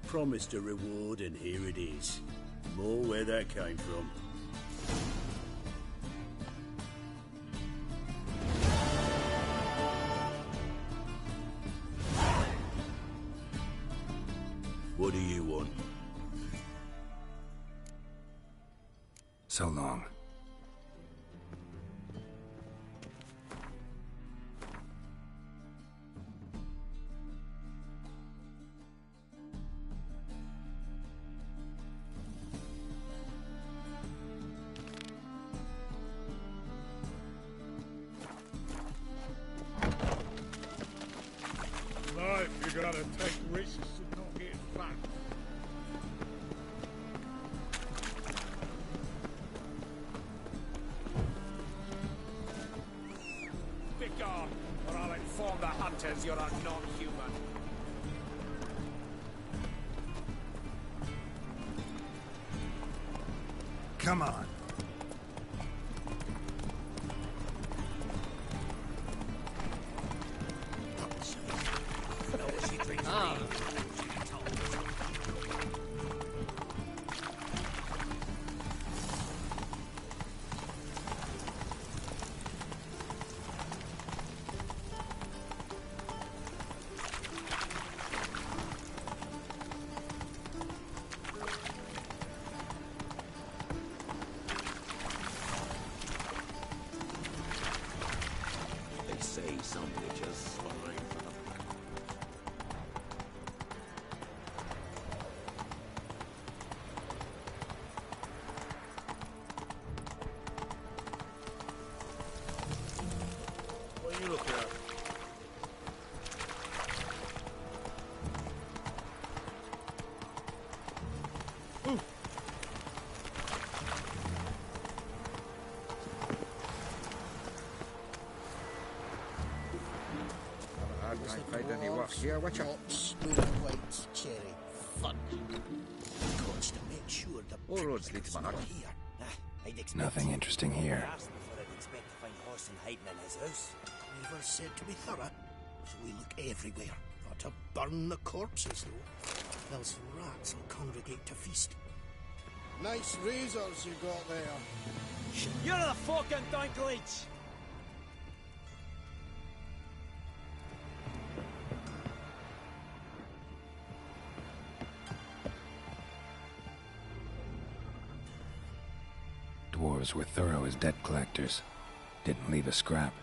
Promised a reward, and here it is. More where that came from. What do you want? So long. Life, you gotta take risks and not get fat. Begone, or I'll inform the hunters you're a non-human. Come on. They say some bitches swallowing for the What are you looking at? I can't find any work here, Witcher. Smooth white cherry. Fun. Got to make sure the All roads lead to my hut. here. I'd expect Nothing interesting here. before I'd expect to find Horson hiding in his house. Never said to be thorough, so we look everywhere. Got to burn the corpses, though. Else rats will congregate to feast. Nice razors you got there. You're the fucking Dinklage! Dwarves were thorough as debt collectors. Didn't leave a scrap.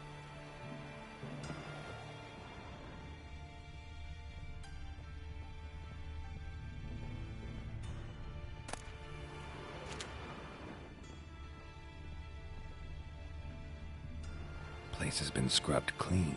Place has been scrubbed clean.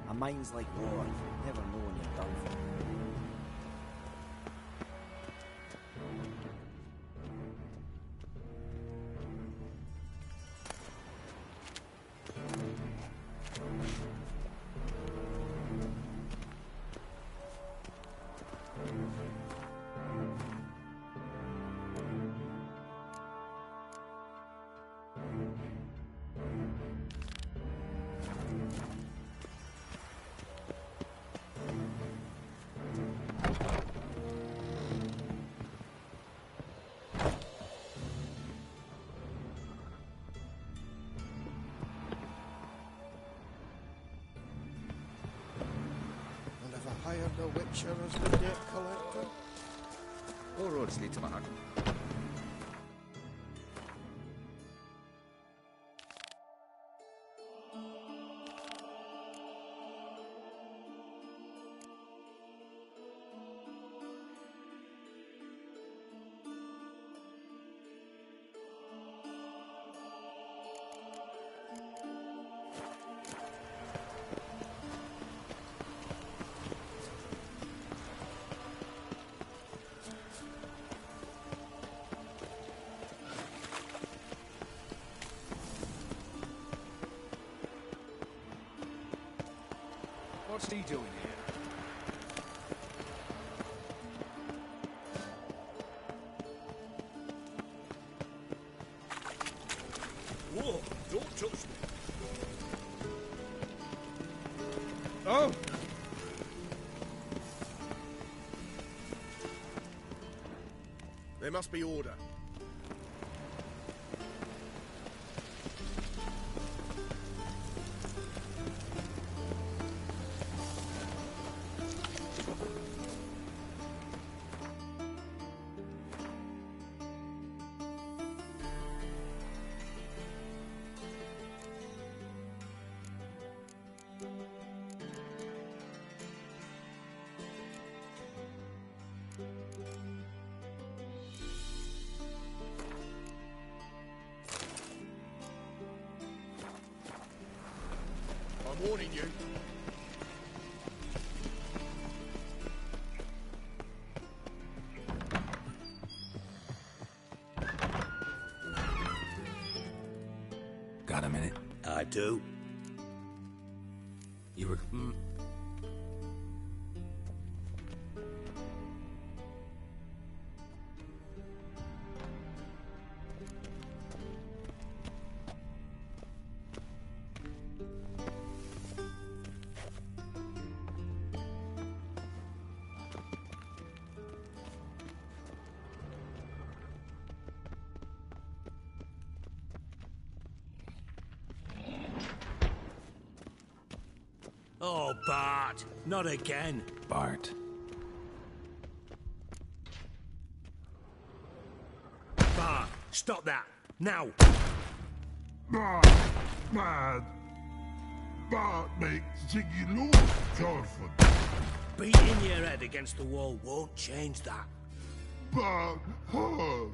A mind's like war. Never know when you're done for. And if I hired a witcher as the debt collector? All roads lead to my hut. What's he doing here? Whoa, don't touch me. Oh! There must be order. I'm warning you. Got a minute? I do. You were... Oh, Bart, not again. Bart. Bart, stop that, now. Bart, mad. Bart makes Ziggy lose, Charleston. Beating your head against the wall won't change that. Bart hurt.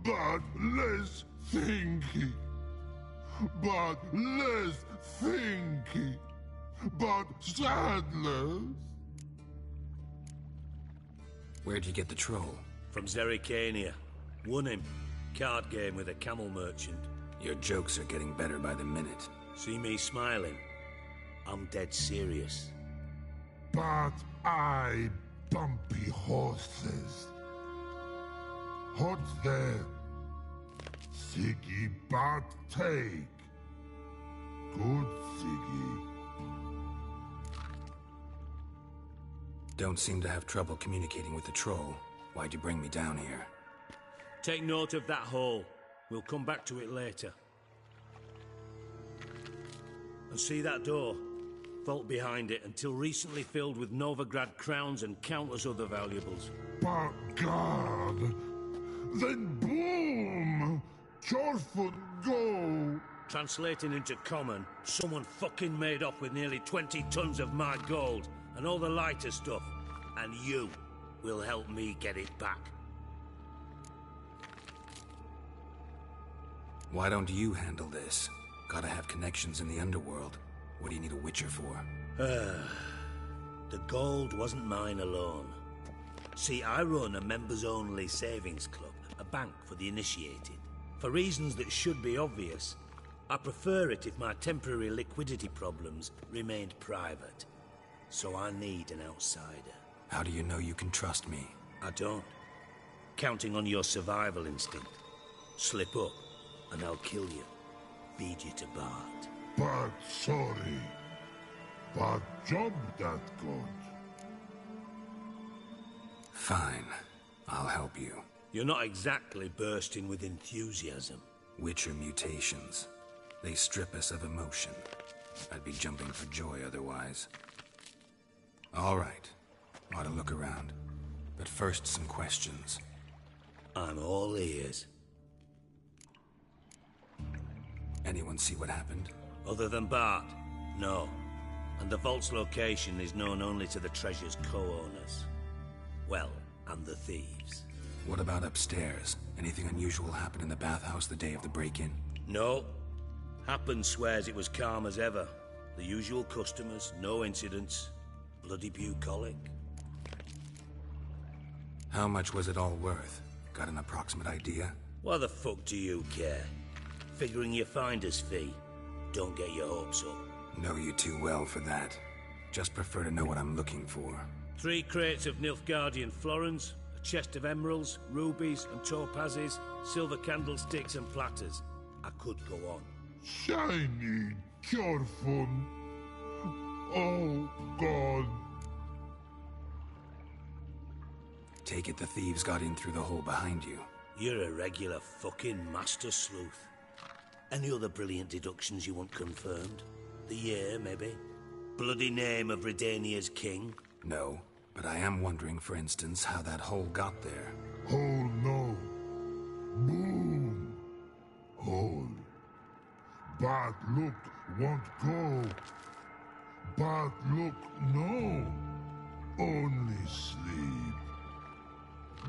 Bart less thinky. Bart less thinky. Bart sadless. Where'd you get the troll? From Zerrikania. Won him. Card game with a camel merchant. Your jokes are getting better by the minute. See me smiling? I'm dead serious. But I bumpy horses. Hot hair. Siggy Bart take. Good Siggy. Don't seem to have trouble communicating with the troll. Why'd you bring me down here? Take note of that hole. We'll come back to it later. And see that door? Vault behind it, until recently filled with Novigrad crowns and countless other valuables. But God, then boom! Charfoot go! Translating into common, someone fucking made off with nearly 20 tons of my gold, and all the lighter stuff. And you will help me get it back. Why don't you handle this? Gotta have connections in the underworld. What do you need a Witcher for? The gold wasn't mine alone. See, I run a members-only savings club, a bank for the initiated. For reasons that should be obvious, I prefer it if my temporary liquidity problems remained private. So I need an outsider. How do you know you can trust me? I don't. Counting on your survival instinct. Slip up, and I'll kill you. Feed you to Bart. But sorry. But job that good. Fine. I'll help you. You're not exactly bursting with enthusiasm. Witcher mutations. They strip us of emotion. I'd be jumping for joy otherwise. All right. Ought to look around. But first, some questions. I'm all ears. Anyone see what happened? Other than Bart? No. And the vault's location is known only to the treasure's co-owners. Well, and the thieves. What about upstairs? Anything unusual happen in the bathhouse the day of the break-in? No. Happen swears it was calm as ever. The usual customers, no incidents. Bloody bucolic. How much was it all worth? Got an approximate idea? Why the fuck do you care? Figuring your finder's fee. Don't get your hopes up. Know you too well for that. Just prefer to know what I'm looking for. 3 crates of Nilfgaardian florins, a chest of emeralds, rubies and topazes, silver candlesticks and platters. I could go on. Shiny Kjorfun. Oh, God. Take it the thieves got in through the hole behind you. You're a regular fucking master sleuth. Any other brilliant deductions you want confirmed? The year, maybe? Bloody name of Redania's king? No, but I am wondering, for instance, how that hole got there. Hole no. Boom. Hole. Bad look won't go. Bad look no. Only sleep.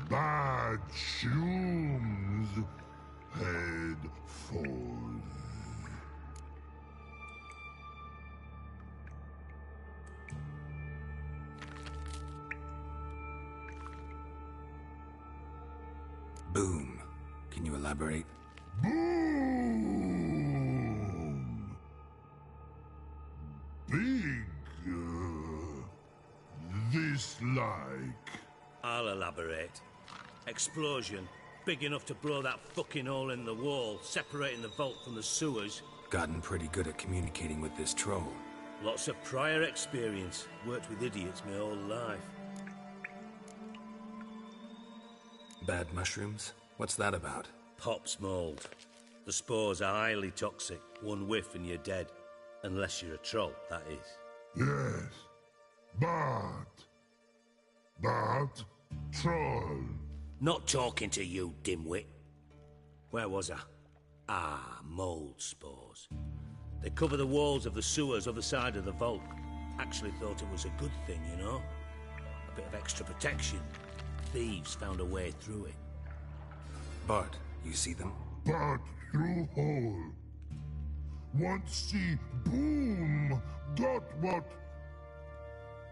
Bad shoes. Head forth. Boom. Can you elaborate? Boom! Big. This like. I'll elaborate. Explosion. Big enough to blow that fucking hole in the wall, separating the vault from the sewers. Gotten pretty good at communicating with this troll. Lots of prior experience. Worked with idiots my whole life. Bad mushrooms? What's that about? Pop's mold. The spores are highly toxic. One whiff and you're dead. Unless you're a troll, that is. Yes. Bad. Bad troll. Not talking to you, dimwit. Where was I? Ah, mold spores. They cover the walls of the sewers other side of the vault. Actually thought it was a good thing, you know? A bit of extra protection. Thieves found a way through it. Bart, you see them? Bad through hole. Want see boom. Got what?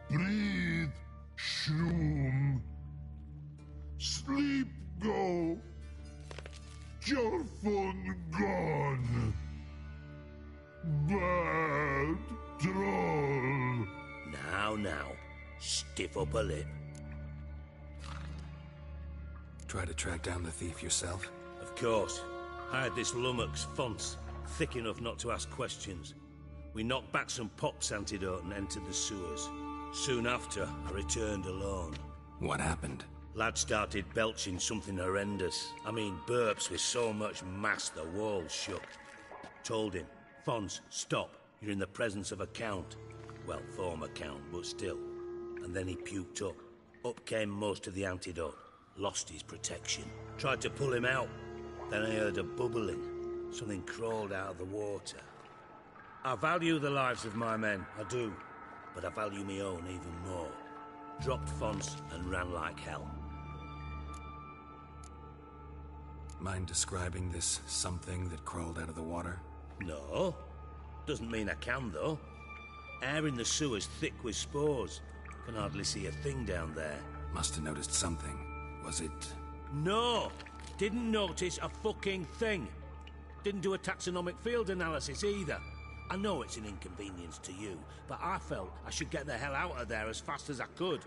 Breathe. Shroom. Sleep go. Kjorfun gone. Bad troll. Now. Stiff up a lip. Try to track down the thief yourself? Of course. I had this lummox, Fonts, thick enough not to ask questions. We knocked back some Pop's antidote and entered the sewers. Soon after, I returned alone. What happened? Lad started belching something horrendous. I mean, burps with so much mass the walls shook. Told him, Fonts, stop. You're in the presence of a count. Well, former count, but still. And then he puked up. Up came most of the antidote. Lost his protection. Tried to pull him out. Then I heard a bubbling. Something crawled out of the water. I value the lives of my men, I do. But I value my own even more. Dropped Fonts and ran like hell. Mind describing this something that crawled out of the water? No. Doesn't mean I can, though. Air in the sewer's thick with spores. Can hardly see a thing down there. Must have noticed something. Was it... No! Didn't notice a fucking thing. Didn't do a taxonomic field analysis either. I know it's an inconvenience to you, but I felt I should get the hell out of there as fast as I could.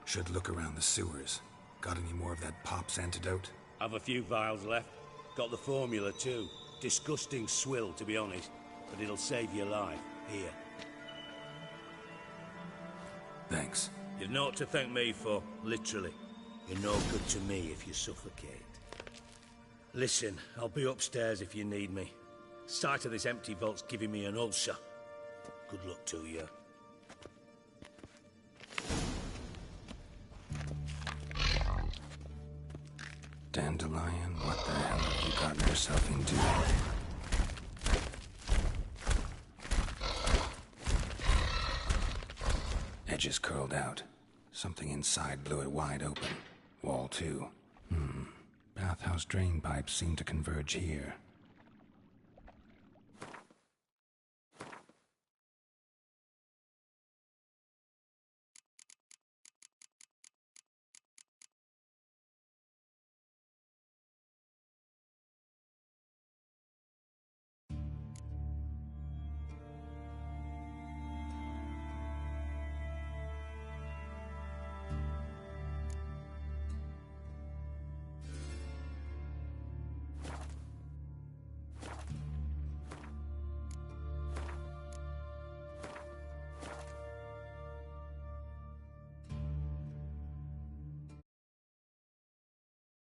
Should look around the sewers. Got any more of that Pop's antidote? I've a few vials left. Got the formula too. Disgusting swill, to be honest. But it'll save your life. Here. Thanks. You've naught to thank me for, literally. You're no good to me if you suffocate. Listen, I'll be upstairs if you need me. Sight of this empty vault's giving me an ulcer. Good luck to you. Dandelion, what the hell have you gotten yourself into? Edges curled out. Something inside blew it wide open. Wall too. Bathhouse drain pipes seem to converge here.